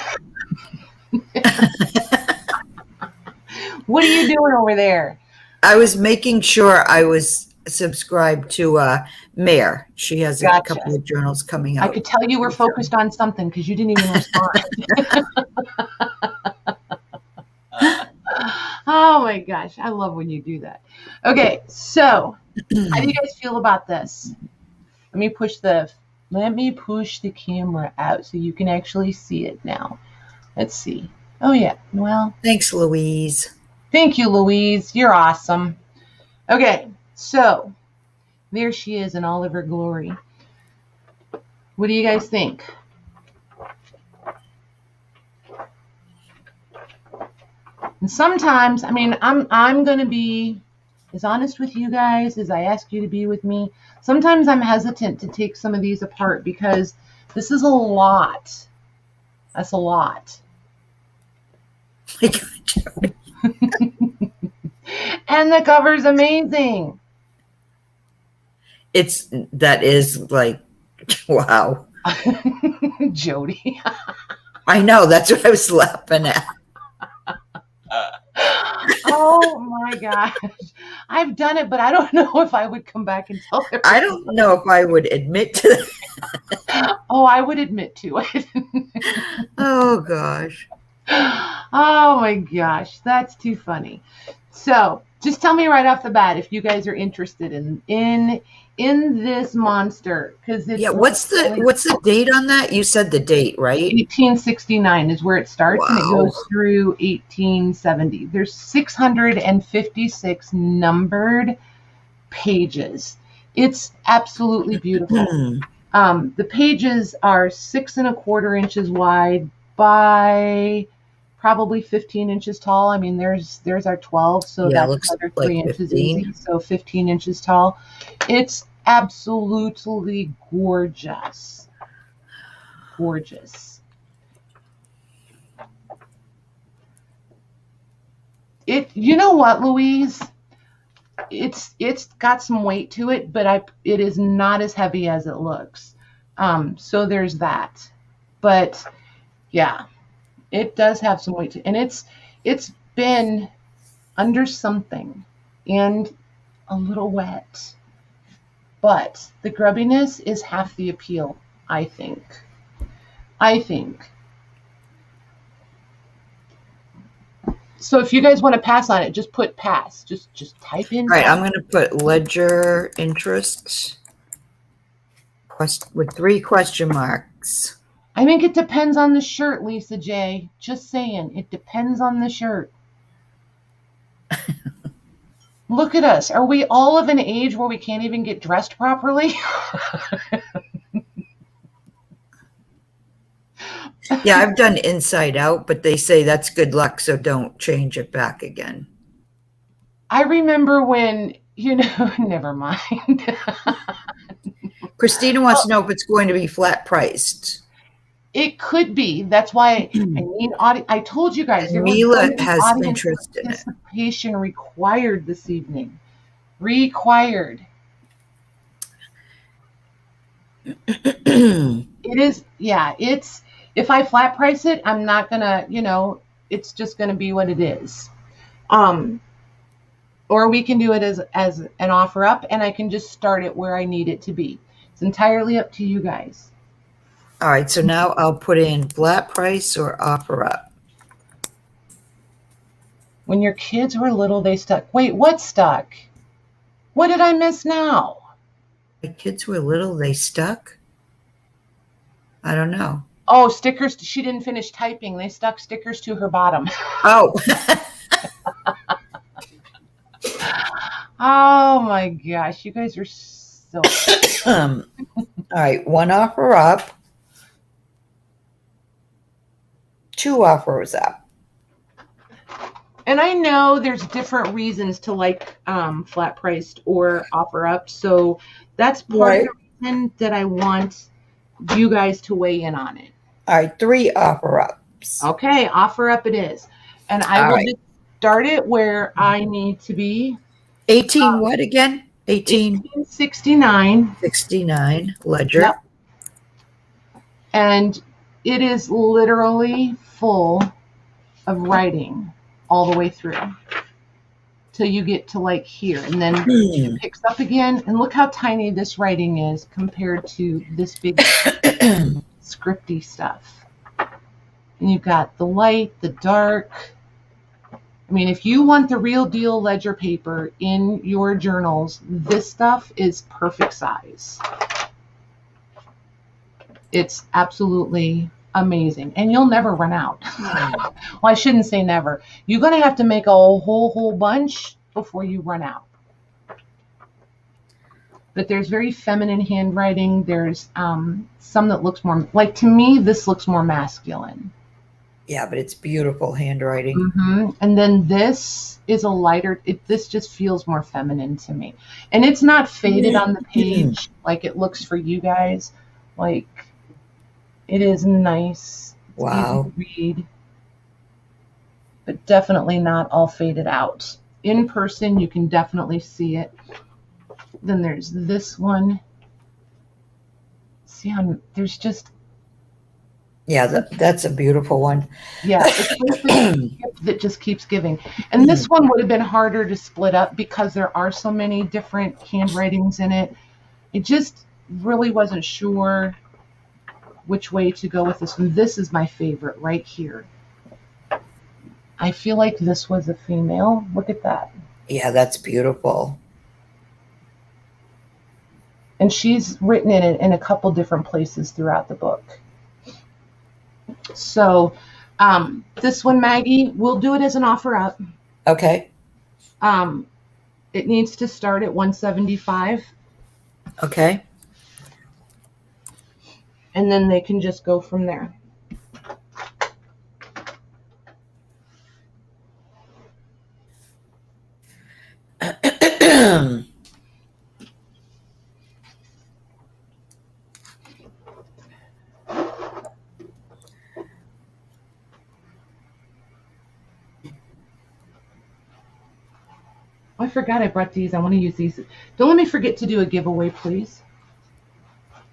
What are you doing over there? I was making sure I was subscribed to Mare. She has a couple of journals coming out. I could tell you were focused on something because you didn't even respond. Oh my gosh, I love when you do that. Okay, so how do you guys feel about this? Let me push the camera out so you can actually see it now. Let's see. Oh yeah, well. Thanks, Louise. Thank you, Louise. You're awesome. Okay, so there she is in all of her glory. What do you guys think? And sometimes, I mean, I'm going to be as honest with you guys as I ask you to be with me. Sometimes I'm hesitant to take some of these apart because this is a lot. That's a lot. And the cover's amazing. That is like, wow. Jody. I know, that's what I was laughing at. Oh my gosh. I've done it, but I don't know if I would come back and tell everybody. I don't know if I would admit to that. Oh, I would admit to it. Oh gosh. Oh my gosh, that's too funny. So just tell me right off the bat if you guys are interested in this monster, because it's what's the date on that? You said the date, right? 1869 is where it starts. Wow. And it goes through 1870. There's 656 numbered pages. It's absolutely beautiful. The pages are 6 1/4 inches wide by probably 15 inches tall. I mean, there's our 12, so that's another 3 inches easy. So 15 inches tall. It's absolutely gorgeous. Gorgeous. You know what, Louise? It's got some weight to it, but it is not as heavy as it looks. So there's that. But yeah, it does have some weight to it. And it's been under something and a little wet. But the grubbiness is half the appeal, I think. So if you guys want to pass on it, just put pass. Just type in. All right, I'm going to put ledger interest with 3 question marks. I think it depends on the shirt, Lisa J. Just saying, it depends on the shirt. Look at us. Are we all of an age where we can't even get dressed properly? Yeah, I've done inside out, but they say that's good luck, so don't change it back again. I remember when, never mind. Christina wants to know if it's going to be flat priced. It could be. That's why I need audience. I told you guys. Mila has interest in it. Participation required this evening. Required. Okay. It is, yeah, it's, if I flat price it, I'm not gonna, it's just gonna be what it is. Or we can do it as an offer up, and I can just start it where I need it to be. It's entirely up to you guys. All right, so now I'll put in flat price or offer up. When your kids were little, they stuck. Wait, what stuck? What did I miss now? My kids were little, they stuck? I don't know. Oh, stickers. She didn't finish typing. They stuck stickers to her bottom. Oh. Oh my gosh, you guys are so. All right, one offer up. Two offers up. And I know there's different reasons to like flat priced or offer up. So that's part of the reason that I want you guys to weigh in on it. All right, three offer ups. Okay, offer up it is. And I will just start it where I need to be. 18 what again? 1869. 69 ledger. Yep. And it is literally full of writing all the way through till you get to like here, and then it picks up again. And look how tiny this writing is compared to this big scripty stuff. And you've got the light, the dark. I mean, if you want the real deal ledger paper in your journals, this stuff is perfect size. It's absolutely amazing. And you'll never run out. Well, I shouldn't say never. You're going to have to make a whole bunch before you run out. But there's very feminine handwriting. There's some that looks more, like to me, this looks more masculine. Yeah, but it's beautiful handwriting. Mm-hmm. And then this is a lighter, this just feels more feminine to me. And it's not faded on the page like it looks for you guys. Like, it is nice. It's wow. easy to read. But definitely not all faded out. In person, you can definitely see it. Then there's this one. See how there's just... Yeah, that's a beautiful one. Yeah, it's like the gift that just keeps giving. And this one would have been harder to split up because there are so many different handwritings in it. It just really wasn't sure which way to go with this one. This is my favorite right here. I feel like this was a female. Look at that. Yeah, that's beautiful. And she's written in it in a couple different places throughout the book. So this one, Maggie, we'll do it as an offer up. Okay. It needs to start at 175. Okay. And then they can just go from there. I forgot I brought these. I want to use these. Don't let me forget to do a giveaway, please.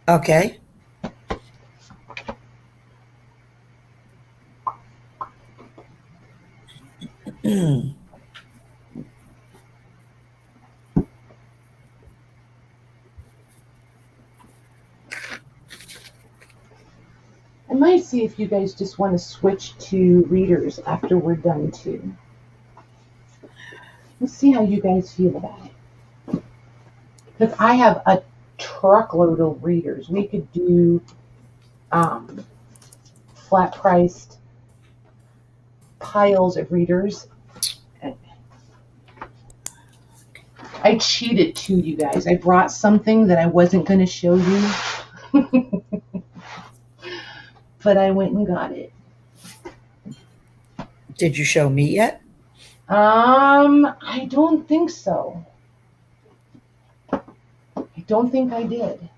Okay. I might see if you guys just want to switch to readers after we're done too. Let's see how you guys feel about it. Because I have a truckload of readers. We could do flat priced piles of readers. I cheated too, you guys. I brought something that I wasn't going to show you. But I went and got it. Did you show me yet? I don't think so. I don't think I did.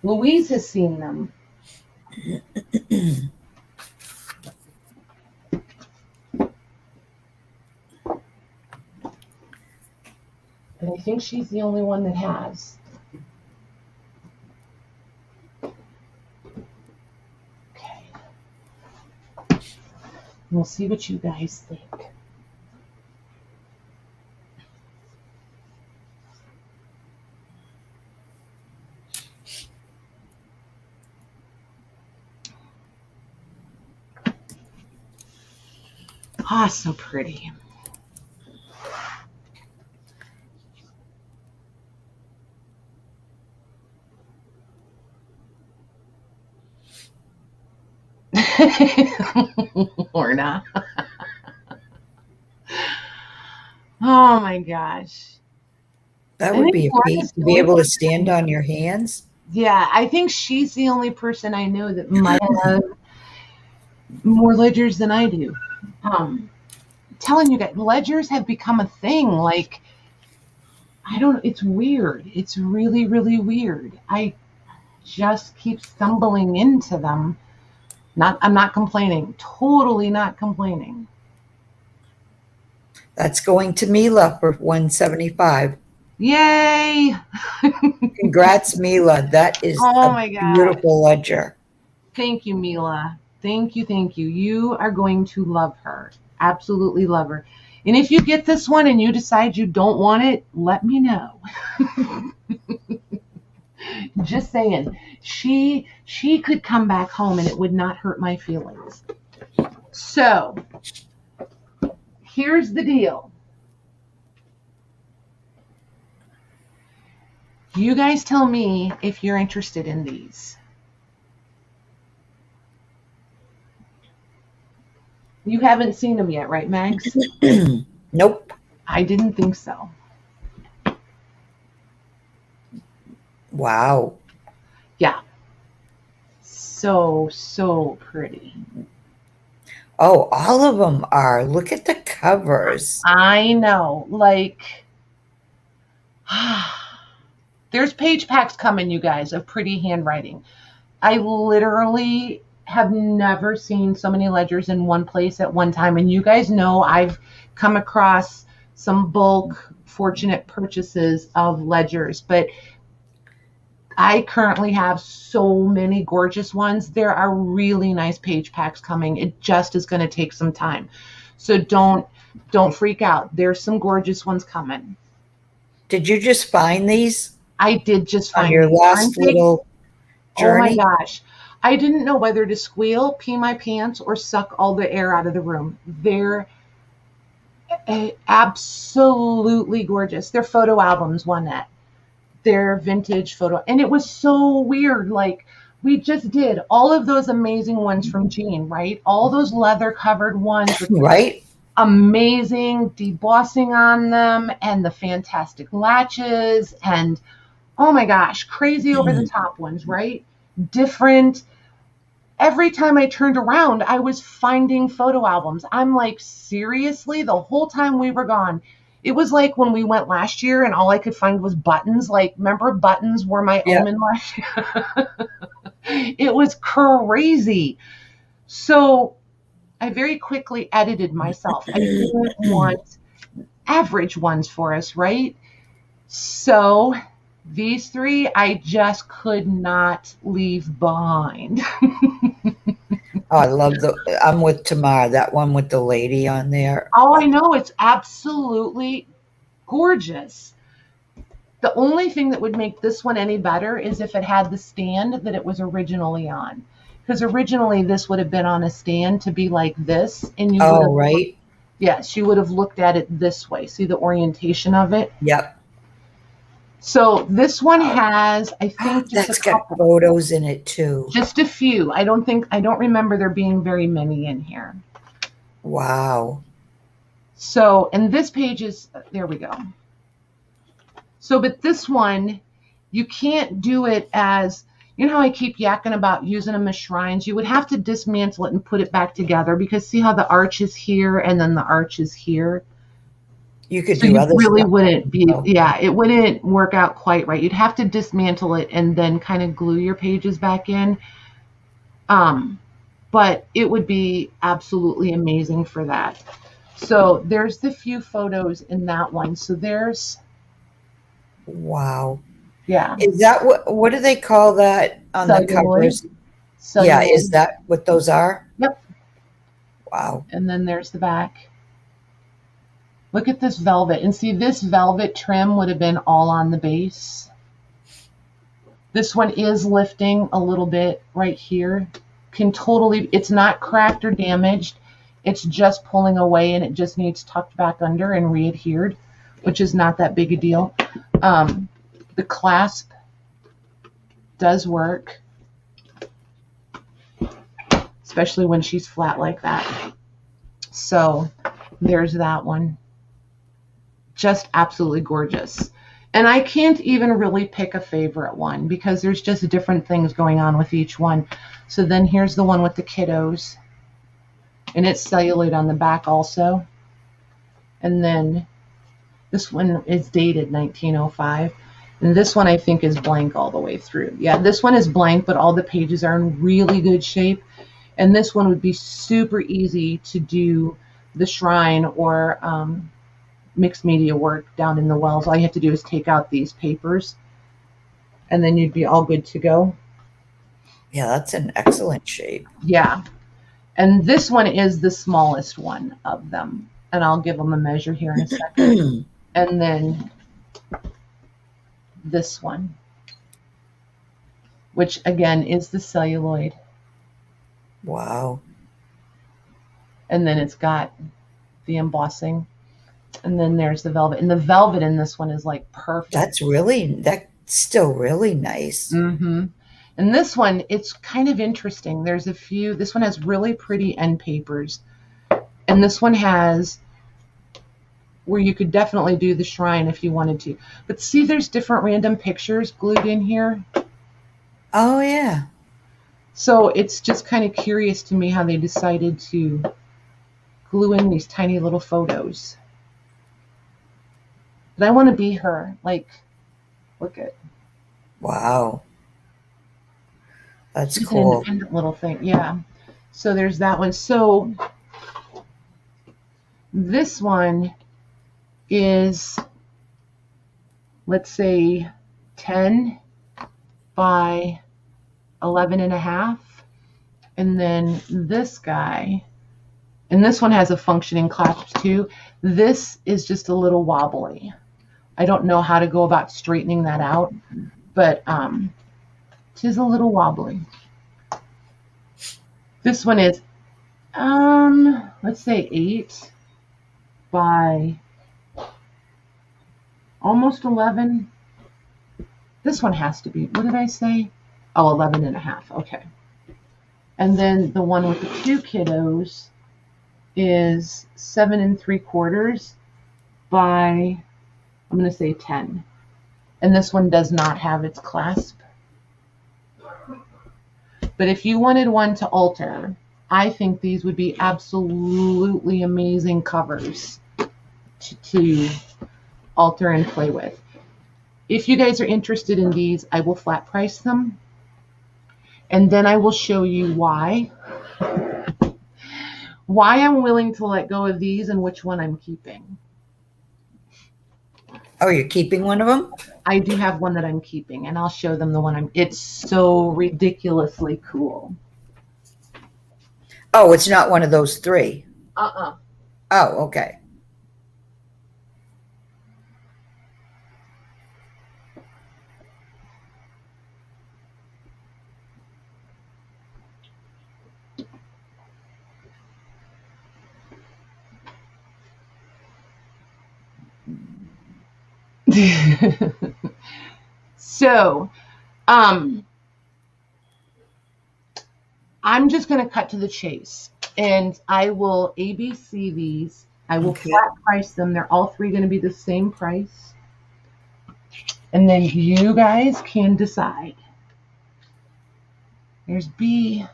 Louise has seen them. And I think she's the only one that has. Okay. We'll see what you guys think. Ah, so pretty. Lorna. Oh my gosh. That I would think be a feat Lorna's to the be only able to person- stand on your hands. Yeah, I think she's the only person I know that might have more ledgers than I do. Telling you guys, ledgers have become a thing. Like, it's weird. It's really, really weird. I just keep stumbling into them. I'm not complaining. Totally not complaining. That's going to Mila for 175. Yay! Congrats, Mila. That is Oh a my God. beautiful ledger. Thank you, Mila. Thank you, thank you. You are going to love her. Absolutely love her. And if you get this one and you decide you don't want it, let me know. Just saying. She could come back home and it would not hurt my feelings. So, here's the deal. You guys tell me if you're interested in these. You haven't seen them yet, right, Mags? Nope. I didn't think so. Wow. Yeah. So pretty. Oh, all of them are. Look at the covers. I know. Like, there's page packs coming, you guys, of pretty handwriting. I literally have never seen so many ledgers in one place at one time. And you guys know I've come across some bulk fortunate purchases of ledgers, but I currently have so many gorgeous ones. There are really nice page packs coming. It just is going to take some time. So don't freak out. There's some gorgeous ones coming. Did you just find these I did just find on your these. last little journey? Oh my gosh. I didn't know whether to squeal, pee my pants, or suck all the air out of the room. They're absolutely gorgeous. They're photo albums, Juanette. They're vintage photo. And it was so weird. Like, we just did all of those amazing ones from Jean, right? All those leather covered ones with Right? amazing debossing on them and the fantastic latches and, oh my gosh, crazy over the top ones, right? Different. Every time I turned around, I was finding photo albums. I'm like, seriously? The whole time we were gone. It was like when we went last year and all I could find was buttons. Like, remember buttons were my omen last year? It was crazy. So I very quickly edited myself. I didn't want average ones for us, right? So these three, I just could not leave behind. Oh, I love I'm with Tamar, that one with the lady on there. Oh, I know. It's absolutely gorgeous. The only thing that would make this one any better is if it had the stand that it was originally on. Because originally this would have been on a stand to be like this. And you would have, Right? yes, you would have looked at it this way. See the orientation of it? Yep. So this one has, I think, just That's a got couple. photos in it too. Just a few. I don't remember there being very many in here. Wow. So, and this page is, there we go. So, but this one, you can't do it as, you know how I keep yakking about using them as shrines? You would have to dismantle it and put it back together because see how the arch is here and then the arch is here? You could So do you other really stuff. wouldn't be, yeah, it wouldn't work out quite right. You'd have to dismantle it and then kind of glue your pages back in. But it would be absolutely amazing for that. So there's the few photos in that one. So there's Wow. Yeah. Is that what do they call that on the Celluloid. covers? Yeah, is Celluloid. that what those are? Yep. Wow. And then there's the back. Look at this velvet. And see, this velvet trim would have been all on the base. This one is lifting a little bit right here. It's not cracked or damaged. It's just pulling away, and it just needs tucked back under and re-adhered, which is not that big a deal. The clasp does work, especially when she's flat like that. So there's that one. Just absolutely gorgeous. And I can't even really pick a favorite one because there's just different things going on with each one. So then here's the one with the kiddos. And it's celluloid on the back also. And then this one is dated 1905. And this one I think is blank all the way through. Yeah, this one is blank, but all the pages are in really good shape. And this one would be super easy to do the shrine or mixed media work down in the wells. All you have to do is take out these papers and then you'd be all good to go. Yeah, that's an excellent shape. Yeah. And this one is the smallest one of them. And I'll give them a measure here in a second. And then this one, which again is the celluloid. Wow. And then it's got the embossing. And then there's the velvet. And the velvet in this one is like perfect. That's still really nice. Mm-hmm. And this one, it's kind of interesting. There's a few, this one has really pretty end papers. And this one has where you could definitely do the shrine if you wanted to. But see, there's different random pictures glued in here. Oh, yeah. So it's just kind of curious to me how they decided to glue in these tiny little photos. But I want to be her. Like, look at. Wow. That's She's cool. an independent little thing. Yeah. So there's that one. So this one is, let's say, 10 by 11 and a half. And then this guy, and this one has a functioning clasp too. This is just a little wobbly. I don't know how to go about straightening that out, but it is a little wobbly. This one is, let's say 8 by almost 11. This one has to be, what did I say? Oh, 11 and a half. Okay. And then the one with the 2 kiddos is 7 3/4 by, I'm going to say 10. And this one does not have its clasp. But if you wanted one to alter, I think these would be absolutely amazing covers to alter and play with. If you guys are interested in these, I will flat price them. And then I will show you why I'm willing to let go of these and which one I'm keeping. Oh, you're keeping one of them? I do have one that I'm keeping, and I'll show them the one it's so ridiculously cool. Oh, it's not one of those 3. Oh, okay. So, I'm just going to cut to the chase, and I will ABC these. I will flat price them. They're all 3 going to be the same price. And then you guys can decide. There's B.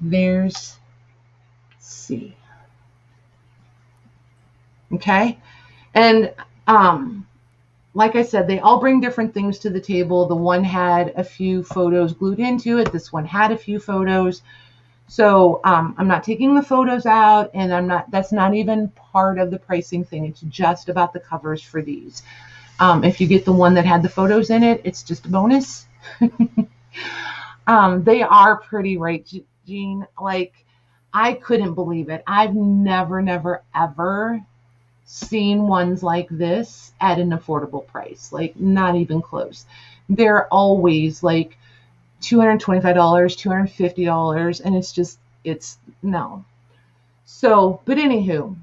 There's C. Okay? And like I said, they all bring different things to the table. The one had a few photos glued into it. This one had a few photos. So I'm not taking the photos out, and that's not even part of the pricing thing. It's just about the covers for these. If you get the one that had the photos in it, it's just a bonus. They are pretty, right, Jean? Like, I couldn't believe it. I've never, ever seen ones like this at an affordable price. Like, not even close. They're always like $225, $250, and it's no. So, but anywho,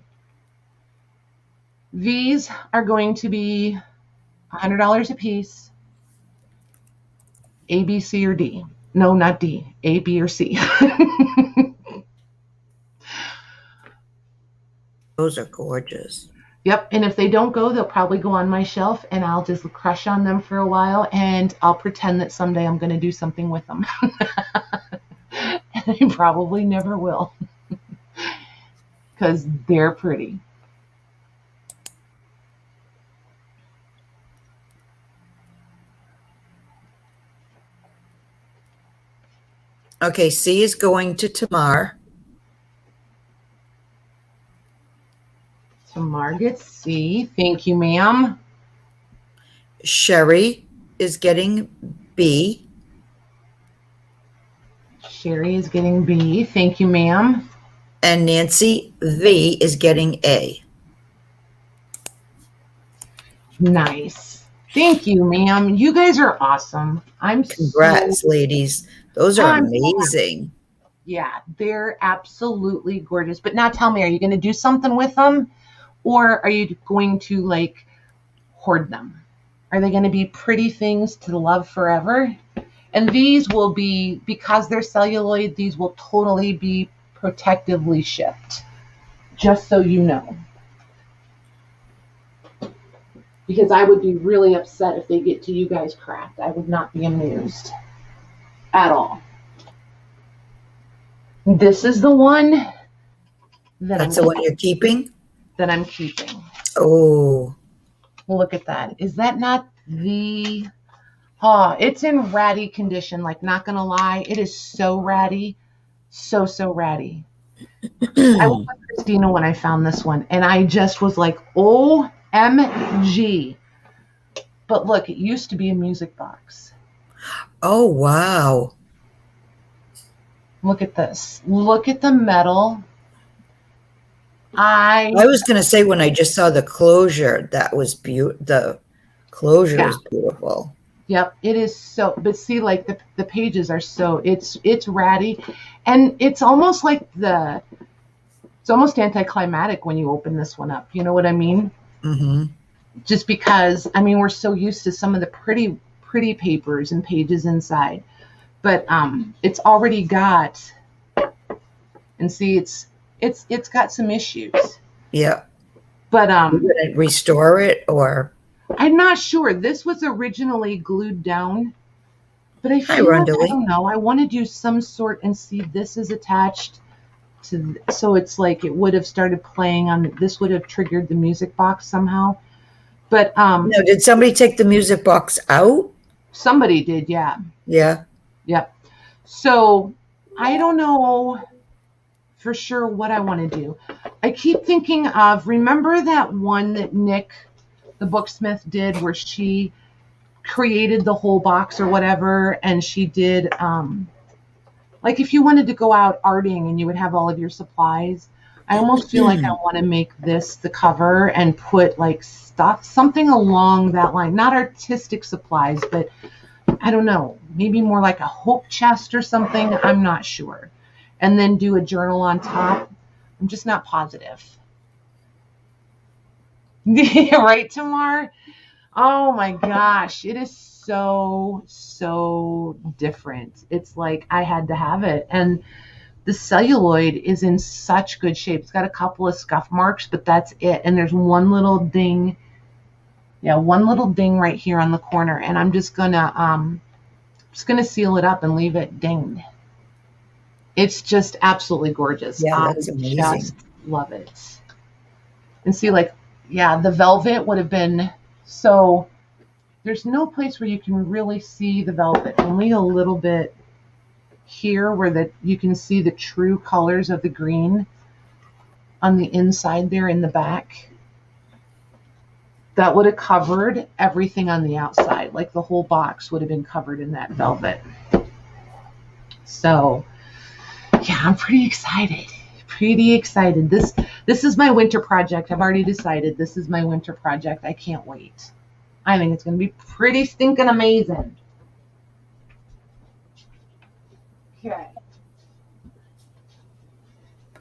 these are going to be $100 a piece. A, B, C, or D. No, not D. A, B, or C. Those are gorgeous. Yep. And if they don't go, they'll probably go on my shelf, and I'll just crush on them for a while, and I'll pretend that someday I'm going to do something with them. And I probably never will, because they're pretty. Okay, C is going to Tamar. Tamar gets C. Thank you, ma'am. Sherry is getting B. Sherry is getting B. Thank you, ma'am. And Nancy V is getting A. Nice. Thank you, ma'am. You guys are awesome. Congrats, ladies. Those are amazing. Yeah, they're absolutely gorgeous. But now tell me, are you going to do something with them? Or are you going to, like, hoard them? Are they going to be pretty things to love forever? And these will be, because they're celluloid, these will totally be protectively shipped. Just so you know. Because I would be really upset if they get to you guys cracked. I would not be amused at all. This is the one That's the one you're keeping? That I'm keeping. Oh. Look at that. Is that not the... Oh, it's in ratty condition. Like, not going to lie. It is so ratty. So ratty. I was with Christina when I found this one, and I just was like, OMG. But look, it used to be a music box. Oh, wow. Look at this. Look at the metal. I was going to say, when I just saw the closure, that was beautiful. The closure is beautiful. Yep, it is so. But see, like the pages are so. It's ratty, and it's almost like it's almost anticlimactic when you open this one up. You know what I mean? Mm-hmm. Just because, I mean, we're so used to some of the pretty papers and pages inside, but it's already got. And see, it's got some issues. Yeah. But you gonna restore it, or? I'm not sure. This was originally glued down, but I feel like, I don't know. I want to do some sort, and see, this is attached to, so it's like it would have started playing on. This would have triggered the music box somehow. But no, did somebody take the music box out? Somebody did, yeah. Yeah. Yep. So I don't know for sure what I want to do. I keep thinking of, remember that one that Nick, the booksmith, did where she created the whole box or whatever, and she did like if you wanted to go out arting and you would have all of your supplies. I almost feel like I want to make this the cover and put like stuff, something along that line, not artistic supplies, but I don't know, maybe more like a hope chest or something. I'm not sure. And then do a journal on top. I'm just not positive. Right, Tamar? Oh my gosh. It is so different. It's like I had to have it. And the celluloid is in such good shape. It's got a couple of scuff marks, but that's it. And there's one little ding. Yeah, one little ding right here on the corner. And I'm just gonna seal it up and leave it dinged. It's just absolutely gorgeous. Yeah, that's amazing. I just love it. And see, like, yeah, the velvet would have been, so there's no place where you can really see the velvet, only a little bit here where you can see the true colors of the green on the inside there in the back. that would have covered everything on the outside. Like the whole box would have been covered in that velvet. So yeah, I'm pretty excited. Pretty excited. This is my winter project. I've already decided this is my winter project. I can't wait. I think it's going to be pretty stinking amazing. Okay.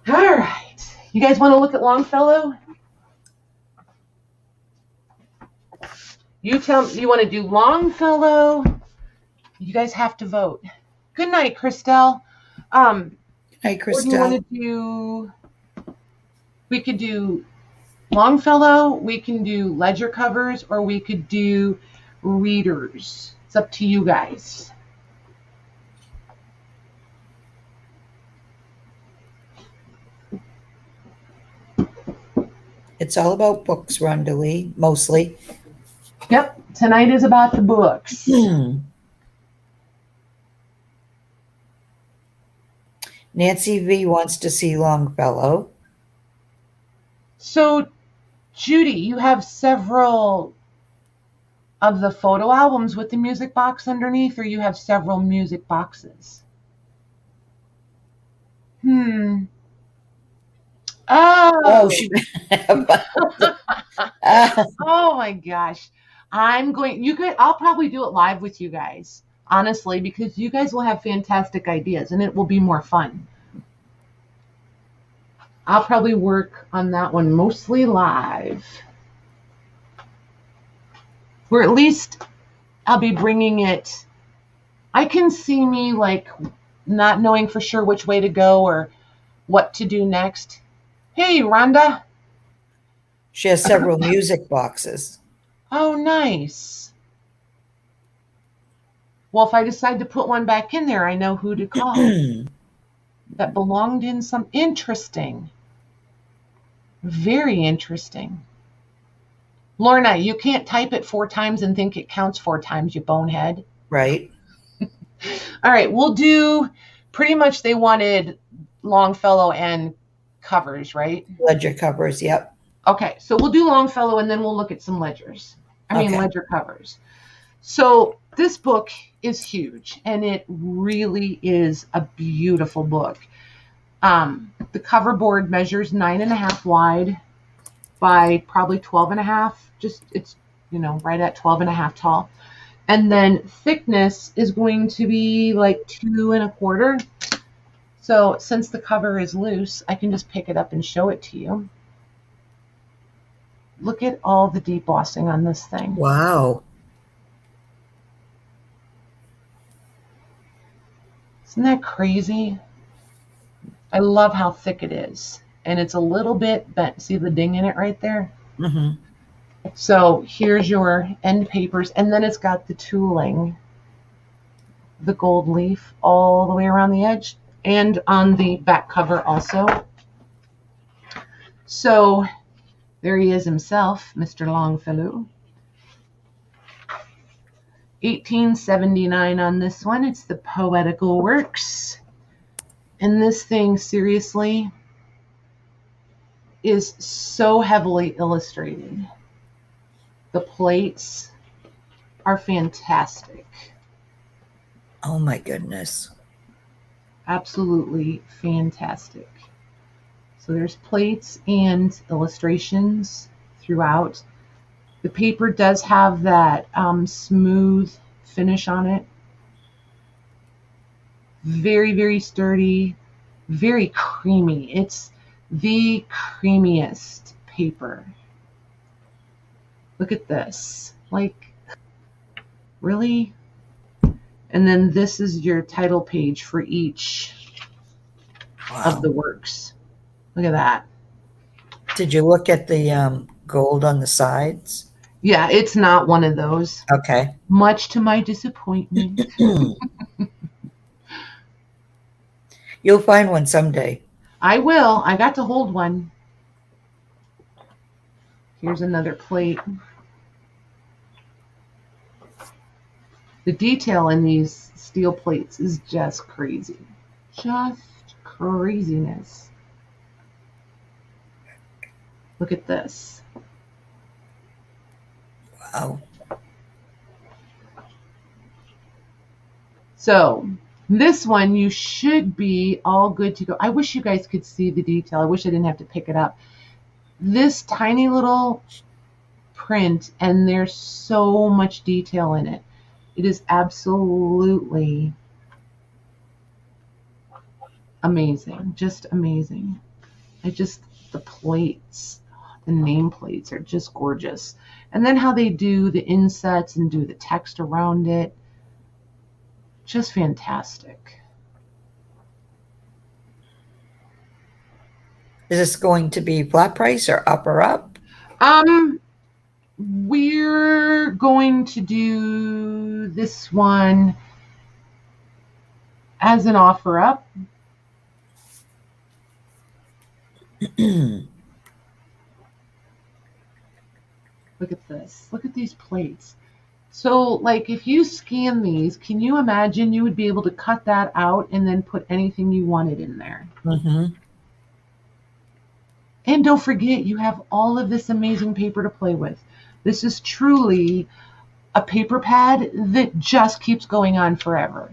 All right. You guys want to look at Longfellow? You tell me, you want to do Longfellow? You guys have to vote. Good night, Christelle. Hi, Christelle. What do you want to do? We could do Longfellow, we can do ledger covers, or we could do readers. It's up to you guys. It's all about books, Rondalee, mostly. Yep, tonight is about the books. Nancy V wants to see Longfellow. So, Judy, you have several of the photo albums with the music box underneath, or you have several music boxes? Oh, oh my gosh. I'll probably do it live with you guys, honestly, because you guys will have fantastic ideas and it will be more fun. I'll probably work on that one mostly live. Or at least I'll be bringing it. I can see me like not knowing for sure which way to go or what to do next. Hey, Rhonda. She has several music boxes. Oh, nice. Well, if I decide to put one back in there, I know who to call. That belonged in some interesting. Very interesting. Lorna, you can't type it 4 times and think it counts 4 times, you bonehead. Right. All right, we'll do pretty much they wanted Longfellow and covers, right? Ledger covers, yep. Okay, so we'll do Longfellow and then we'll look at some ledgers. Ledger covers. So this book is huge and it really is a beautiful book. The cover board measures 9.5 wide by probably 12.5. It's right at 12.5 tall. And then thickness is going to be like 2 1/4. So since the cover is loose, I can just pick it up and show it to you. Look at all the debossing on this thing. Wow. Isn't that crazy? I love how thick it is. And it's a little bit bent. See the ding in it right there? Mm-hmm. So here's your end papers. And then it's got the tooling, the gold leaf all the way around the edge and on the back cover also. So there he is himself, Mr. Longfellow. 1879 on this one. It's the Poetical Works. And this thing, seriously, is so heavily illustrated. The plates are fantastic. Oh my goodness. Absolutely fantastic. So there's plates and illustrations throughout. The paper does have that smooth finish on it. Very, very sturdy, very creamy. It's the creamiest paper. Look at this. Like, really? And then this is your title page for each of the works. Look at that. Did you look at the gold on the sides? Yeah, it's not one of those. Okay. Much to my disappointment. You'll find one someday. I will. I got to hold one. Here's another plate. The detail in these steel plates is just crazy. Just craziness. Look at this. Oh, So this one, you should be all good to go. I wish you guys could see the detail. I wish I didn't have to pick it up. This tiny little print, and there's so much detail in it. It is absolutely amazing. Just amazing. The plates, the nameplates are just gorgeous. And then how they do the insets and do the text around it. Just fantastic. is this going to be flat price or up or up? We're going to do this one as an offer up. Look at this. Look at these plates. So, like, if you scan these, can you imagine you would be able to cut that out and then put anything you wanted in there? Mm-hmm. And don't forget, you have all of this amazing paper to play with. This is truly a paper pad that just keeps going on forever.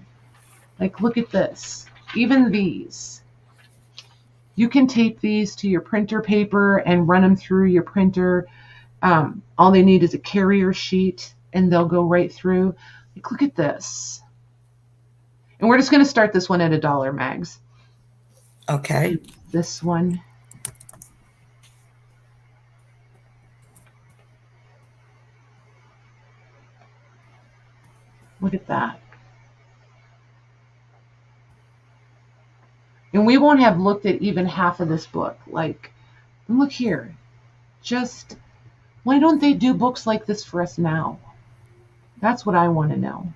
Like, look at this. Even these. You can tape these to your printer paper and run them through your printer. All they need is a carrier sheet, and they'll go right through. Like, look at this. And we're just going to start this one at $1, Mags. Okay. This one. Look at that. And we won't have looked at even half of this book. Like, look here. Just, why don't they do books like this for us now? That's what I want to know.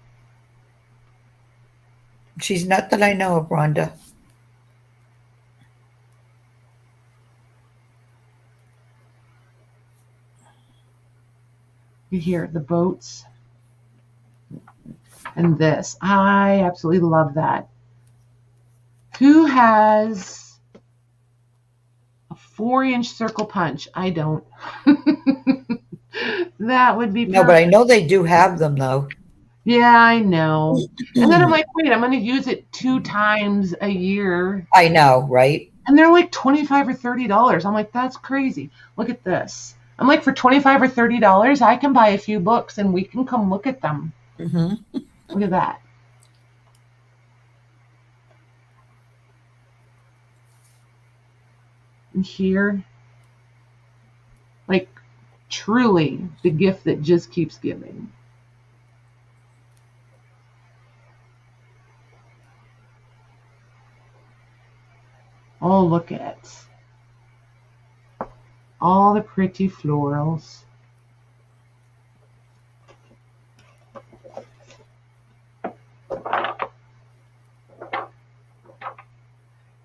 She's not that I know of, Rhonda. You hear the boats. And this. I absolutely love that. Who has a 4-inch circle punch? I don't. That would be perfect. No, but I know they do have them, though. Yeah, I know. And then I'm like, wait, I'm going to use it 2 times a year. I know, right? And they're like $25 or $30. I'm like, that's crazy. Look at this. I'm like, for $25 or $30, I can buy a few books and we can come look at them. Mm-hmm. Look at that. And here, like, truly the gift that just keeps giving. Oh, look at all the pretty florals.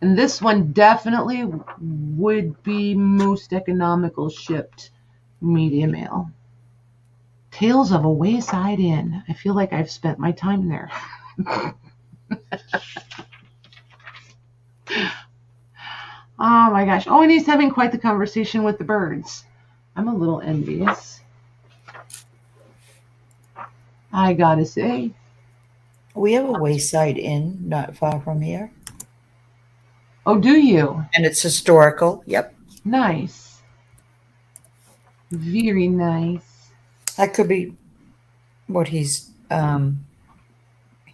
And this one definitely would be most economical shipped media mail. Tales of a Wayside Inn. I feel like I've spent my time there. Oh my gosh. Oh, and he's having quite the conversation with the birds. I'm a little envious. I gotta say. We have a Wayside Inn not far from here. Oh, do you? And it's historical. Yep. Nice. Very nice. That could be what he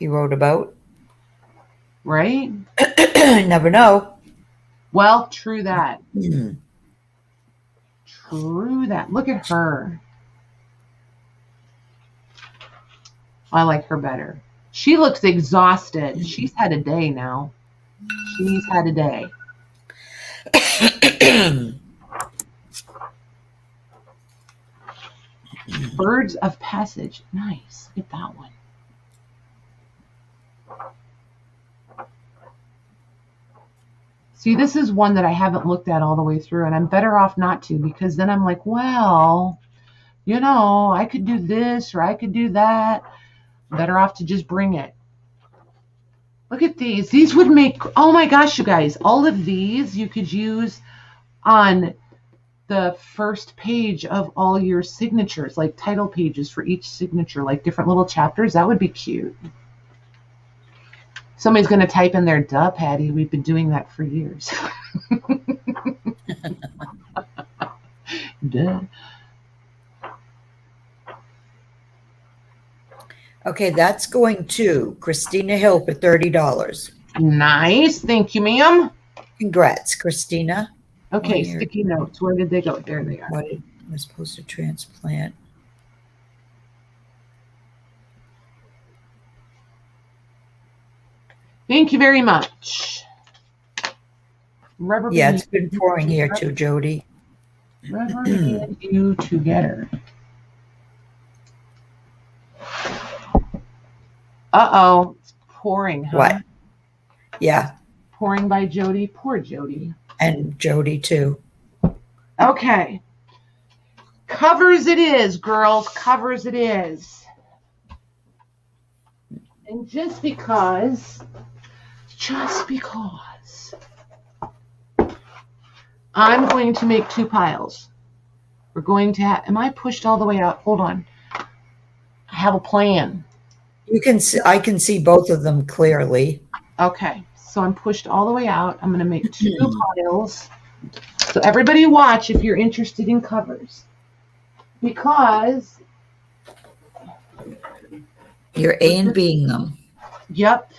wrote about. Right? Never know. Well, true that. Mm. True that. Look at her. I like her better. She looks exhausted. She's had a day now. She's had a day. Birds of Passage. Nice. Look at that one. See, this is one that I haven't looked at all the way through, and I'm better off not to, because then I'm like, well, you know, I could do this or I could do that. Better off to just bring it. Look at these. These would make, oh my gosh, you guys, all of these you could use on the first page of all your signatures, like title pages for each signature, like different little chapters. That would be cute. Somebody's going to type in there, duh, Patty, we've been doing that for years. Duh. Okay, that's going to Christina Hill for $30. Nice. Thank you, ma'am. Congrats, Christina. Okay, sticky notes. Where did they go? There they are. What was supposed to transplant? Thank you very much. Rubber Yeah, it's been pouring here too, Jody. Rubber band you together. Uh-oh. It's pouring, huh? What? Yeah. Pouring by Jody. Poor Jody. And Jody too. Okay. Covers it is, girls. Covers it is. And just because I'm going to make 2 piles. We're going to have, am I pushed all the way out? Hold on. I have a plan. You can see, I can see both of them clearly. Okay. So I'm pushed all the way out. I'm going to make 2 piles. So everybody watch if you're interested in covers. Because you're A and Bing them. Yep.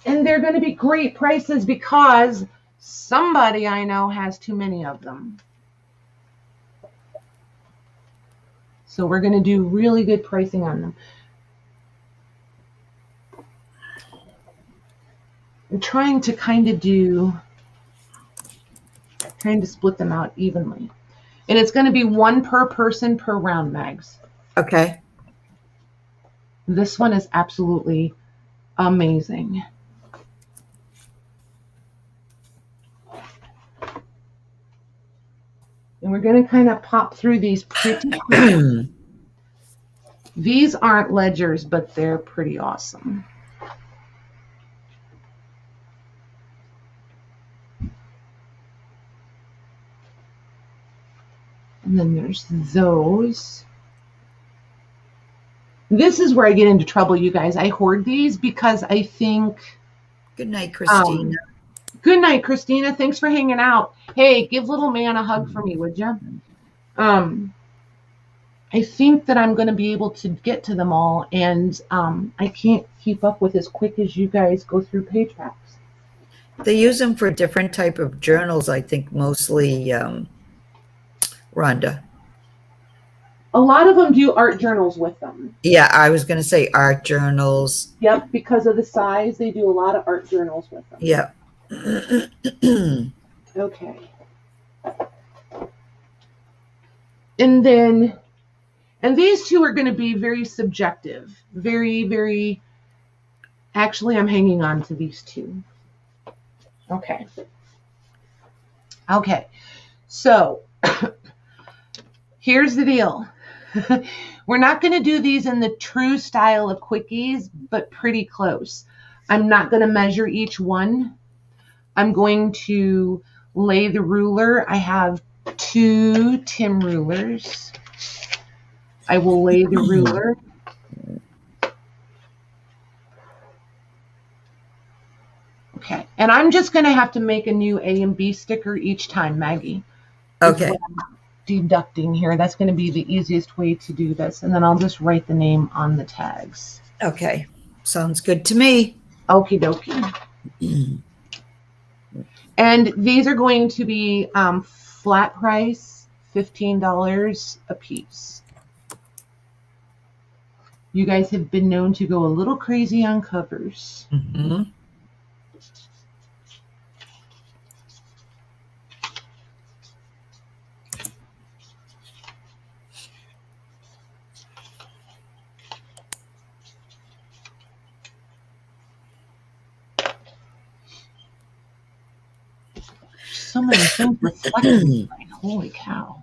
And they're going to be great prices because somebody I know has too many of them. So we're going to do really good pricing on them. I'm trying to kind of split them out evenly. And it's going to be 1 per person per round, Mags. Okay. This one is absolutely amazing. And we're going to kind of pop through these pretty quick. These aren't ledgers, but they're pretty awesome. And then there's those. This is where I get into trouble, you guys. I hoard these because I think... Good night, Christina. Good night, Christina. Thanks for hanging out. Hey, give little man a hug for me, would you? I think that I'm going to be able to get to them all, and I can't keep up with as quick as you guys go through page packs. They use them for different type of journals, I think, mostly, Rhonda. A lot of them do art journals with them. Yeah, I was going to say art journals. Yep, because of the size, they do a lot of art journals with them. Yeah. Okay. And then, and these 2 are going to be very subjective. Very, very, actually, I'm hanging on to these 2. Okay. Okay. So, here's the deal. We're not going to do these in the true style of quickies, but pretty close. I'm not going to measure each one. I'm going to lay the ruler. I have 2 Tim rulers. I will lay the ruler. Okay. And I'm just going to have to make a new A and B sticker each time, Maggie. Okay. Deducting here. That's going to be the easiest way to do this. And then I'll just write the name on the tags. Okay. Sounds good to me. Okie dokie. And these are going to be flat price, $15 a piece. You guys have been known to go a little crazy on covers. Mm-hmm. So many things reflecting. Holy cow.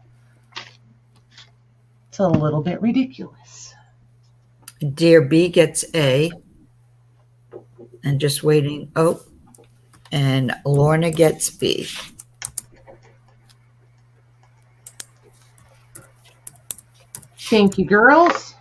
It's a little bit ridiculous. Dear B gets A. And just waiting. Oh, and Lorna gets B. Thank you, girls.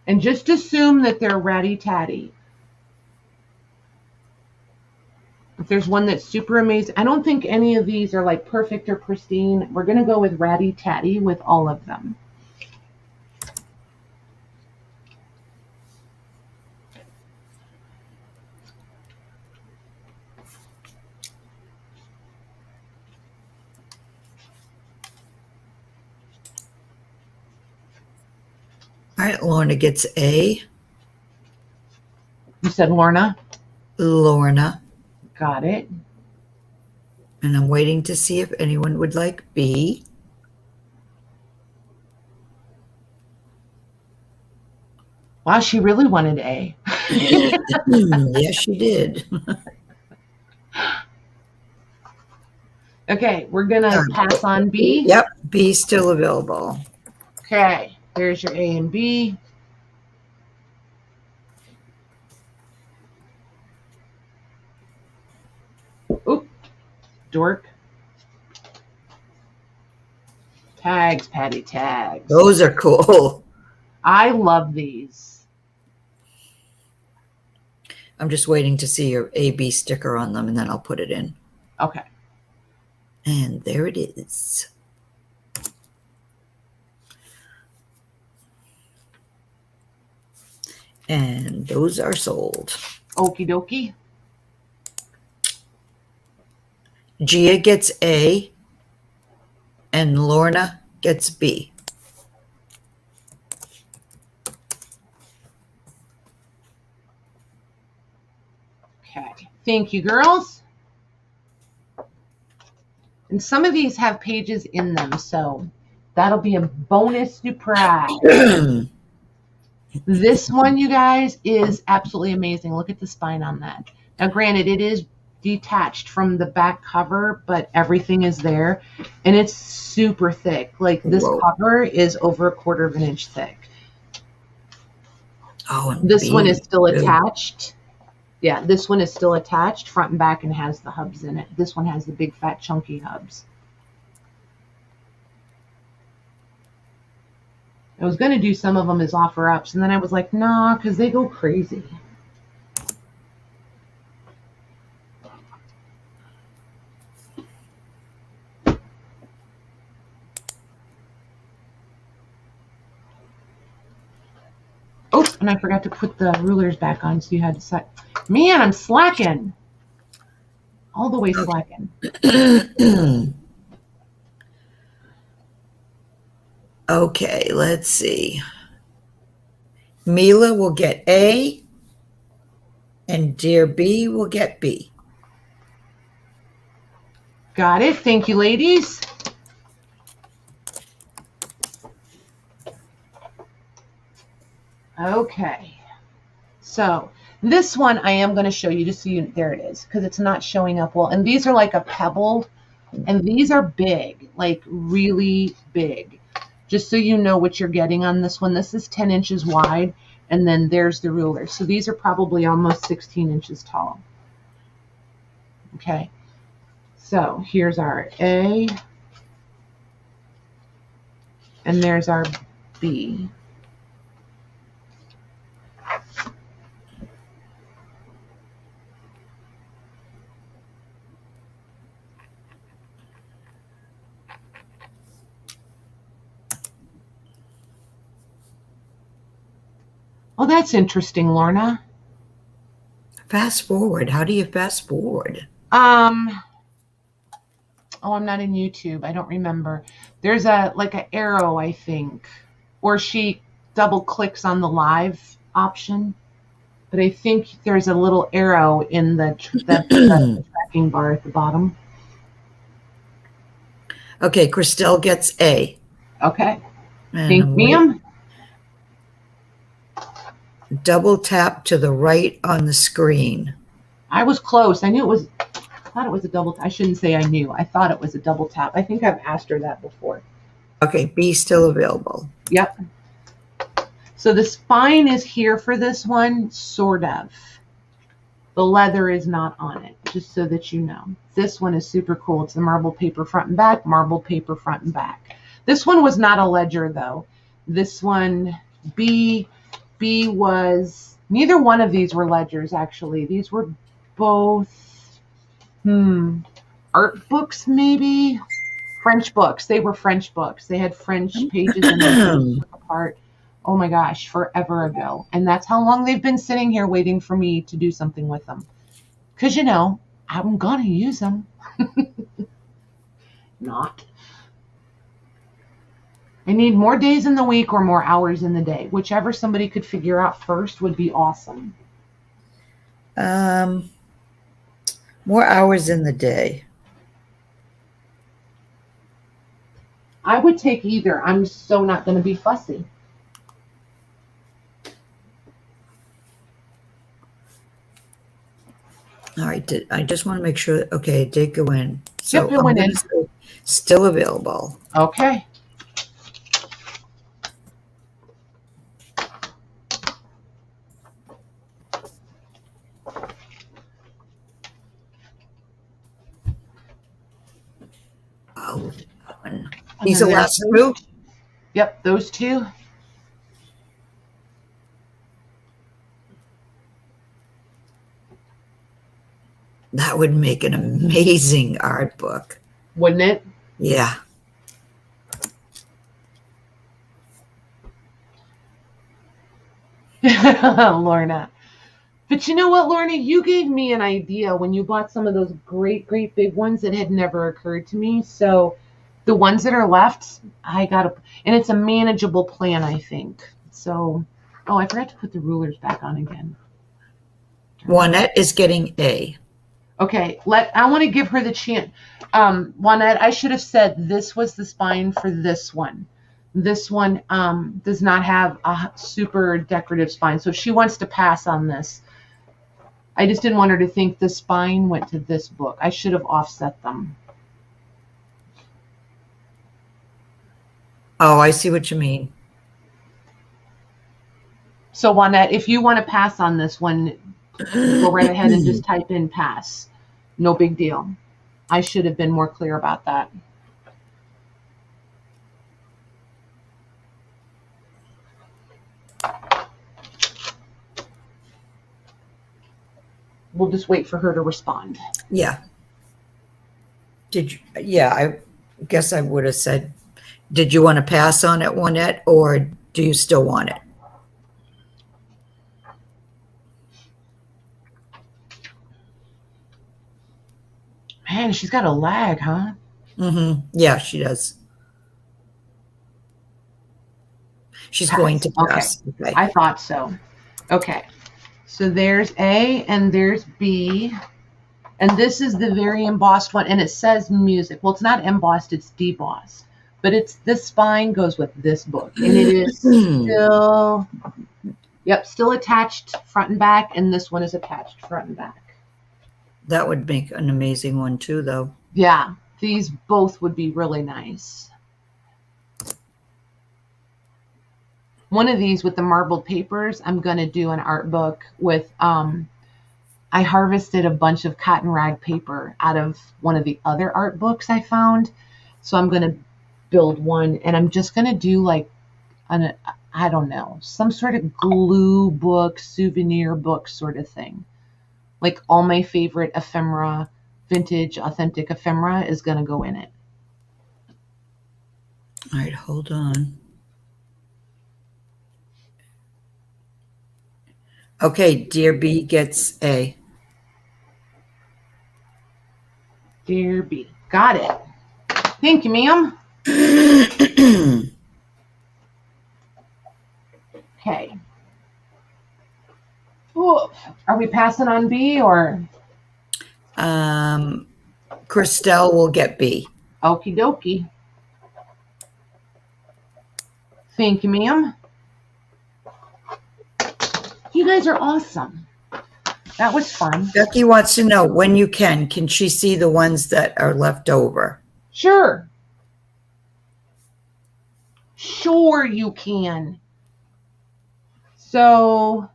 And just assume that they're ratty-tatty. If there's one that's super amazing, I don't think any of these are like perfect or pristine. We're going to go with ratty-tatty with all of them. All right, Lorna gets A. You said Lorna? Lorna. Got it. And I'm waiting to see if anyone would like B. Wow, she really wanted A. Yes, she did. Okay, we're going to pass on B. Yep, B is still available. Okay, there's your A and B. Oop, dork. Tags, Patty, tags. Those are cool. I love these. I'm just waiting to see your AB sticker on them, and then I'll put it in. Okay. And there it is. And those are sold. Okie dokie. Gia gets A, and Lorna gets B. Okay. Thank you, girls. And some of these have pages in them, so that'll be a bonus surprise. This one, you guys, is absolutely amazing. Look at the spine on that. Now, granted, it is detached from the back cover, but everything is there, and it's super thick. Like, this cover is over 1/4 of an inch thick. Oh, and this B one is still attached. Yeah, this one is still attached front and back and has the hubs in it. This one has the big fat chunky hubs. I was going to do some of them as offer ups, and then I was like, nah, because they go crazy. Oh, and I forgot to put the rulers back on, so you had to set. Man, I'm slacking. All the way slacking. Okay, let's see. Mila will get A, and Dear B will get B. Got it. Thank you, ladies. Okay. So this one I am going to show you just so you, there it is, because it's not showing up well. And these are like a pebble, and these are big, like really big. Just so you know what you're getting on this one. This is 10 inches wide, and then there's the ruler. So these are probably almost 16 inches tall. Okay. So here's our A, and there's our B. Oh, that's interesting, Lorna. Fast forward. How do you fast forward? Oh, I'm not in YouTube. I don't remember. There's a like an arrow, I think, or she double clicks on the live option. But I think there's a little arrow in the tracking bar at the bottom. Okay, Christelle gets A. Okay. And Thank I'm ma'am. double tap to the right on the screen. I was close. I thought it was a double tap. I shouldn't say I knew. I thought it was a double tap. I think I've asked her that before. Okay, B still available. Yep. So the spine is here for this one, sort of. The leather is not on it, just so that you know. This one is super cool. It's the marble paper front and back, marble paper front and back. This one was not a ledger, though. This one, B was, neither one of these were ledgers, actually. These were both, art books, maybe? French books. They were French books. They had French pages and then apart. Oh my gosh, forever ago. And that's how long they've been sitting here waiting for me to do something with them. Because, I'm going to use them. Not. I need more days in the week or more hours in the day. Whichever somebody could figure out first would be awesome. More hours in the day. I would take either. I'm so not going to be fussy. All right, I just want to make sure. Okay, it did go in. So Yep, it went in. Still available. Okay. Oh, these are last two? Yep, those two. That would make an amazing art book. Wouldn't it? Yeah. Lorna. But you know what, Lorna? You gave me an idea when you bought some of those great, great big ones that had never occurred to me. So the ones that are left, and it's a manageable plan, I think. So, I forgot to put the rulers back on again. Juanette is getting A. Okay, I want to give her the chance. Juanette, I should have said this was the spine for this one. This one does not have a super decorative spine, so she wants to pass on this. I just didn't want her to think the spine went to this book. I should have offset them. Oh, I see what you mean. So, Juanette, if you want to pass on this one, go right ahead and just type in pass. No big deal. I should have been more clear about that. We'll just wait for her to respond. Yeah. I guess I would have said, did you want to pass on it, Juanette, or do you still want it? Man, she's got a lag, huh? Mm-hmm. Yeah, she does. She's going to pass. Okay. I thought so. Okay. So there's A and there's B. And this is the very embossed one. And it says music. Well, it's not embossed, it's debossed. But this spine goes with this book. And it is still attached front and back. And this one is attached front and back. That would make an amazing one too, though. Yeah, these both would be really nice. One of these with the marbled papers, I'm going to do an art book with, I harvested a bunch of cotton rag paper out of one of the other art books I found. So I'm going to build one, and I'm just going to do I don't know, some sort of glue book, souvenir book sort of thing. Like all my favorite ephemera, vintage, authentic ephemera is going to go in it. All right, hold on. Okay, Dear B gets A. Dear B. Got it. Thank you, ma'am. Okay. Ooh, are we passing on B or? Christelle will get B. Okie dokie. Thank you, ma'am. You guys are awesome. That was fun. Becky wants to know when you can she see the ones that are left over? Sure. Sure you can. So,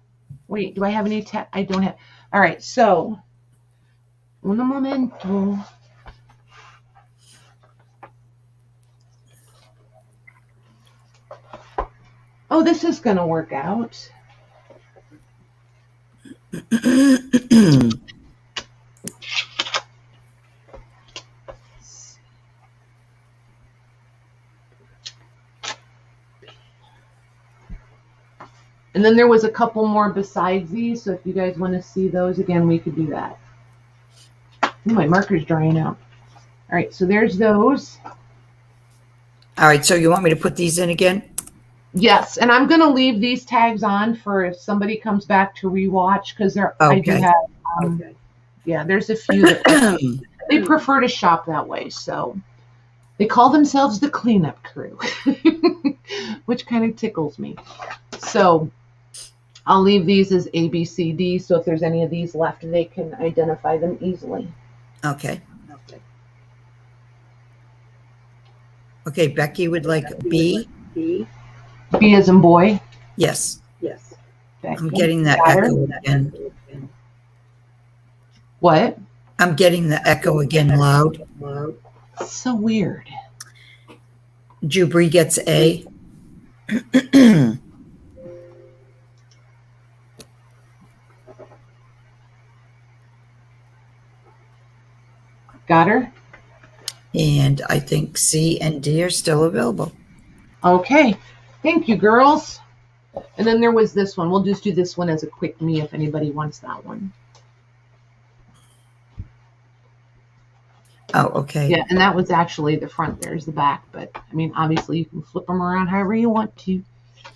wait, do I have any I don't have. All right, so, un momento. Oh, this is going to work out. And then there was a couple more besides these, so if you guys want to see those again, we could do that. Ooh, my marker's drying out. All right, so there's those. All right, so you want me to put these in again? Yes, and I'm going to leave these tags on for if somebody comes back to rewatch, because okay. I do have, yeah, there's a few that they prefer to shop that way, so they call themselves the cleanup crew, which kind of tickles me. So I'll leave these as A, B, C, D, so if there's any of these left, they can identify them easily. Okay. Okay, Becky would like B. B as in boy? Yes. Becky. I'm getting that echo again. What? I'm getting the echo again loud. So weird. Jubri gets A. Got her? And I think C and D are still available. Okay. Thank you, girls. And then there was this one. We'll just do this one as a quick me if anybody wants that one. Oh, okay. Yeah, and that was actually the front. There's the back. But, I mean, obviously you can flip them around however you want to.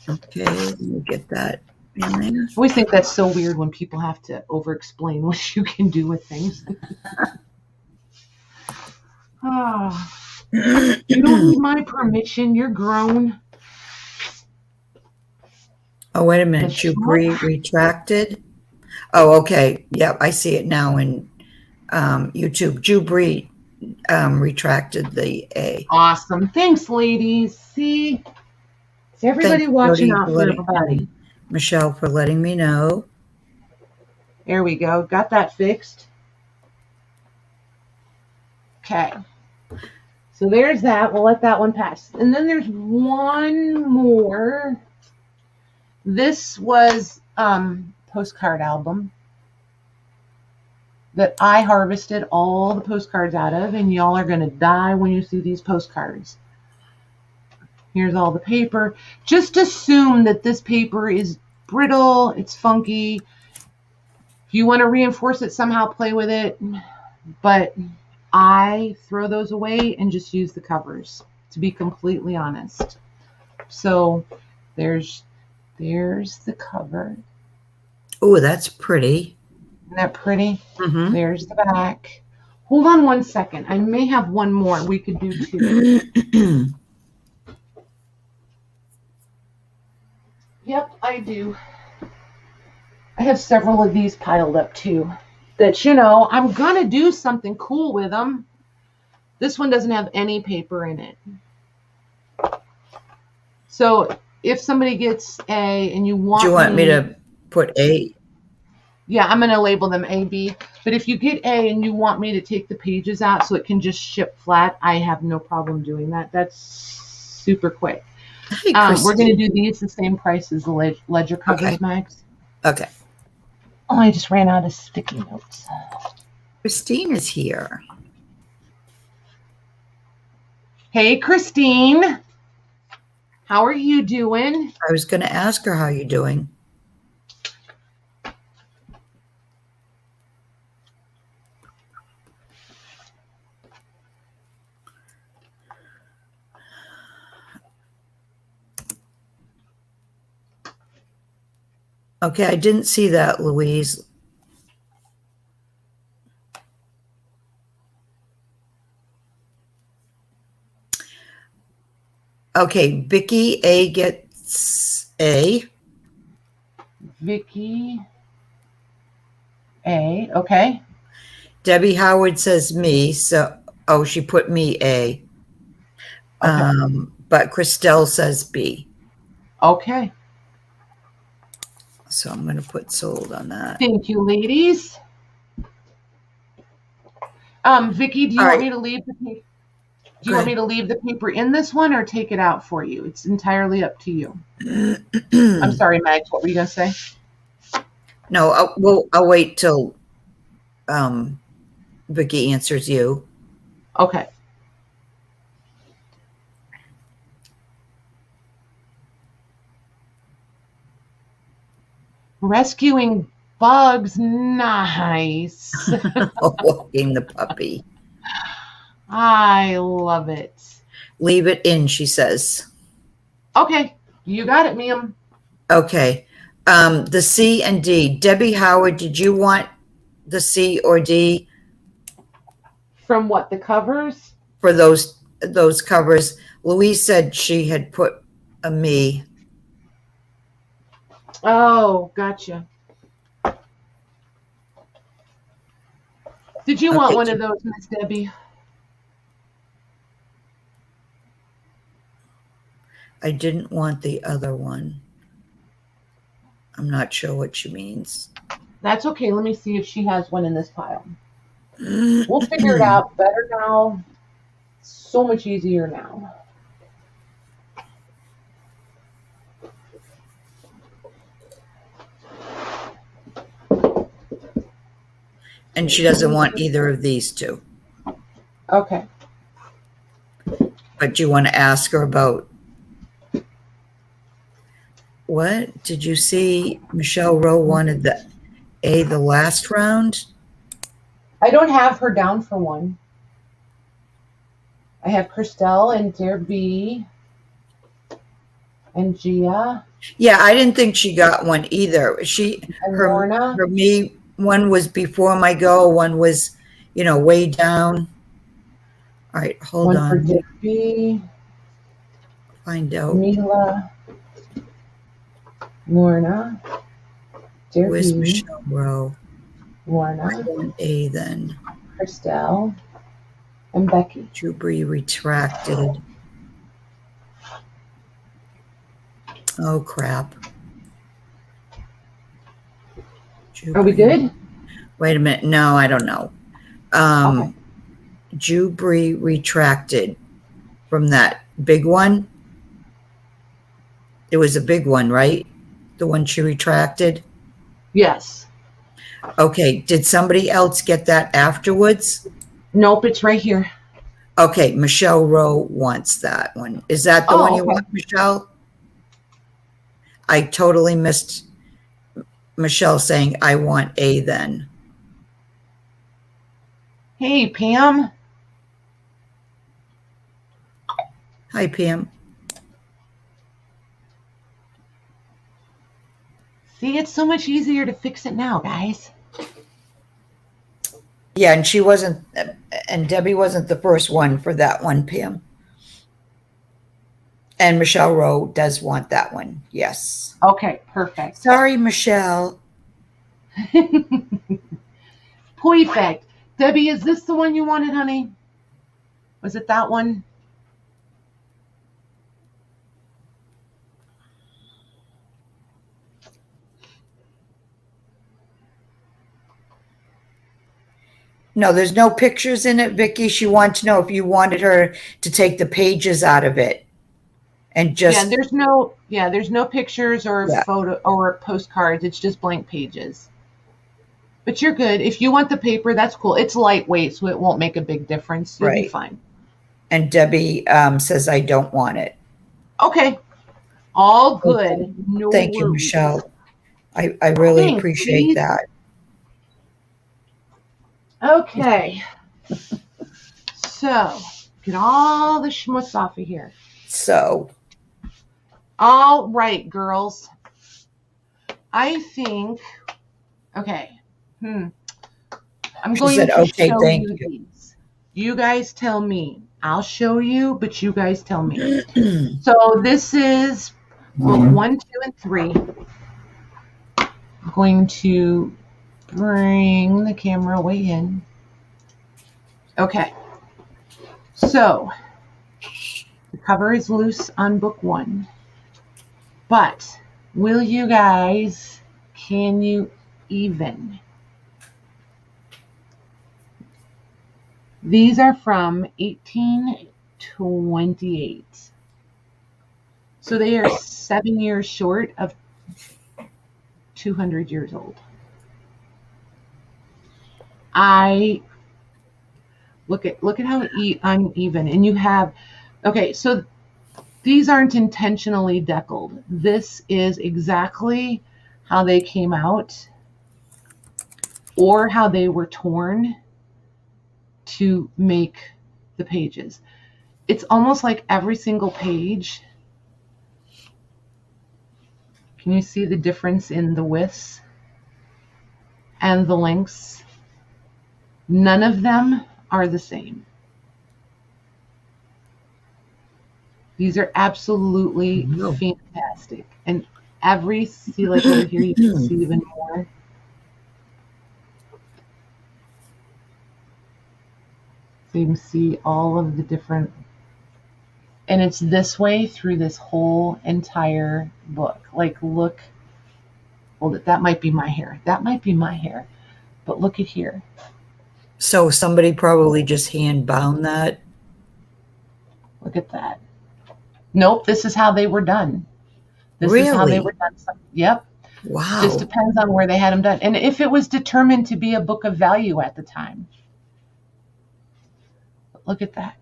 Okay, let me get that in there. I always think that's so weird when people have to over-explain what you can do with things. Oh, you don't need my permission. You're grown. Oh, wait a minute. Jubri retracted. Oh, okay. Yep, I see it now in YouTube. Jubri retracted the A. Awesome. Thanks, ladies. See? Is everybody watching out for everybody? Michelle for letting me know. There we go. Got that fixed. Okay. So there's that. We'll let that one pass. And then there's one more. This was postcard album that I harvested all the postcards out of, and y'all are going to die when you see these postcards. Here's all the paper. Just assume that this paper is brittle, it's funky. If you want to reinforce it somehow, play with it. But I throw those away and just use the covers, to be completely honest. So there's the cover. Oh, that's pretty. Isn't that pretty? Mm-hmm. There's the back. Hold on one second. I may have one more. We could do two. Yep, I do. I have several of these piled up too. That, I'm going to do something cool with them. This one doesn't have any paper in it. So if somebody gets A and you want Do you want me to put A? Yeah, I'm going to label them A, B. But if you get A and you want me to take the pages out so it can just ship flat, I have no problem doing that. That's super quick. Hey, we're going to do these the same price as the ledger covers, okay. Max. Okay. Oh, I just ran out of sticky notes. Christine is here. Hey, Christine. How are you doing? I was going to ask her how you're doing. Okay, I didn't see that, Louise. Okay, Vicky A gets A. Vicky A. Okay. Debbie Howard says me, so she put me A. Okay. But Christelle says B. Okay. So I'm going to put sold on that. Thank you, ladies. Vicky, do you want me to leave the paper? Do you want me to leave the paper in this one or take it out for you? It's entirely up to you. I'm sorry, Meg. What were you going to say? No, I'll wait till Vicky answers you. Okay. Rescuing bugs. Nice. Walking the puppy. I love it. Leave it in, she says. Okay. You got it, ma'am. Okay. The C and D. Debbie Howard, did you want the C or D? From what, the covers? For those covers. Louise said she had put a me. Oh, gotcha. Did you want one of those, Miss Debbie? I didn't want the other one. I'm not sure what she means. That's okay. Let me see if she has one in this pile. We'll figure it out better now. So much easier now. And she doesn't want either of these two. Okay. But you want to ask her about what? Did you see Michelle Rowe wanted the A the last round? I don't have her down for one. I have Christelle and Debbie and Gia. Yeah, I didn't think she got one either. Her me one was before my go, one was, way down. All right, hold on. One for Debbie. Find out. Mila. Lorna. Debbie. Where's Michelle Rowe? Lorna. I want A then. Christelle. And Becky. Jubri retracted. Oh, crap. Are we good? Wait a minute. No, I don't know. Okay. Jubri retracted from that big one. It was a big one, right? The one she retracted? Yes. Okay. Did somebody else get that afterwards? Nope, it's right here. Okay. Michelle Rowe wants that one. Is that the one you want, Michelle? I totally missed Michelle saying, I want A then. Hey, Pam. Hi, Pam. See, it's so much easier to fix it now, guys. Yeah, and Debbie wasn't the first one for that one, Pam. And Michelle Rowe does want that one. Yes. Okay, perfect. Sorry, Michelle. Perfect. Debbie, is this the one you wanted, honey? Was it that one? No, there's no pictures in it, Vicky. She wants to know if you wanted her to take the pages out of it. And just there's no pictures or photo or postcards. It's just blank pages. But you're good. If you want the paper, that's cool. It's lightweight, so it won't make a big difference. You'll be fine. And Debbie says I don't want it. Okay. All good. No Thank you, Michelle. I really appreciate that. Okay. So, get all the schmutz off of here. So. All right, girls. I think, okay. I'm going to show you these. You guys tell me. I'll show you, but you guys tell me. So this is book 1, 2, and 3. I'm going to bring the camera way in. Okay. So the cover is loose on book 1. But will you guys, can you even? These are from 1828. So they are 7 years short of 200 years old. Look at how uneven. And you have, okay, so these aren't intentionally deckled. This is exactly how they came out or how they were torn to make the pages. It's almost like every single page. Can you see the difference in the widths and the lengths? None of them are the same. These are absolutely fantastic. And see, like over here, you can see even more. So you can see all of the different, and it's this way through this whole entire book. Like, look, hold it, that might be my hair. That might be my hair. But look at here. So somebody probably just hand bound that. Look at that. Nope, this is how they were done. This Really? is how they were done. Yep. Wow. Just depends on where they had them done. And if it was determined to be a book of value at the time. Look at that.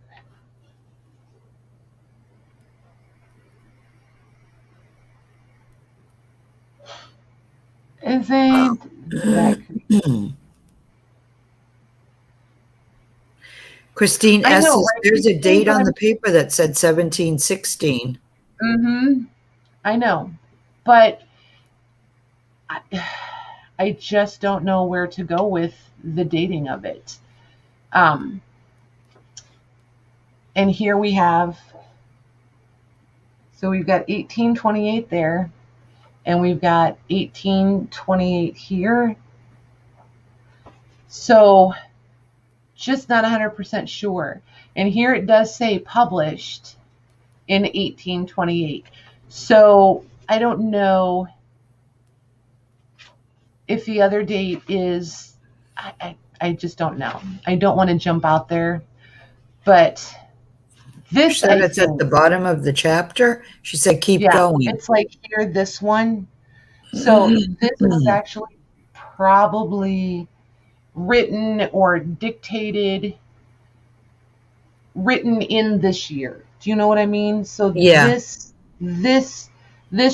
Isn't that creepy? Christine I S. know, says right? there's a date on the paper that said 1716. I know. But I just don't know where to go with the dating of it. And here we have, so we've got 1828 there, and we've got 1828 here. So just not 100% sure. And here it does say published in 1828. So I don't know if the other date is, I just don't know. I don't want to jump out there. But this, She said it's at the bottom of the chapter. She said, keep going. It's like here, this one. So this was actually probably written or dictated, written in this year. Do you know what I mean? So this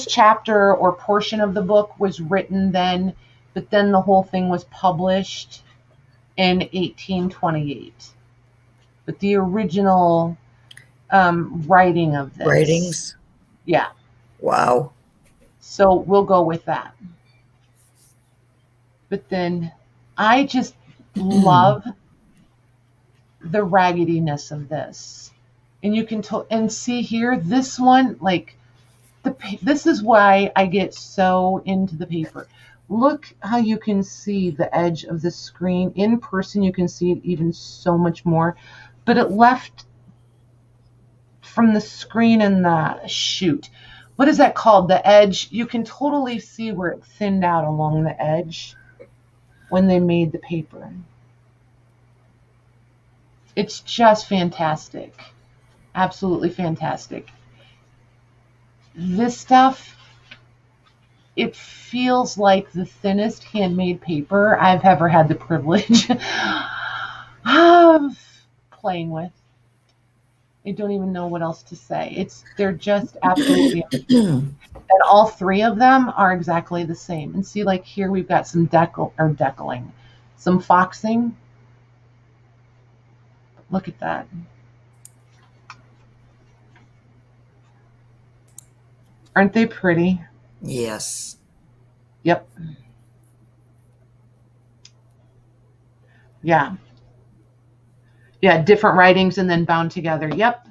chapter or portion of the book was written then, but then the whole thing was published in 1828. But the original writing of this. Writings? Yeah. Wow. So we'll go with that. But then I just love the raggediness of this. And you can and see here, this one, like, this is why I get so into the paper. Look how you can see the edge of the screen. In person, you can see it even so much more. But it left from the screen and what is that called? The edge. You can totally see where it thinned out along the edge when they made the paper. It's just fantastic. Absolutely fantastic. This stuff, it feels like the thinnest handmade paper I've ever had the privilege of playing with. I don't even know what else to say. They're just absolutely amazing. And all three of them are exactly the same. And see, like here we've got some deckling, some foxing. Look at that. Aren't they pretty? Yes. Yep. Yeah. Yeah, different writings and then bound together. Yep,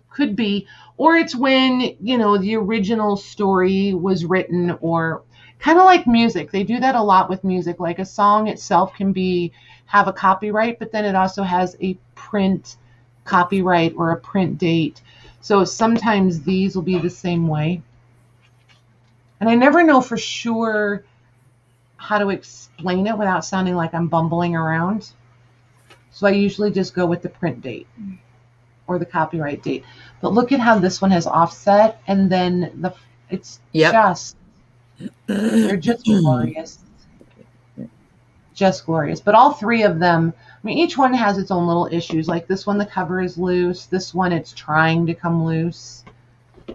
could be. Or it's when, the original story was written, or kind of like music. They do that a lot with music. Like a song itself can have a copyright, but then it also has a print copyright or a print date. So sometimes these will be the same way. And I never know for sure how to explain it without sounding like I'm bumbling around. So I usually just go with the print date or the copyright date. But look at how this one has offset, and then they're just glorious. Just glorious. But all three of them, each one has its own little issues. Like this one, the cover is loose. This one, it's trying to come loose.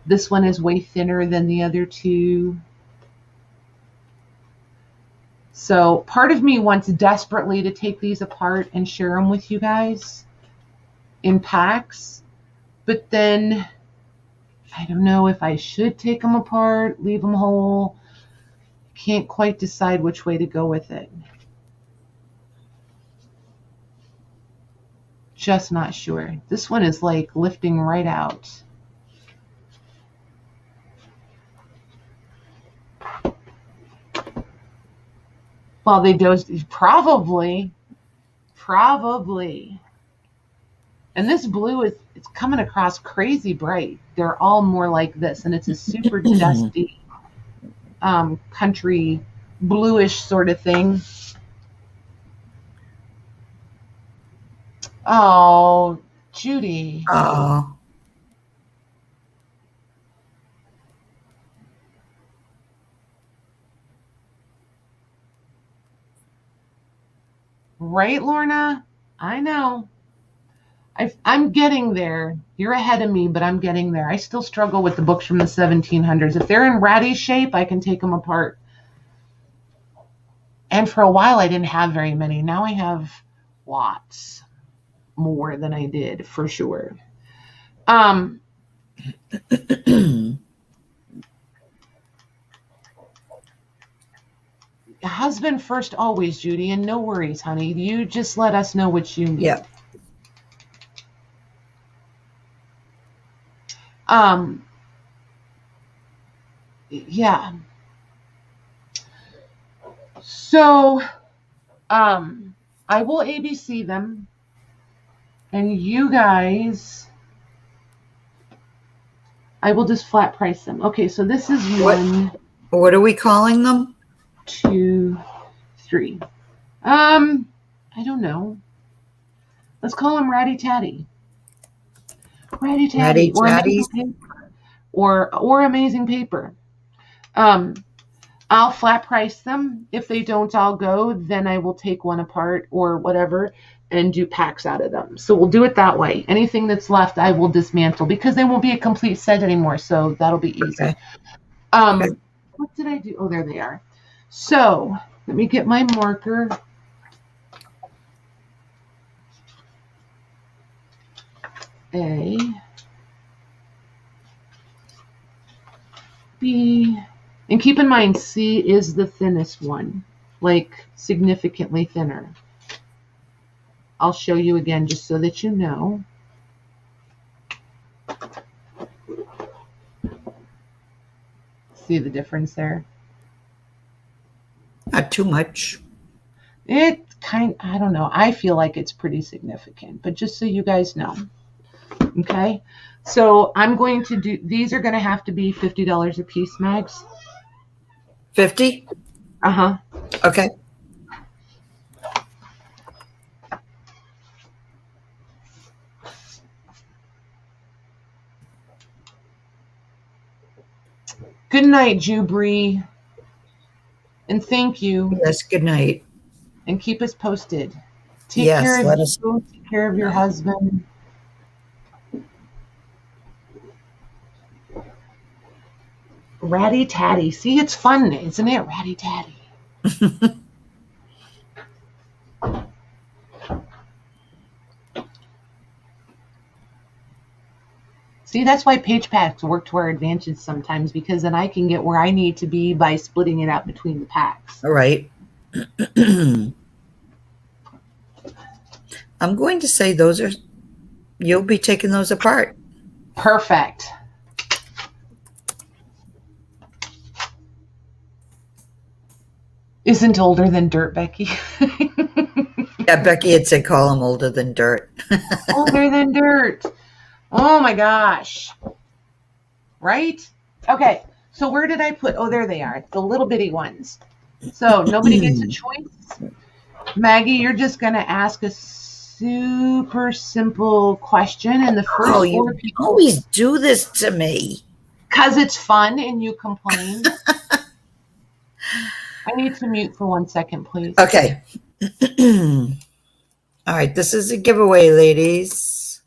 This one is way thinner than the other two. So part of me wants desperately to take these apart and share them with you guys in packs. But then I don't know if I should take them apart, leave them whole. Can't quite decide which way to go with it. Just not sure. This one is like lifting right out. Well, they dosed, probably. And this blue it's coming across crazy bright. They're all more like this, and it's a super dusty country bluish sort of thing. Oh, Judy. Oh. Right, Lorna? I know. I'm getting there. You're ahead of me, but I'm getting there. I still struggle with the books from the 1700s. If they're in ratty shape, I can take them apart. And for a while, I didn't have very many. Now I have lots more than I did, for sure. Husband first always, Judy, and no worries, honey. You just let us know what you need. Yeah. Yeah. So, I will ABC them, and you guys, I will just flat price them. Okay, so this is one. What are we calling them? 2, 3. I don't know. Let's call them Ratty Tatty. Ratty Tatty. Or Amazing Paper. I'll flat price them. If they don't all go, then I will take one apart or whatever and do packs out of them. So we'll do it that way. Anything that's left, I will dismantle because they won't be a complete set anymore. So that'll be easy. Okay. What did I do? Oh, there they are. So let me get my marker. A, B, and keep in mind C is the thinnest one, like significantly thinner. I'll show you again just so that you know. See the difference there? Not too much. I don't know. I feel like it's pretty significant, but just so you guys know. Okay. So I'm going to do, these are going to have to be $50 a piece, Mags. 50? Uh-huh. Okay. Good night, Jubree. And thank you. Yes, good night. And keep us posted. Take care of you. Take care of your husband. Ratty Tatty. See, it's fun, isn't it? Ratty Tatty. See, that's why page packs work to our advantage sometimes, because then I can get where I need to be by splitting it out between the packs. All right. I'm going to say you'll be taking those apart. Perfect. Isn't older than dirt, Becky. Yeah, Becky had said call him older than dirt. Older than dirt. Oh my gosh. Right? Okay. So where did I put? Oh, there they are. The little bitty ones. So nobody gets a choice. Maggie, you're just going to ask a super simple question. And the first four people always do this to me. Because it's fun and you complain. I need to mute for 1 second, please. Okay. All right. This is a giveaway, ladies.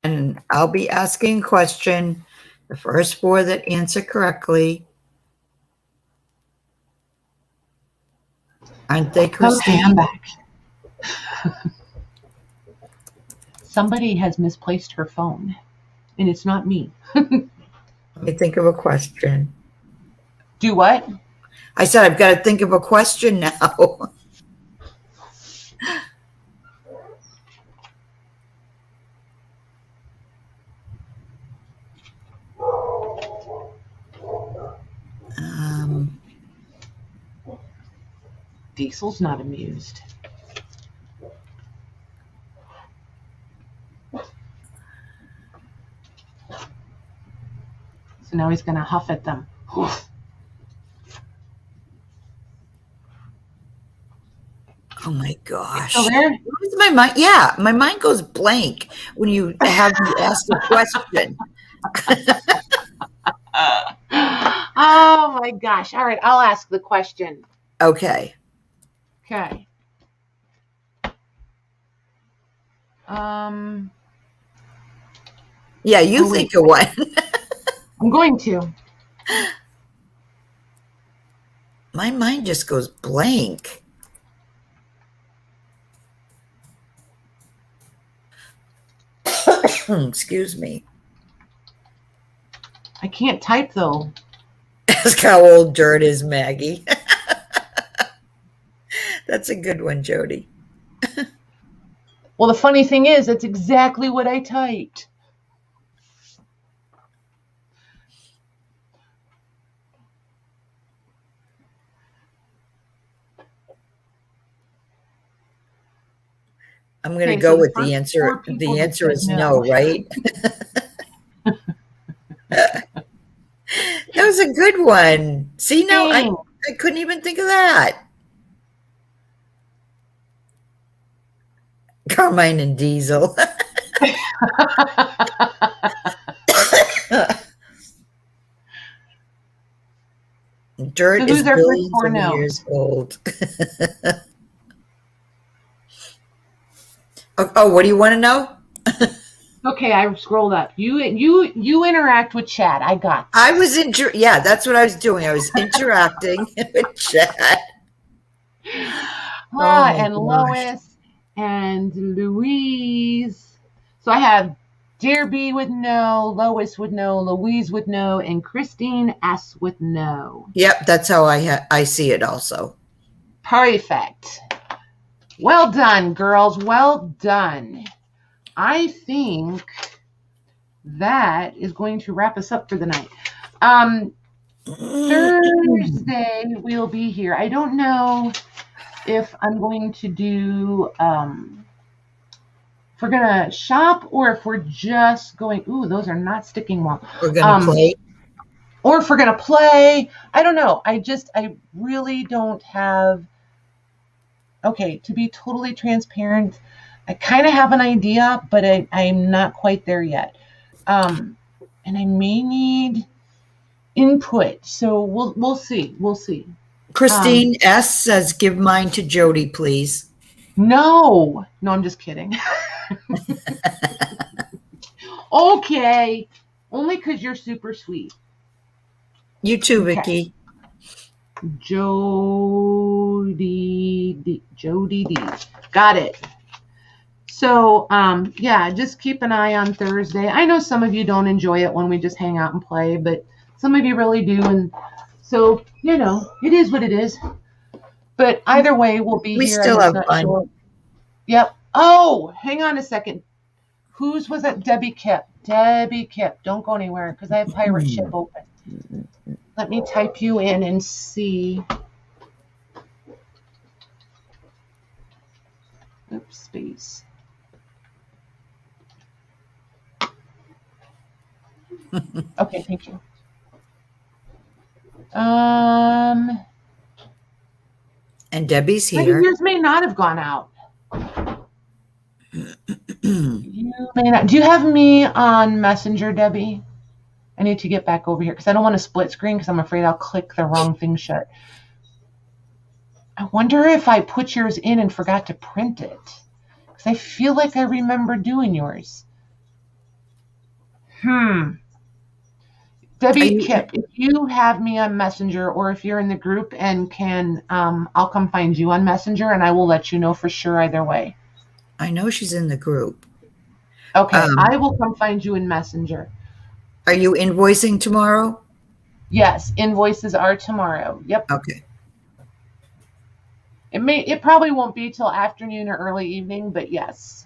And I'll be asking a question. The first four that answer correctly. Aren't they, Christine? Okay, I'm back. Somebody has misplaced her phone, and it's not me. Let me think of a question. Do what? I said I've got to think of a question now. Diesel's not amused. So now he's going to huff at them. Oh my gosh. Still there? Where's my mind? Yeah, my mind goes blank when you have me ask a question. Oh my gosh. All right, I'll ask the question. Okay. Okay. Yeah, you think of one. I'm going to. My mind just goes blank. Excuse me. I can't type though. Ask how old dirt is, Maggie. That's a good one, Jody. Well, the funny thing is, that's exactly what I typed. I'm going to go with the answer. The answer is no, right? That was a good one. See, now I couldn't even think of that. Carmine and Diesel. Dirt is billions of years old. Oh, what do you want to know? Okay, I scrolled up. You interact with chat. I got this. I was yeah, that's what I was doing. I was interacting with chat. And Lois and Louise. So I have Dear B with no, Lois with no, Louise with no, and Christine S with no. Yep, that's how I see it also. Perfect. Well done, girls. Well done. I think that is going to wrap us up for the night. Thursday we'll be here. I don't know if I'm going to do if we're gonna shop or if we're just going. Ooh, those are not sticking well. We're gonna play, or if we're gonna play. I don't know. I really don't have. Okay, to be totally transparent, I kind of have an idea, but I'm not quite there yet. And I may need input. So we'll see. We'll see. Christine S says, give mine to Jody, please. No, I'm just kidding. Okay. Only because you're super sweet. You too, Vicky. Jody D. Got it. So, yeah, just keep an eye on Thursday. I know some of you don't enjoy it when we just hang out and play, but some of you really do. And so, it is what it is. But either way, we'll be We here. still I'm just have not fun. sure. Yep. Oh, hang on a second. Whose was that? Debbie Kip. Debbie Kip. Don't go anywhere because I have pirate ship open. Let me type you in and see. Oops, space. Okay, thank you. And Debbie's here. Yours may not have gone out. You may not. Do you have me on Messenger, Debbie? I need to get back over here because I don't want to split screen because I'm afraid I'll click the wrong thing shut. I wonder if I put yours in and forgot to print it because I feel like I remember doing yours. Debbie Kip, if you have me on Messenger or if you're in the group and can, I'll come find you on Messenger and I will let you know for sure either way. I know she's in the group. Okay, I will come find you in Messenger. Are you invoicing tomorrow? Yes, invoices are tomorrow. Yep. Okay. It probably won't be till afternoon or early evening, but yes.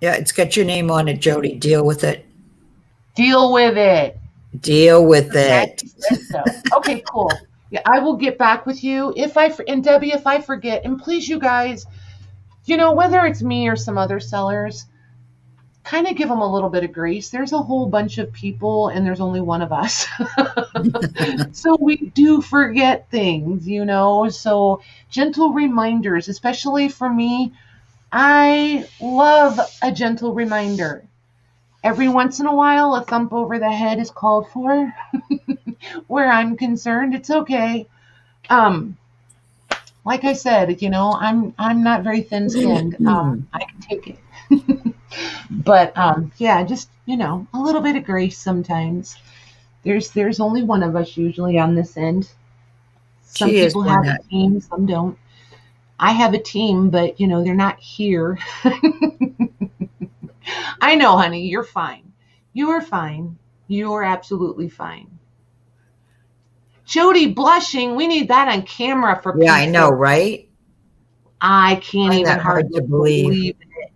Yeah, it's got your name on it, Jody. Deal with it. Deal with it. Deal with it. So. Okay, cool. Yeah, I will get back with you. And Debbie, if I forget, and please, you guys, whether it's me or some other sellers, kind of give them a little bit of grace. There's a whole bunch of people and there's only one of us. So we do forget things, so gentle reminders, especially for me. I love a gentle reminder. Every once in a while, a thump over the head is called for. Where I'm concerned, it's okay. Like I said, I'm not very thin-skinned. I can take it. But yeah, just a little bit of grace sometimes. There's only one of us usually on this end. Some people have a team, some don't. I have a team, but they're not here. I know, honey, you're fine. You are fine. You are absolutely fine. Jody blushing. We need that on camera for people. Yeah, I know, right? I can't even hardly believe it.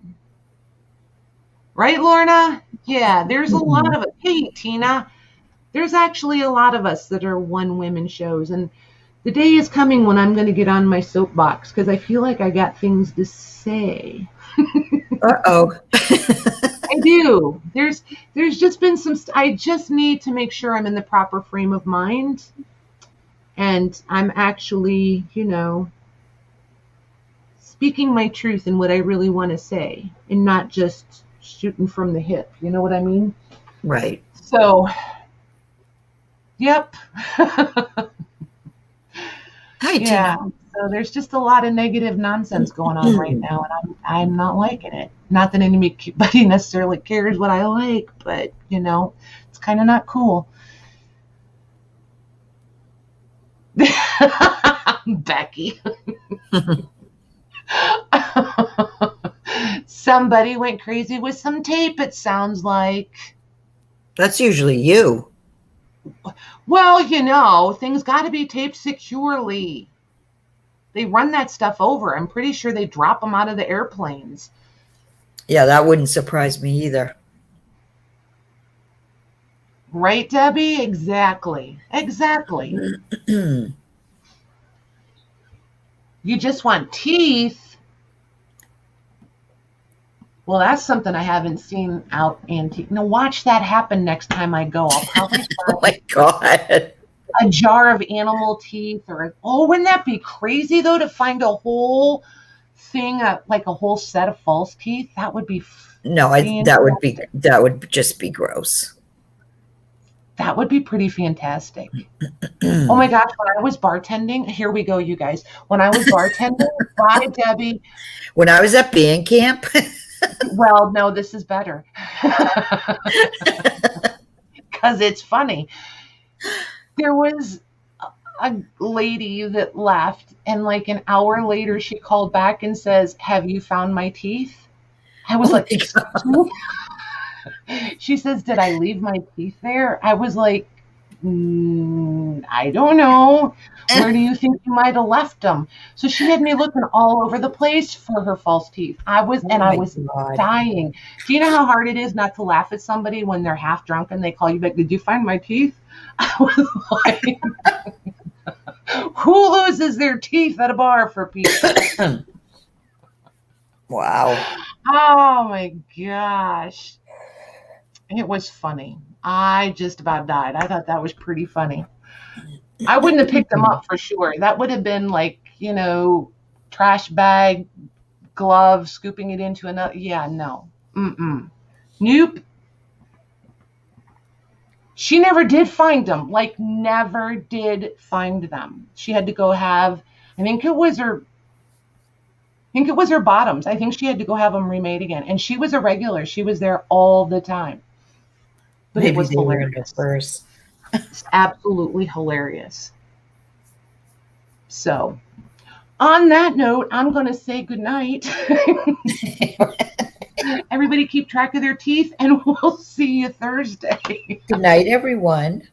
Right, Lorna? Yeah, there's a lot of it. Hey, Tina, there's actually a lot of us that are one-women shows. And the day is coming when I'm going to get on my soapbox because I feel like I got things to say. Uh-oh. I do. There's just been some. I just need to make sure I'm in the proper frame of mind. And I'm actually, speaking my truth and what I really want to say and not just shooting from the hip. You know what I mean? Right. So, yep. Hi, yeah. Tina. So there's just a lot of negative nonsense going on right now, and I'm not liking it. Not that anybody necessarily cares what I like, but it's kind of not cool. Becky. Somebody went crazy with some tape, it sounds like. That's usually you. Well, things got to be taped securely. They run that stuff over. I'm pretty sure they drop them out of the airplanes. Yeah, that wouldn't surprise me either. Right, Debbie? Exactly. You just want teeth? Well, that's something I haven't seen out antique. Now, watch that happen next time I go. I'll probably oh my God. A jar of animal teeth, wouldn't that be crazy though to find a whole thing, like a whole set of false teeth? That would be that would just be gross. That would be pretty fantastic. Oh my gosh, when I was bartending, here we go, you guys. When I was bartending, bye, Debbie. When I was at band camp. Well, no, this is better. Because it's funny. There was a lady that left, and like an hour later, she called back and says, "Have you found my teeth?" I was like, "Excuse me?" She says, "Did I leave my teeth there?" I was like, I don't know. Where do you think you might have left them? So she had me looking all over the place for her false teeth. I was God. dying. Do you know how hard it is not to laugh at somebody when they're half drunk and they call you back? Did you find my teeth? I was like, who loses their teeth at a bar for pizza? Wow. Oh my gosh. It was funny. I just about died. I thought that was pretty funny. I wouldn't have picked them up for sure. That would have been like, trash bag, glove, scooping it into another. Yeah, no. Nope. She never did find them. Like, never did find them. She had to go have, I think it was her bottoms. I think she had to go have them remade again. And she was a regular. She was there all the time. But Maybe it was they were in hilarious. the purse. It's absolutely hilarious. So, on that note, I'm going to say goodnight. Everybody keep track of their teeth, and we'll see you Thursday. Good night, everyone.